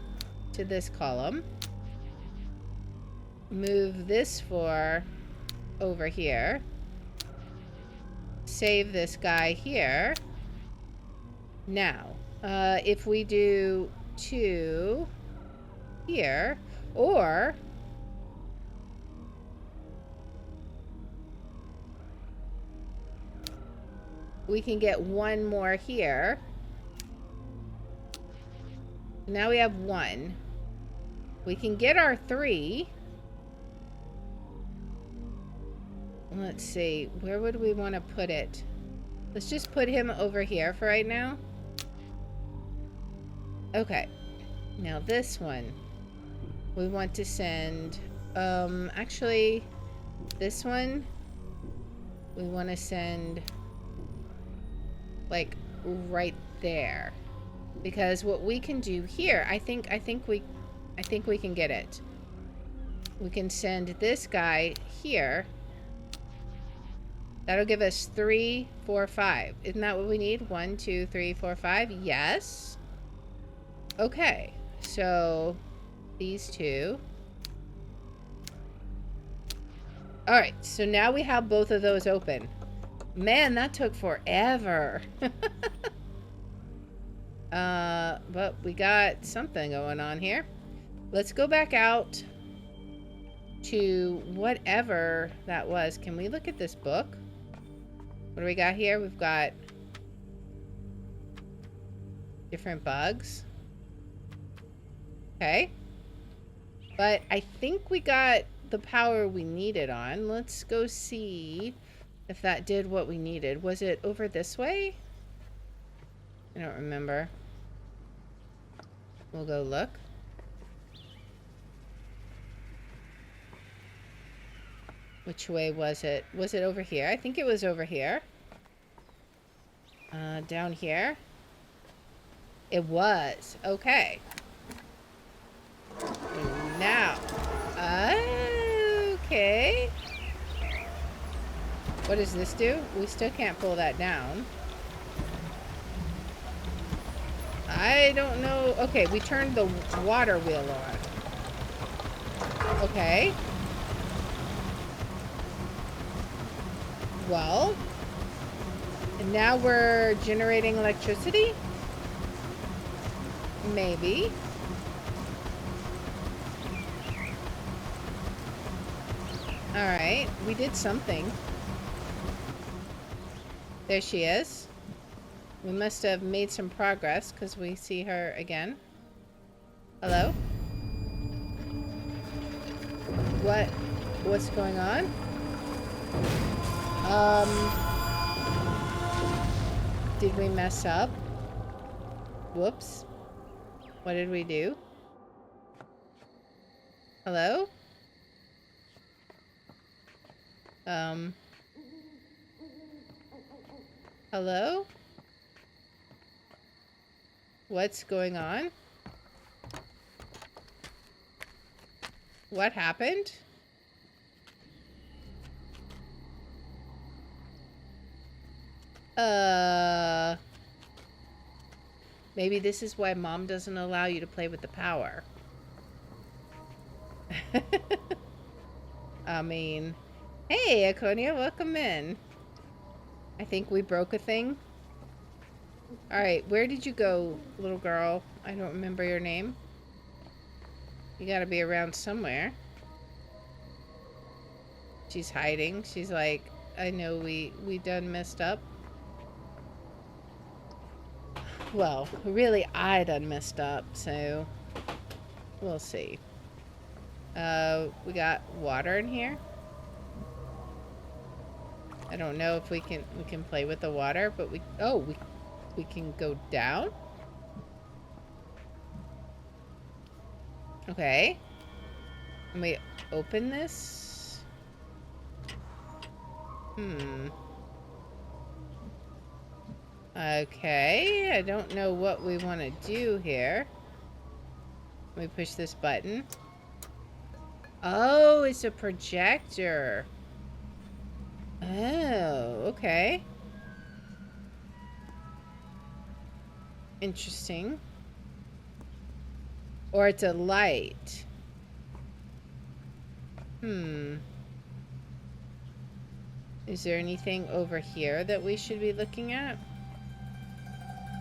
to this column. Move this 4 over here. Save this guy here. Now, if we do 2 here, or we can get 1 more here. Now we have 1. We can get our 3. Let's see, where would we want to put it? Let's just put him over here for right now. Okay, now this one we want to send, actually this one we want to send like right there, because what we can do here, I think we can get it. We can send this guy here. That'll give us 3, 4, 5. Isn't that what we need? 1, 2, 3, 4, 5. Yes. Okay. So these 2. All right. So now we have both of those open. Man, that took forever. But we got something going on here. Let's go back out to whatever that was. Can we look at this book? What do we got here? We've got different bugs. Okay. But I think we got the power we needed on. Let's go see if that did what we needed. Was it over this way? I don't remember. We'll go look. Which way was it? Was it over here? I think it was over here. Down here. It was. Okay. Now. Okay. What does this do? We still can't pull that down. I don't know. Okay, we turned the water wheel on. Okay. Well, and now we're generating electricity? Maybe. Alright, we did something. There she is. We must have made some progress because we see her again. Hello? What's going on? Did we mess up? Whoops. What did we do? Hello? Hello? What's going on? What happened? Maybe this is why Mom doesn't allow you to play with the power. I mean, hey, Akonia, welcome in. I think we broke a thing. Alright, where did you go, little girl? I don't remember your name. You gotta be around somewhere. She's hiding. She's like, I know we done messed up. Well, really, I done messed up, so we'll see. We got water in here. I don't know if we can play with the water, but we can go down. Okay. Can we open this? Okay, I don't know what we want to do here. Let me push this button. Oh, it's a projector. Oh, okay. Interesting. Or it's a light. Is there anything over here that we should be looking at?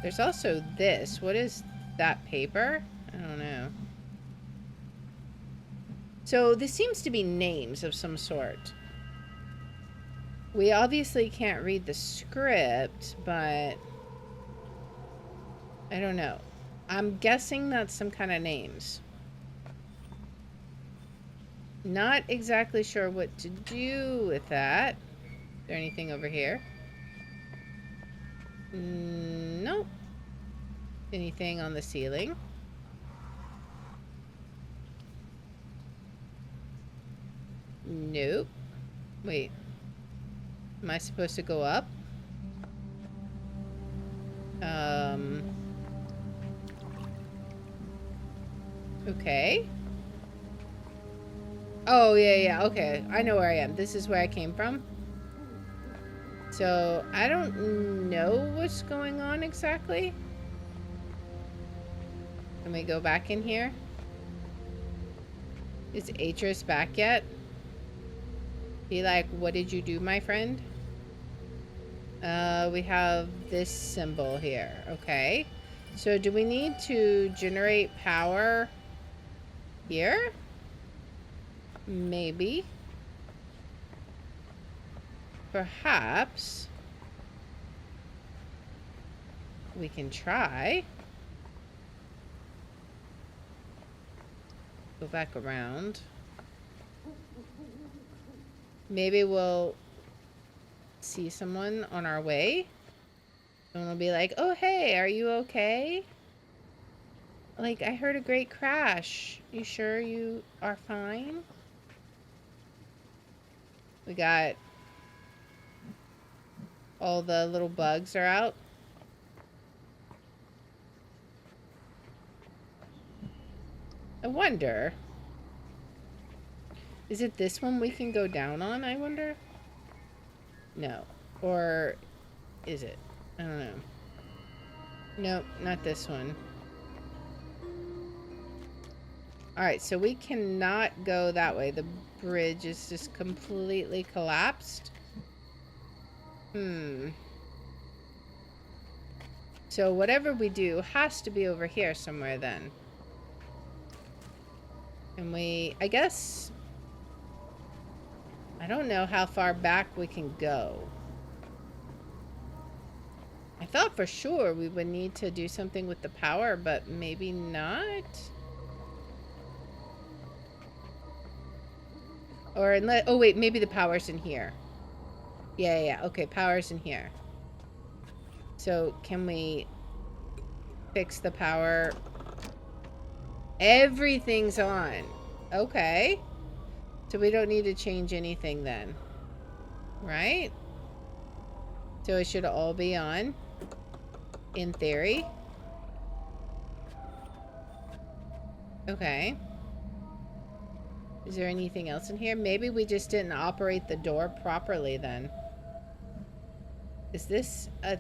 There's also this. What is that paper? I don't know. So this seems to be names of some sort. We obviously can't read the script, but I don't know. I'm guessing that's some kind of names. Not exactly sure what to do with that. Is there anything over here? Nope. Anything on the ceiling? Nope. Wait. Am I supposed to go up? Okay. Oh, yeah, okay. I know where I am. This is where I came from. So, I don't know what's going on exactly. Can we go back in here? Is Atris back yet? Be like, what did you do, my friend? We have this symbol here. Okay. So, do we need to generate power here? Maybe. Perhaps we can try. Go back around. Maybe we'll see someone on our way. Someone will be like, oh, hey, are you okay? Like, I heard a great crash. You sure you are fine? We got all the little bugs are out. I wonder. Is it this one we can go down on, I wonder? No. Or is it? I don't know. Nope, not this one. Alright, so we cannot go that way. The bridge is just completely collapsed. So whatever we do has to be over here somewhere then. And I guess, I don't know how far back we can go. I thought for sure we would need to do something with the power, but maybe not. Or unless, oh wait, maybe the power's in here. Yeah, okay, power's in here. So can we fix the power? Everything's on. Okay. So we don't need to change anything then. Right? So it should all be on. In theory. Okay. Is there anything else in here? Maybe we just didn't operate the door properly then. Is this a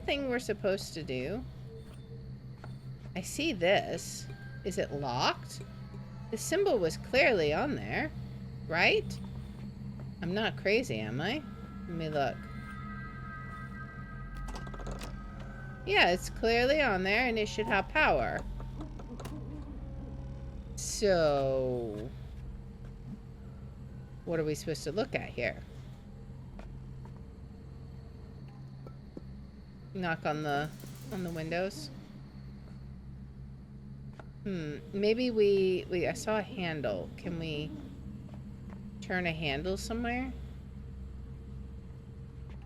thing we're supposed to do? I see this. Is it locked? The symbol was clearly on there, right? I'm not crazy, am I? Let me look. Yeah, it's clearly on there and it should have power. So, what are we supposed to look at here? Knock on the windows. Maybe I saw a handle. Can we turn a handle somewhere?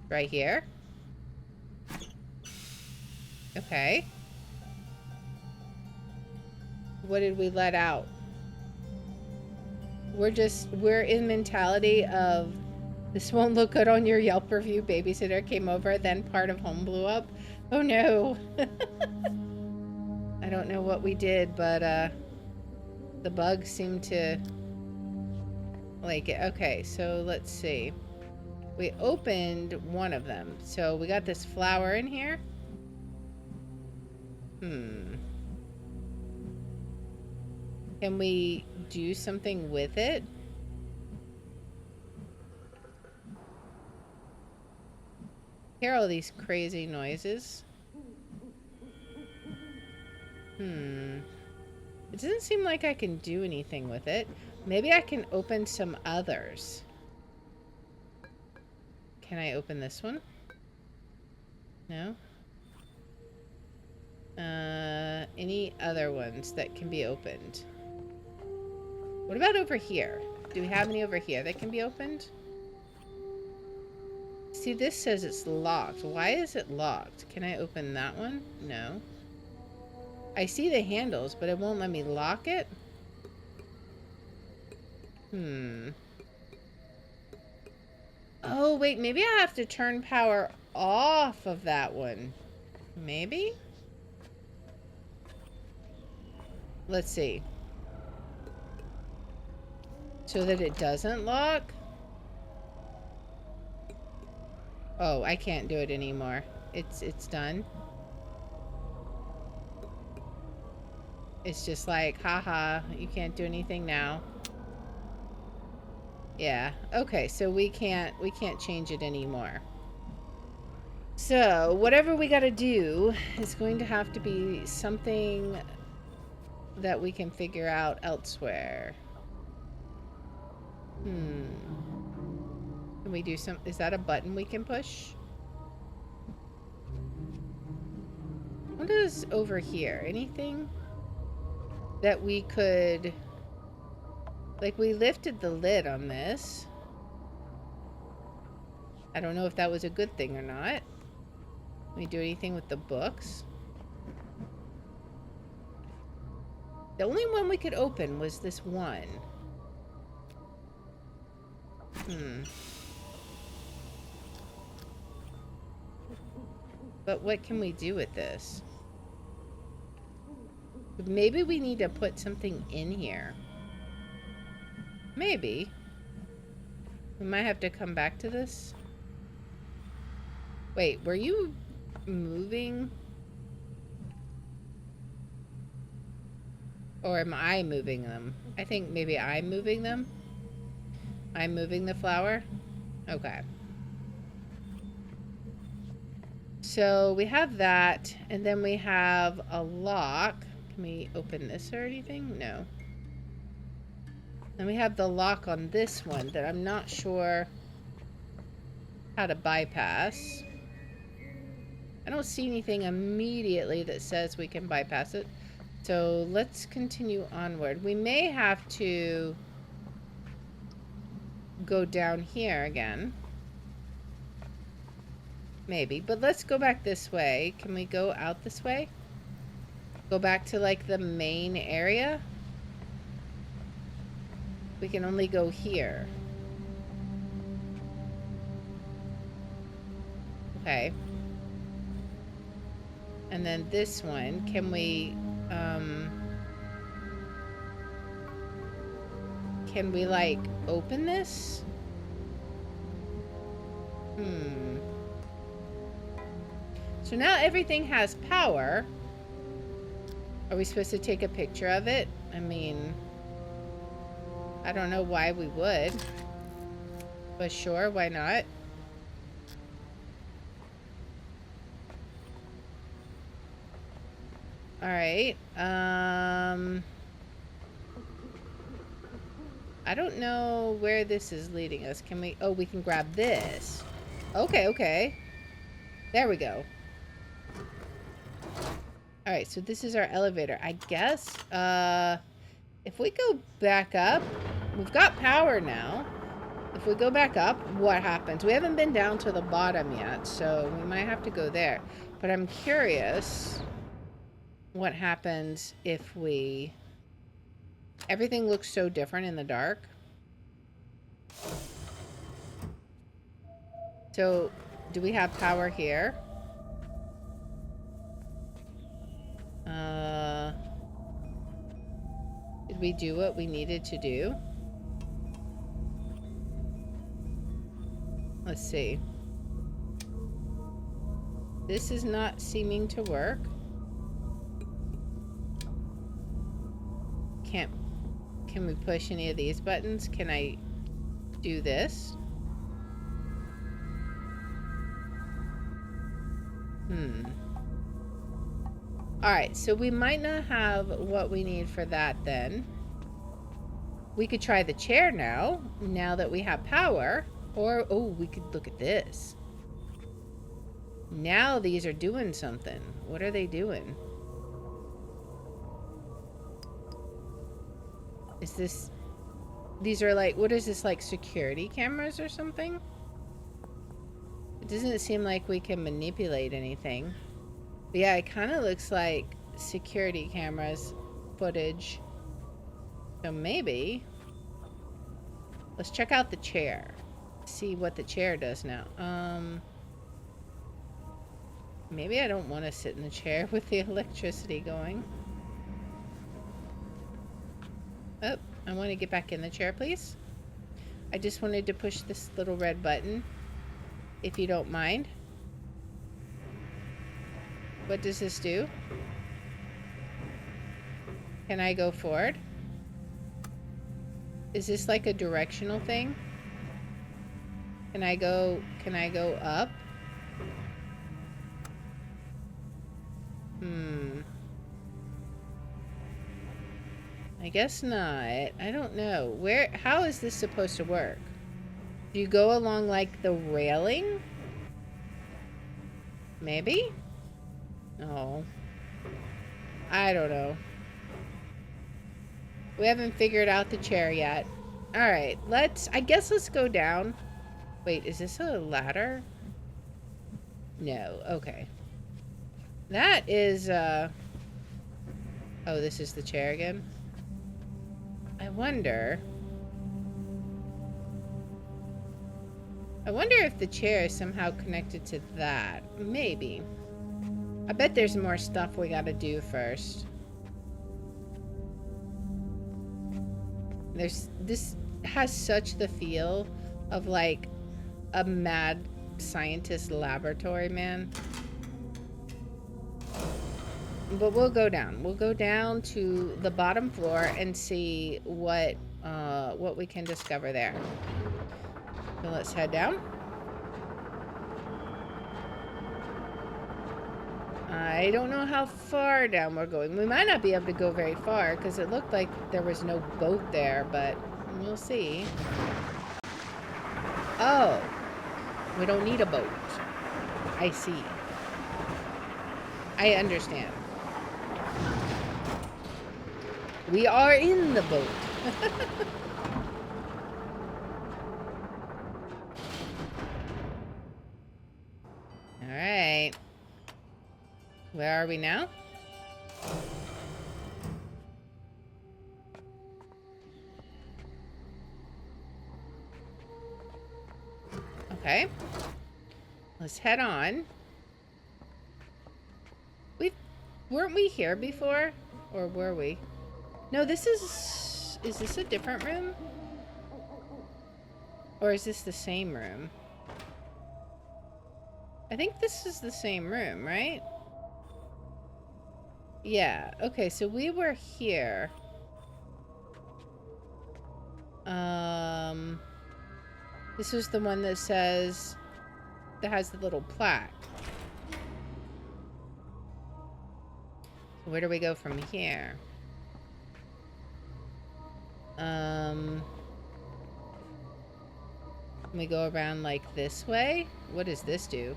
Right here? Okay. What did we let out? We're in mentality of this won't look good on your Yelp review. Babysitter came over, then part of home blew up. Oh no. I don't know what we did, but the bugs seem to like it. Okay, so let's see. We opened one of them. So we got this flower in here. Can we do something with it? Hear all these crazy noises. It doesn't seem like I can do anything with it. Maybe I can open some others. Can I open this one? No? Any other ones that can be opened? What about over here? Do we have any over here that can be opened? See, this says it's locked. Why is it locked? Can I open that one? No. I see the handles, but it won't let me lock it? Oh, wait, maybe I have to turn power off of that one. Maybe? Let's see. So that it doesn't lock? Oh, I can't do it anymore. It's done. It's just like, haha, you can't do anything now. Yeah. Okay, so we can't change it anymore. So, whatever we gotta do is going to have to be something that we can figure out elsewhere. Can we do some... Is that a button we can push? What is over here? Anything that we could... Like, we lifted the lid on this. I don't know if that was a good thing or not. Can we do anything with the books? The only one we could open was this one. But what can we do with this? Maybe we need to put something in here. Maybe. We might have to come back to this. Wait, were you moving? Or am I moving them? I think maybe I'm moving them. I'm moving the flower? Okay. So we have that, and then we have a lock. Can we open this or anything? No. And we have the lock on this one that I'm not sure how to bypass. I don't see anything immediately that says we can bypass it. So let's continue onward. We may have to go down here again. Maybe, but let's go back this way. Can we go out this way? Go back to like the main area? We can only go here. Okay. And then this one, can we like open this? So now everything has power. Are we supposed to take a picture of it? I mean, I don't know why we would, but sure, why not? All right. I don't know where this is leading us. Can we? Oh, we can grab this. Okay, okay. There we go. All right, so this is our elevator. I guess, if we go back up, we've got power now. If we go back up, what happens? We haven't been down to the bottom yet, so we might have to go there. But I'm curious what happens if we... Everything looks so different in the dark. So, do we have power here? Did we do what we needed to do? Let's see. This is not seeming to work. Can we push any of these buttons? Can I do this? Alright, so we might not have what we need for that then. We could try the chair now that we have power. Or, oh, we could look at this. Now these are doing something. What are they doing? Is this... These are like, what is this, like security cameras or something? It doesn't seem like we can manipulate anything. But yeah, it kind of looks like security cameras footage. So maybe... Let's check out the chair. See what the chair does now. Maybe I don't want to sit in the chair with the electricity going. Oh, I want to get back in the chair, please. I just wanted to push this little red button, if you don't mind. What does this do? Can I go forward? Is this like a directional thing? Can I go up? I guess not. I don't know. How is this supposed to work? Do you go along like the railing? Maybe? No. I don't know. We haven't figured out the chair yet. Alright, I guess let's go down. Wait, is this a ladder? No, okay. That is, oh, this is the chair again? I wonder if the chair is somehow connected to that. Maybe. I bet there's more stuff we gotta do first. This has such the feel of like a mad scientist laboratory, man. But we'll go down. We'll go down to the bottom floor and see what we can discover there. So let's head down. I don't know how far down we're going. We might not be able to go very far because it looked like there was no boat there, but we'll see. Oh, we don't need a boat. I see. I understand. We are in the boat. All right. Where are we now? Okay. Let's head on. Weren't we here before? Or were we? No, this is this a different room? Or is this the same room? I think this is the same room, right? Yeah, okay, so we were here. This is the one that says, that has the little plaque. Where do we go from here? Can we go around like this way? What does this do?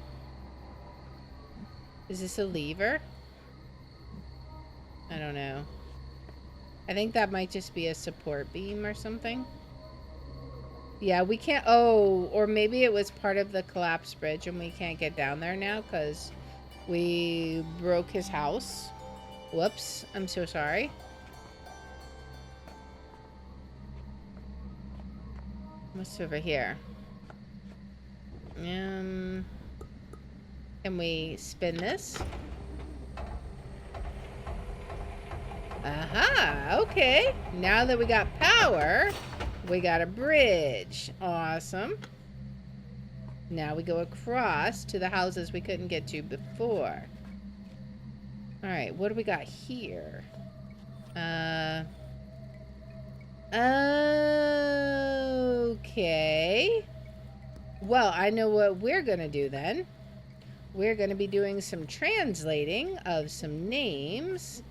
Is this a lever? I don't know. I think that might just be a support beam or something. Yeah, we can't... Oh, or maybe it was part of the collapsed bridge and we can't get down there now because we broke his house. Whoops. I'm so sorry. What's over here? Can we spin this? Aha, okay. Now that we got power, we got a bridge. Awesome. Now we go across to the houses we couldn't get to before. All right, what do we got here? Okay. Well, I know what we're gonna do then. We're gonna be doing some translating of some names.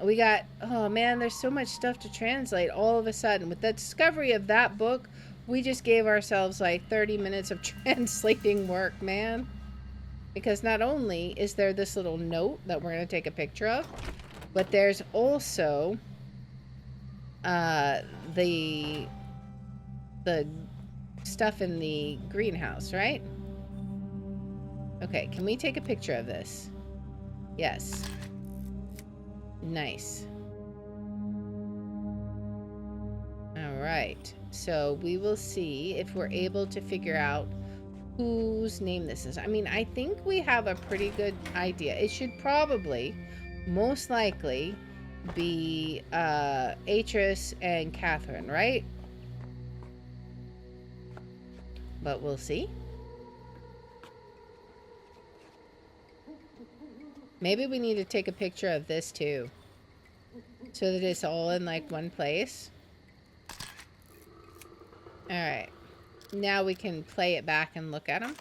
We got, oh man, there's so much stuff to translate all of a sudden. With the discovery of that book, we just gave ourselves like 30 minutes of translating work, man. Because not only is there this little note that we're going to take a picture of, but there's also the stuff in the greenhouse, right? Okay, can we take a picture of this? Yes. Nice. All right. So we will see if we're able to figure out whose name this is. I mean, I think we have a pretty good idea. It should probably, most likely, be Atris and Catherine, right? But we'll see. Maybe we need to take a picture of this too, so that it's all in like one place. All right. Now we can play it back and look at them.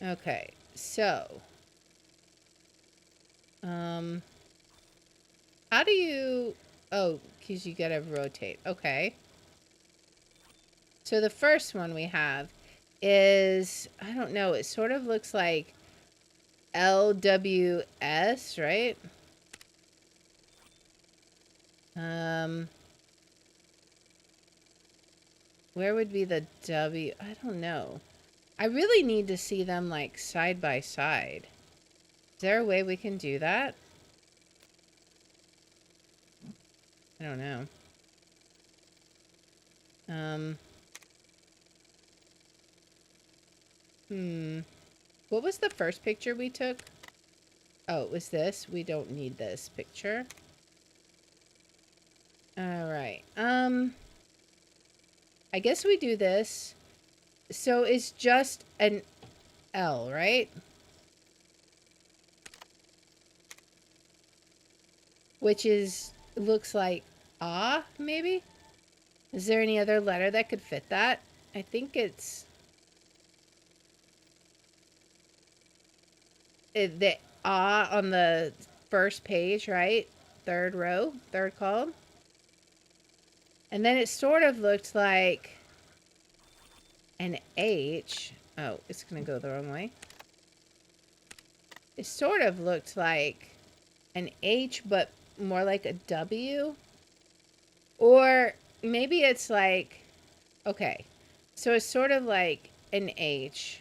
Okay, so how do you... Oh, because you gotta rotate. Okay. So the first one we have is, I don't know, it sort of looks like LWS, right? Where would be the W? I don't know. I really need to see them like side by side. Is there a way we can do that? I don't know. What was the first picture we took? Oh, it was this. We don't need this picture. All right. I guess we do this. So it's just an L, right? Which is, looks like ah, maybe? Is there any other letter that could fit that? I think it's the ah on the first page, right? Third row, third column. And then it sort of looked like an H. Oh, it's gonna go the wrong way. It sort of looked like an H, but more like a W. Or maybe it's like, okay, so it's sort of like an H.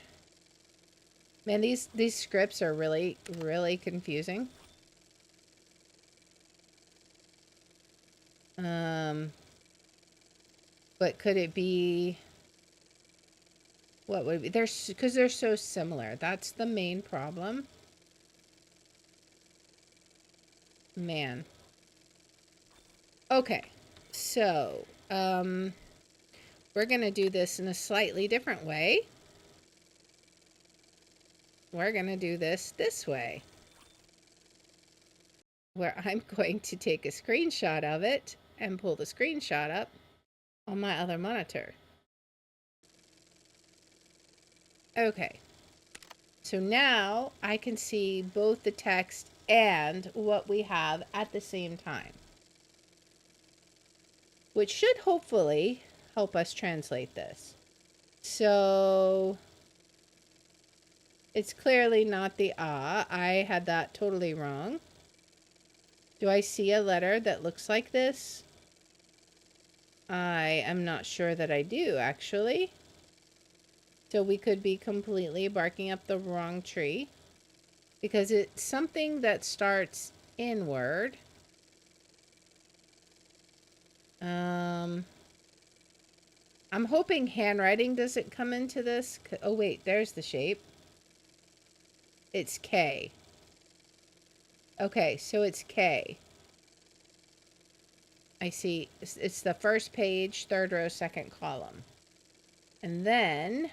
Man, these scripts are really, really confusing. But could it be... What would it be? Because they're so similar. That's the main problem. Man. Okay. So, we're going to do this in a slightly different way. We're going to do this way. Where I'm going to take a screenshot of it and pull the screenshot up on my other monitor. Okay. So now I can see both the text and what we have at the same time, which should hopefully help us translate this. So it's clearly not the ah. I had that totally wrong. Do I see a letter that looks like this? I am not sure that I do, actually. So we could be completely barking up the wrong tree, because it's something that starts inward. I'm hoping handwriting doesn't come into this. Oh wait, there's the shape. It's K. Okay, so it's K. I see. It's the first page, third row, second column. And then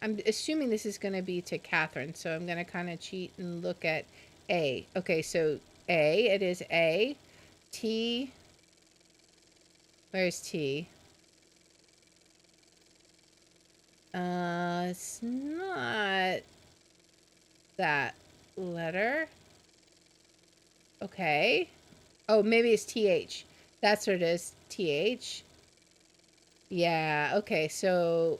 I'm assuming this is going to be to Catherine, so I'm going to kind of cheat and look at A. Okay, so A, it is A. T. Where's T? It's not that letter. Okay. Oh, maybe it's TH. That's what it is. TH. Yeah, okay, so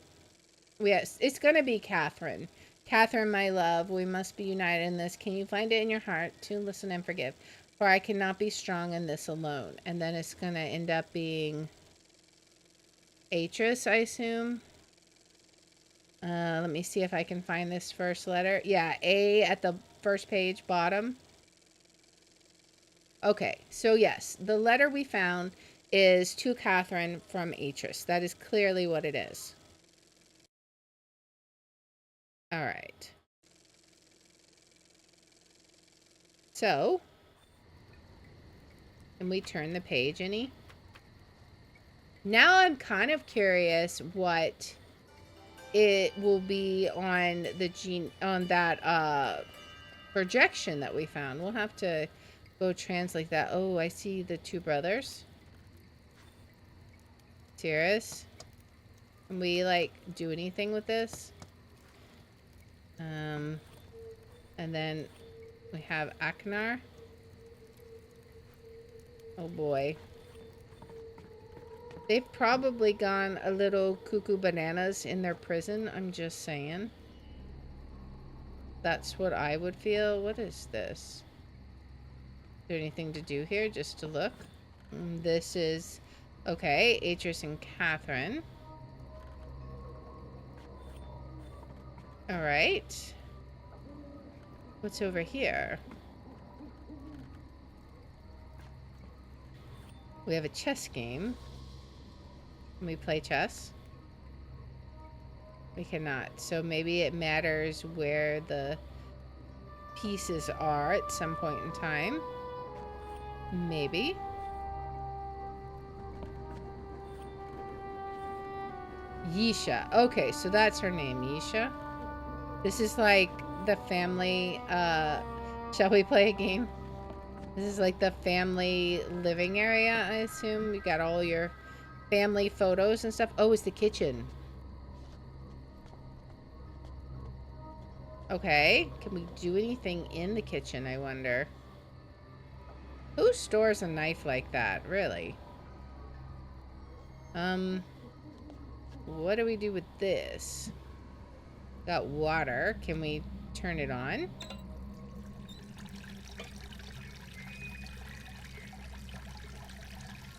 yes, it's going to be Catherine. Catherine, my love, we must be united in this. Can you find it in your heart to listen and forgive? For I cannot be strong in this alone. And then it's going to end up being Atris, I assume. Let me see if I can find this first letter. Yeah, A at the first page, bottom. Okay, so yes, the letter we found is to Catherine from Atris. That is clearly what it is. All right. So, can we turn the page any? Now I'm kind of curious what it will be on that projection that we found. We'll have to go translate that. Oh, I see the two brothers. Serious? Can we like do anything with this? And then we have Aknar. Oh boy. They've probably gone a little cuckoo bananas in their prison. I'm just saying. That's what I would feel. What is this? Is there anything to do here? Just to look? This is... Okay, Atris and Catherine. Alright. What's over here? We have a chess game. Can we play chess? We cannot. So maybe it matters where the pieces are at some point in time. Maybe. Yisha. Okay, so that's her name, Yisha. This is like the family, shall we play a game? This is like the family living area, I assume. You got all your family photos and stuff. Oh, it's the kitchen. Okay, can we do anything in the kitchen, I wonder? Who stores a knife like that, really? What do we do with this? Got water. Can we turn it on?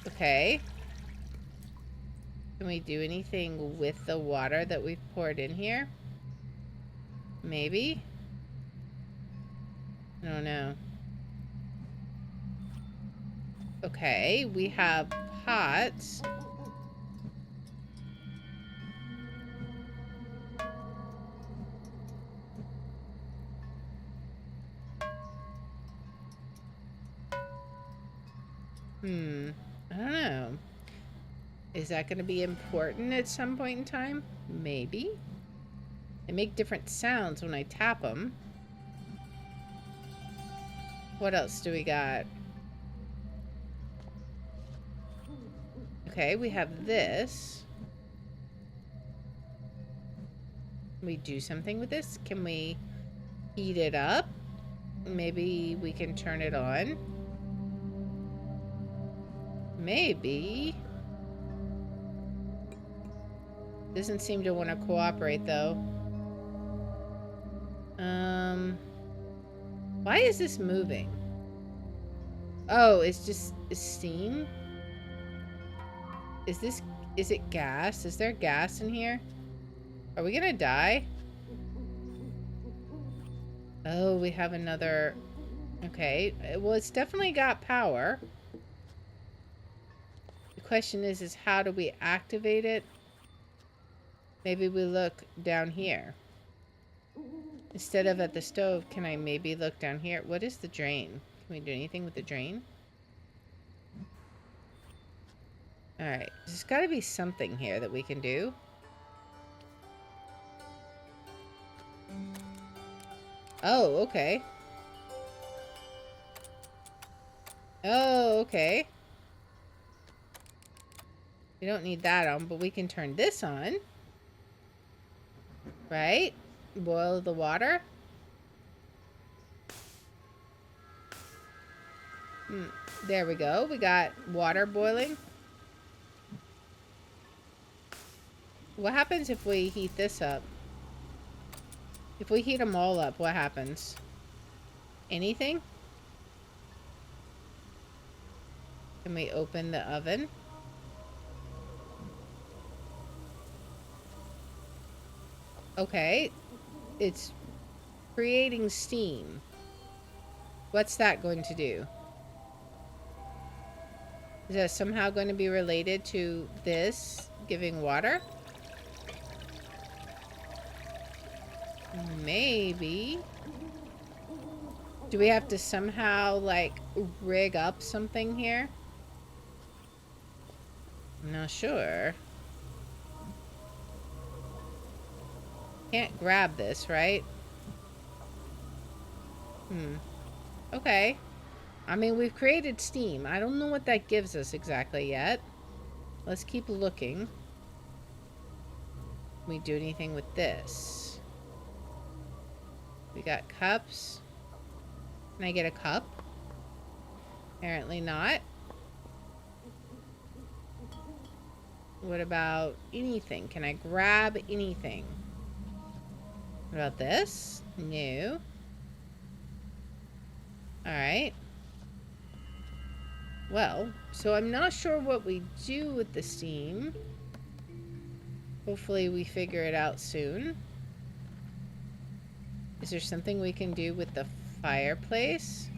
Okay. Can we do anything with the water that we've poured in here? Maybe? I don't know. Okay, we have pots. I don't know. Is that going to be important at some point in time? Maybe. They make different sounds when I tap them. What else do we got? Okay, we have this. Can we do something with this? Can we heat it up? Maybe we can turn it on. Maybe. Doesn't seem to want to cooperate though. Why is this moving? Oh, it's just steam? Is it gas? Is there gas in here? Are we gonna die? Oh, we have another... Okay, well, it's definitely got power. The question is how do we activate it? Maybe we look down here. Instead of at the stove, can I maybe look down here? What is the drain? Can we do anything with the drain? Alright, there's gotta be something here that we can do. Oh, okay. Oh, okay. We don't need that on, but we can turn this on. Right? Boil the water. There we go. We got water boiling. What happens if we heat this up? If we heat them all up, what happens? Anything? Can we open the oven? Okay. It's creating steam. What's that going to do? Is that somehow going to be related to this giving water? Maybe. Do we have to somehow, like, rig up something here? I'm not sure. Can't grab this, right? Okay. I mean, we've created steam. I don't know what that gives us exactly yet. Let's keep looking. Can we do anything with this? We got cups. Can I get a cup? Apparently not. What about anything? Can I grab anything? What about this? No. Alright. Well, so I'm not sure what we do with the steam. Hopefully we figure it out soon. Is there something we can do with the fireplace?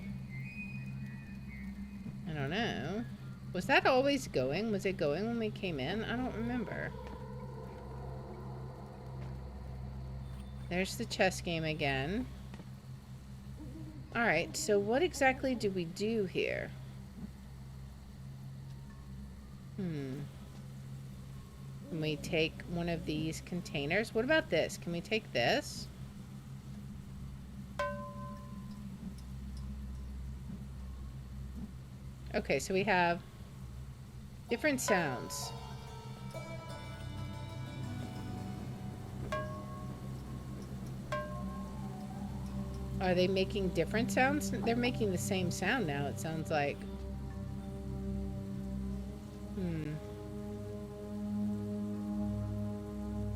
I don't know. Was that always going? Was it going when we came in? I don't remember. There's the chess game again. Alright, so what exactly do we do here? Can we take one of these containers? What about this? Can we take this? Okay, so we have different sounds. Are they making different sounds? They're making the same sound now, it sounds like.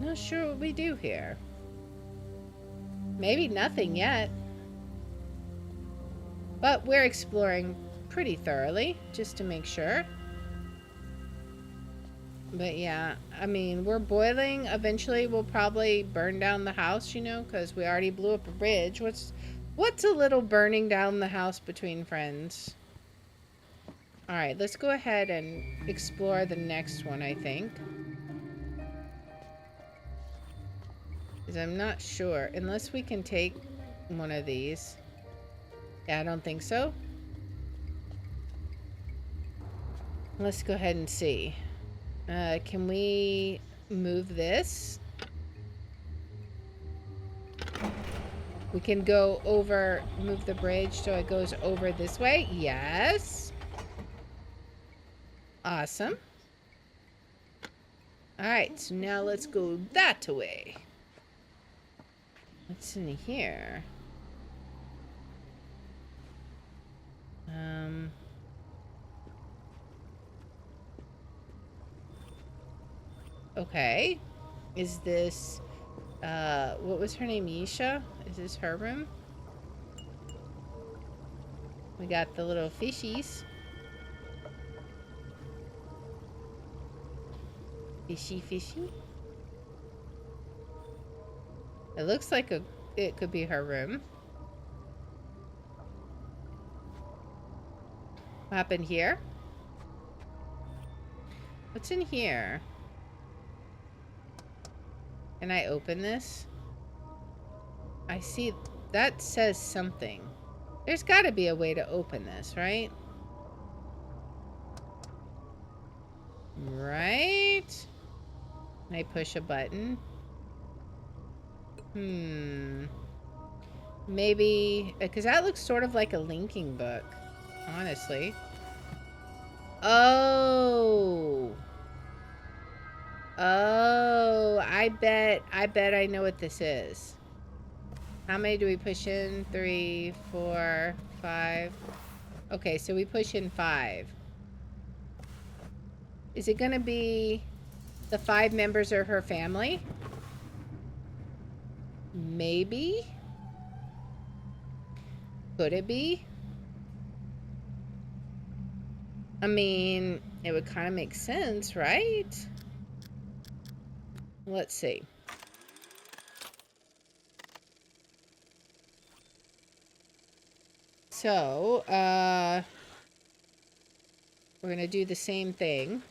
Not sure what we do here. Maybe nothing yet. But we're exploring pretty thoroughly, just to make sure. But yeah, I mean, we're boiling. Eventually, we'll probably burn down the house, you know, because we already blew up a bridge. What's a little burning down the house between friends? All right, let's go ahead and explore the next one, I think. Because I'm not sure. Unless we can take one of these. Yeah, I don't think so. Let's go ahead and see. Can we move this? We can go over, move the bridge so it goes over this way. Yes. Awesome. All right, so now let's go that way. What's in here? Okay. Is this, what was her name? Yisha? Is this her room? We got the little fishies. Fishy, fishy. It looks like it could be her room. What happened here? What's in here? Can I open this? I see that says something. There's got to be a way to open this, right? Right? Can I push a button? Maybe, because that looks sort of like a linking book, honestly. Oh. Oh, I bet I know what this is. How many do we push in? 3, 4, 5. Okay, so we push in 5. Is it gonna be the 5 members of her family? Maybe? Could it be? I mean, it would kind of make sense, right? Let's see. So, we're gonna do the same thing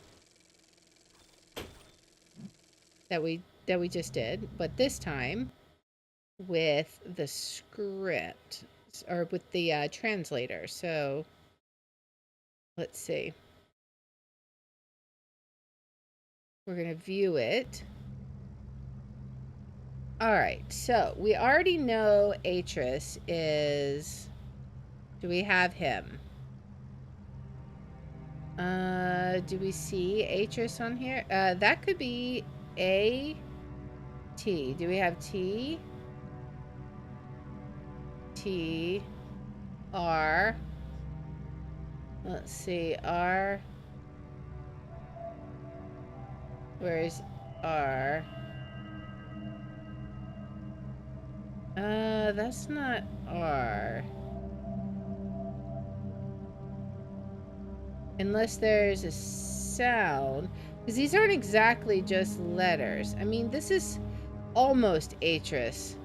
that we just did, but this time with the script, or with the translator. So, let's see. We're gonna view it. All right, so we already know Atris is... Do we have him? Do we see Atris on here? That could be A, T. Do we have T? T, R. Let's see, R. Where is R? That's not R. Unless there's a sound. Because these aren't exactly just letters. I mean, this is almost Atris.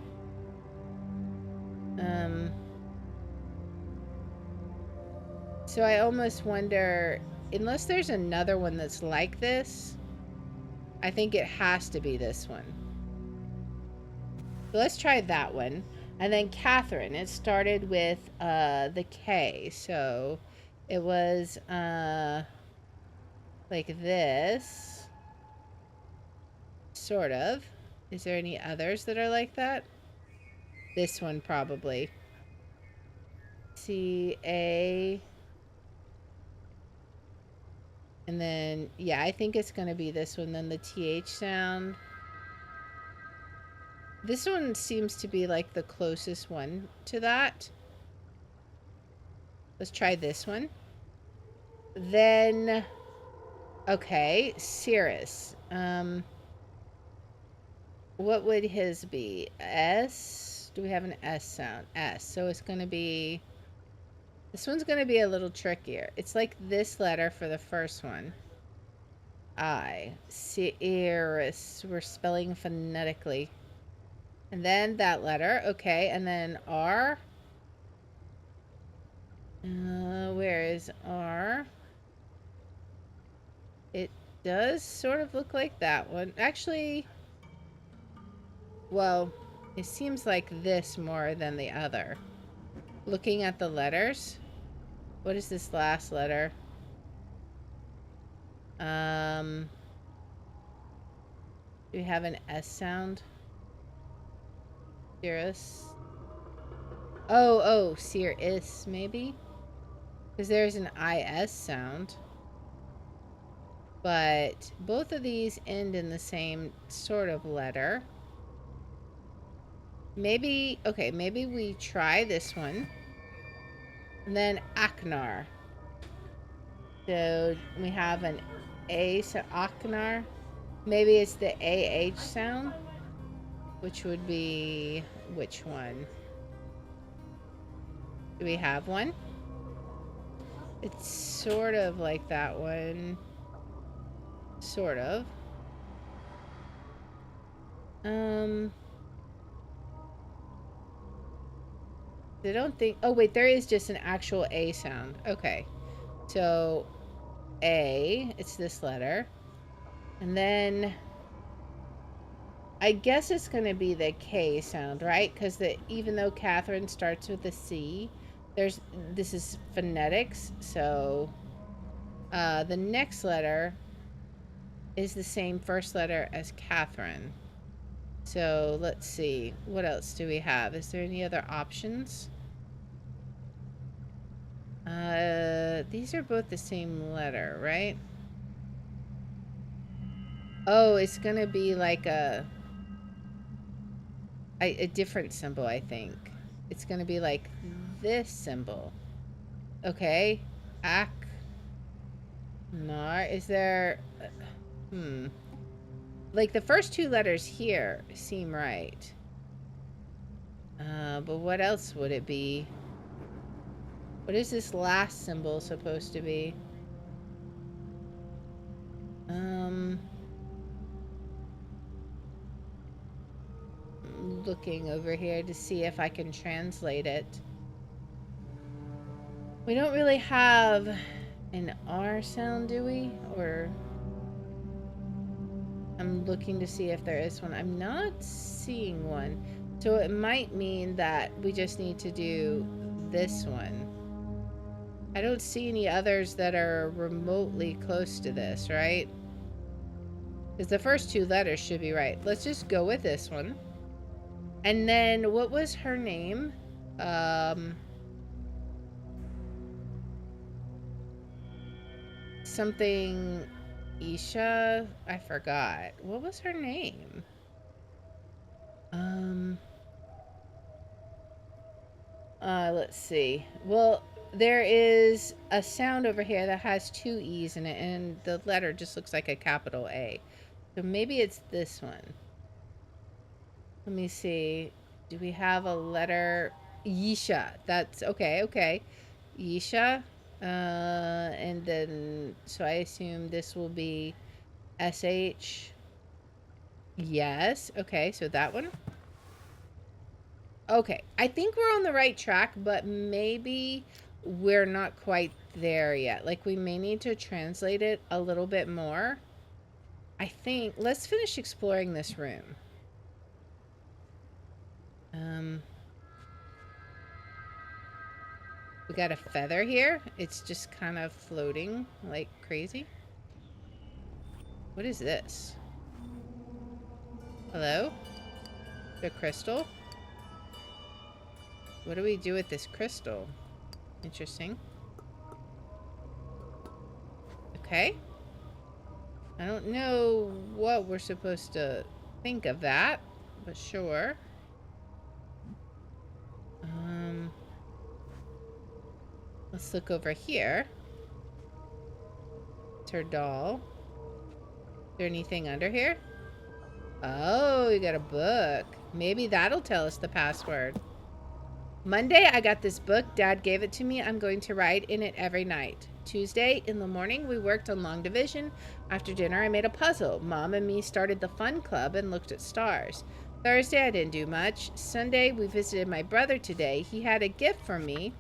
So I almost wonder, unless there's another one that's like this, I think it has to be this one. So let's try that one. And then Catherine, it started with the K. So it was like this. Sort of. Is there any others that are like that? This one probably. C-A. And then, yeah, I think it's going to be this one. Then the TH sound. This one seems to be like the closest one to that. Let's try this one. Then, okay, Cirrus. What would his be? S, Do we have an S sound? S. So it's going to be... This one's going to be a little trickier. It's like this letter for the first one. I. Cirrus. We're spelling phonetically. And then that letter. Okay. And then R. Where is R? It does sort of look like that one. Actually, well, it seems like this more than the other. Looking at the letters. What is this last letter? Do we have an S sound? Cirrus. Oh, Cirrus, maybe? Because there's an IS sound. But both of these end in the same sort of letter. Maybe, okay, maybe we try this one. And then Aknar. So we have an A, so Aknar. Maybe it's the AH sound. Which would be, which one? Do we have one? It's sort of like that one. Sort of. I don't think... Oh, wait. There is just an actual A sound. Okay. So, A. It's this letter. And then... I guess it's going to be the K sound, right? Because even though Catherine starts with a C, this is phonetics. So, the next letter is the same first letter as Catherine. So, let's see. What else do we have? Is there any other options? These are both the same letter, right? Oh, it's going to be like a different symbol, I think. It's going to be like this symbol. Okay. Aknar. Is there... Like, the first two letters here seem right. But what else would it be? What is this last symbol supposed to be? Looking over here to see if I can translate it. We don't really have an R sound, do we? Or... I'm looking to see if there is one. I'm not seeing one. So it might mean that we just need to do this one. I don't see any others that are remotely close to this, right? Because the first two letters should be right. Let's just go with this one. And then, what was her name? Something... Isha? I forgot. What was her name? Let's see. Well, there is a sound over here that has two E's in it, and the letter just looks like a capital A. So maybe it's this one. Let me see. Do we have a letter? Yisha. That's okay. Yisha. And then, so I assume this will be SH. Yes. Okay, so that one. Okay, I think we're on the right track, but maybe we're not quite there yet. Like, we may need to translate it a little bit more. I think, let's finish exploring this room. We got a feather here. It's just kind of floating like crazy. What is this? Hello? The crystal? What do we do with this crystal? Interesting. Okay. I don't know what we're supposed to think of that, but sure. Let's look over here. It's her doll. Is there anything under here? Oh, you got a book. Maybe that'll tell us the password. Monday, I got this book. Dad gave it to me. I'm going to write in it every night. Tuesday, in the morning, we worked on long division. After dinner, I made a puzzle. Mom and me started the fun club and looked at stars. Thursday, I didn't do much. Sunday, we visited my brother today. He had a gift for me,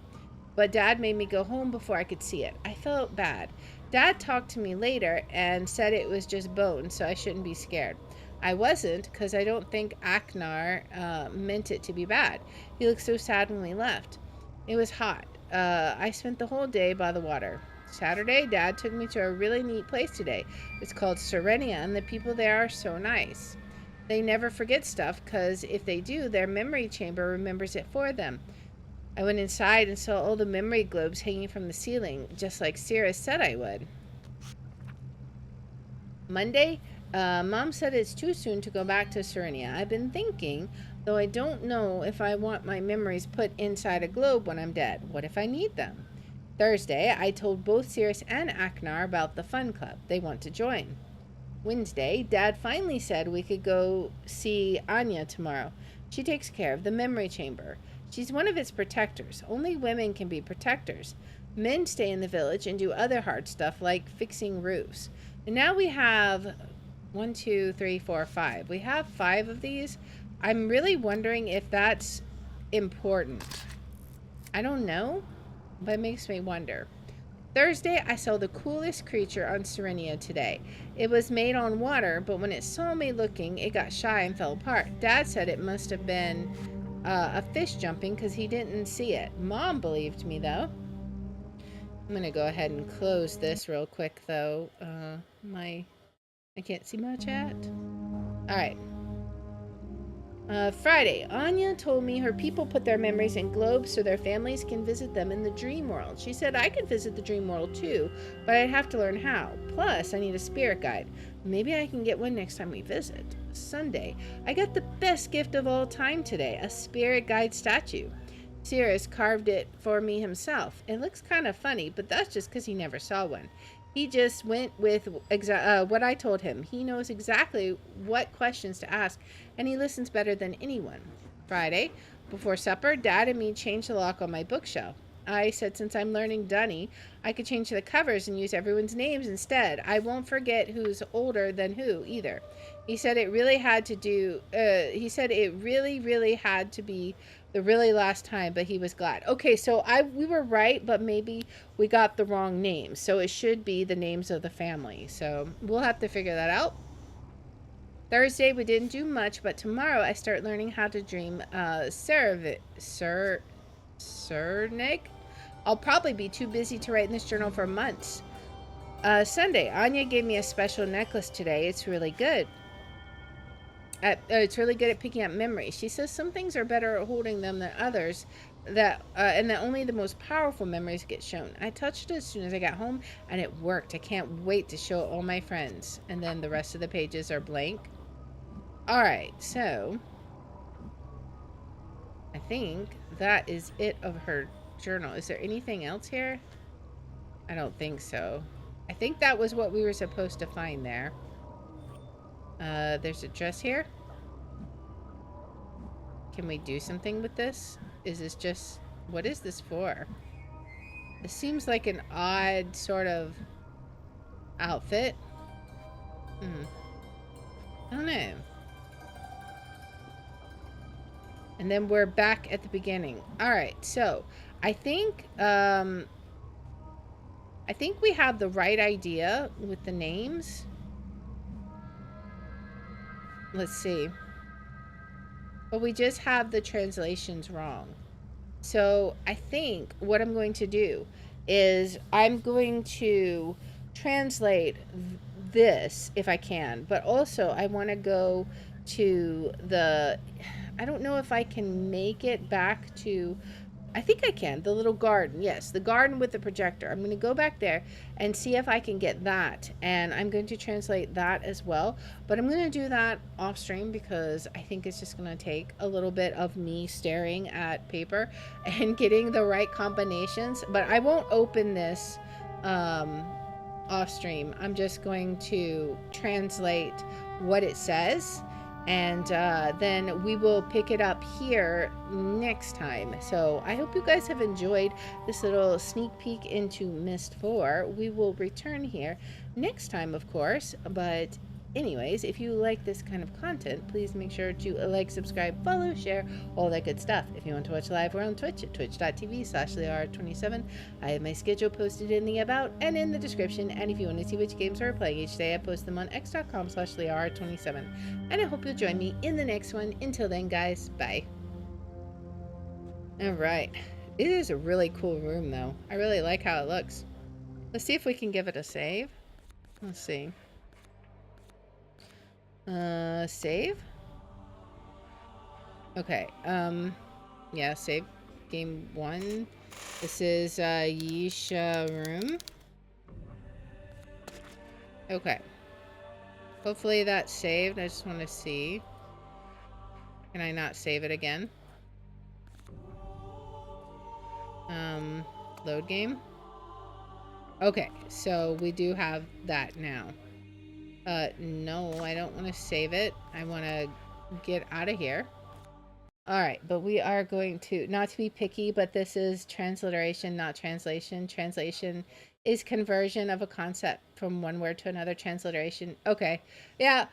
but Dad made me go home before I could see it. I felt bad. Dad talked to me later and said it was just bones, so I shouldn't be scared. I wasn't, because I don't think Aknar meant it to be bad. He looked so sad when we left. It was hot. I spent the whole day by the water. Saturday, Dad took me to a really neat place today. It's called Serenia, and the people there are so nice. They never forget stuff, because if they do, their memory chamber remembers it for them. I went inside and saw all the memory globes hanging from the ceiling, just like Cirrus said I would. Monday, Mom said it's too soon to go back to Serenia. I've been thinking, though I don't know if I want my memories put inside a globe when I'm dead. What if I need them? Thursday, I told both Cirrus and Aknar about the fun club. They want to join. Wednesday, Dad finally said we could go see Anya tomorrow. She takes care of the memory chamber. She's one of its protectors. Only women can be protectors. Men stay in the village and do other hard stuff like fixing roofs. And now we have 1, 2, 3, 4, 5. We have 5 of these. I'm really wondering if that's important. I don't know, but it makes me wonder. Thursday, I saw the coolest creature on Serenia today. It was made on water, but when it saw me looking, it got shy and fell apart. Dad said it must have been a fish jumping because he didn't see it. Mom believed me, though. I'm going to go ahead and close this real quick, though. I can't see my chat. All right. Friday, Anya told me her people put their memories in globes so their families can visit them in the dream world. She said I could visit the dream world too, but I'd have to learn how. Plus, I need a spirit guide. Maybe I can get one next time we visit. Sunday, I got the best gift of all time today, a spirit guide statue. Cirrus carved it for me himself. It looks kind of funny, but that's just because he never saw one. He just went with what I told him. He knows exactly what questions to ask, and he listens better than anyone. Friday, before supper, Dad and me changed the lock on my bookshelf. I said since I'm learning Dunny, I could change the covers and use everyone's names instead. I won't forget who's older than who either. He said it really had to do. He said it really had to be the really last time, but he was glad. Okay, so we were right, but maybe we got the wrong names. So it should be the names of the family. So we'll have to figure that out. Thursday, we didn't do much, but tomorrow I start learning how to dream Cernig. I'll probably be too busy to write in this journal for months. Sunday, Anya gave me a special necklace today. It's really good. It's really good at picking up memories. She says some things are better at holding them than others, and that only the most powerful memories get shown. I touched it as soon as I got home, and it worked. I can't wait to show all my friends. And then the rest of the pages are blank. All right, so I think that is it of her journal. Is there anything else here? I don't think so. I think that was what we were supposed to find there. There's a dress here. Can we do something with this? Is this just... what is this for? This seems like an odd sort of outfit. I don't know. And then we're back at the beginning. Alright, so I think we have the right idea with the names. Let's see. But we just have the translations wrong. So I think what I'm going to do is I'm going to translate this if I can. But also I want to go to the... I don't know if I can make it back to... I think I can. The little garden. Yes, the garden with the projector. I'm going to go back there and see if I can get that. And I'm going to translate that as well. But I'm going to do that off stream because I think it's just going to take a little bit of me staring at paper and getting the right combinations. But I won't open this off stream. I'm just going to translate what it says. And then we will pick it up here next time. So I hope you guys have enjoyed this little sneak peek into Myst IV. We will return here next time, of course. But anyways, if you like this kind of content, please make sure to like, subscribe, follow, share, all that good stuff. If you want to watch live, we're on Twitch at twitch.tv/LeR27. I have my schedule posted in the about and in the description. And if you want to see which games we're playing each day, I post them on x.com/LeR27. And I hope you'll join me in the next one. Until then, guys, bye. All right. It is a really cool room, though. I really like how it looks. Let's see if we can give it a save. Let's see. Save? Okay, yeah, save game 1. This is, Yisha room. Okay. Hopefully that's saved. I just want to see. Can I not save it again? Load game? Okay, so we do have that now. No, I don't want to save it. I want to get out of here. Alright, but we are going to, not to be picky, but this is transliteration, not translation. Translation is conversion of a concept from one word to another. Transliteration. Okay. Yeah,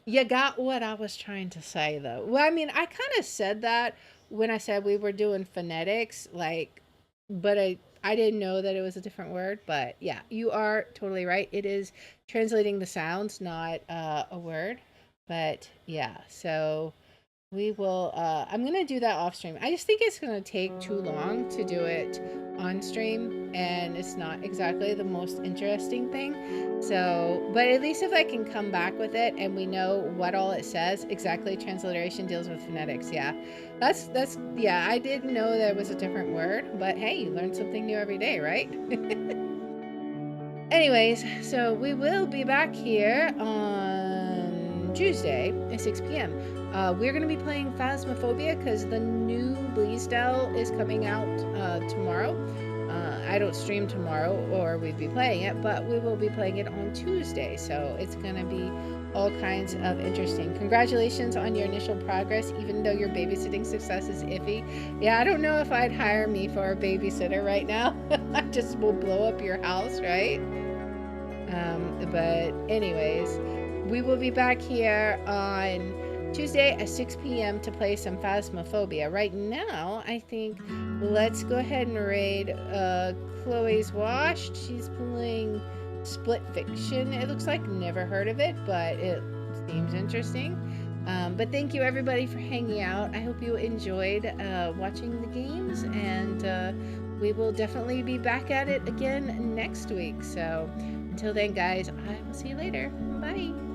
you got what I was trying to say, though. Well, I mean, I kind of said that when I said we were doing phonetics, like, but I didn't know that it was a different word. But yeah, you are totally right. It is translating the sounds, not a word. But yeah, so we will, I'm going to do that off stream. I just think it's going to take too long to do it on stream, and it's not exactly the most interesting thing. So, but at least if I can come back with it and we know what all it says, exactly, transliteration deals with phonetics. Yeah, that's, yeah, I didn't know there was a different word, but hey, you learn something new every day, right? Anyways, so we will be back here on Tuesday at 6 p.m. We're going to be playing Phasmophobia because the new Bleasdale is coming out tomorrow. I don't stream tomorrow or we'd be playing it, but we will be playing it on Tuesday. So it's going to be all kinds of interesting. Congratulations on your initial progress, even though your babysitting success is iffy. Yeah, I don't know if I'd hire me for a babysitter right now. I just will blow up your house, right? But anyways, we will be back here on Tuesday at 6 p.m. to play some Phasmophobia. Right now, I think let's go ahead and raid Chloe's Washed. She's playing Split Fiction. It looks like, never heard of it, but it seems interesting. But thank you everybody for hanging out. I hope you enjoyed watching the games, and we will definitely be back at it again next week. So until then, guys, I will see you later. Bye.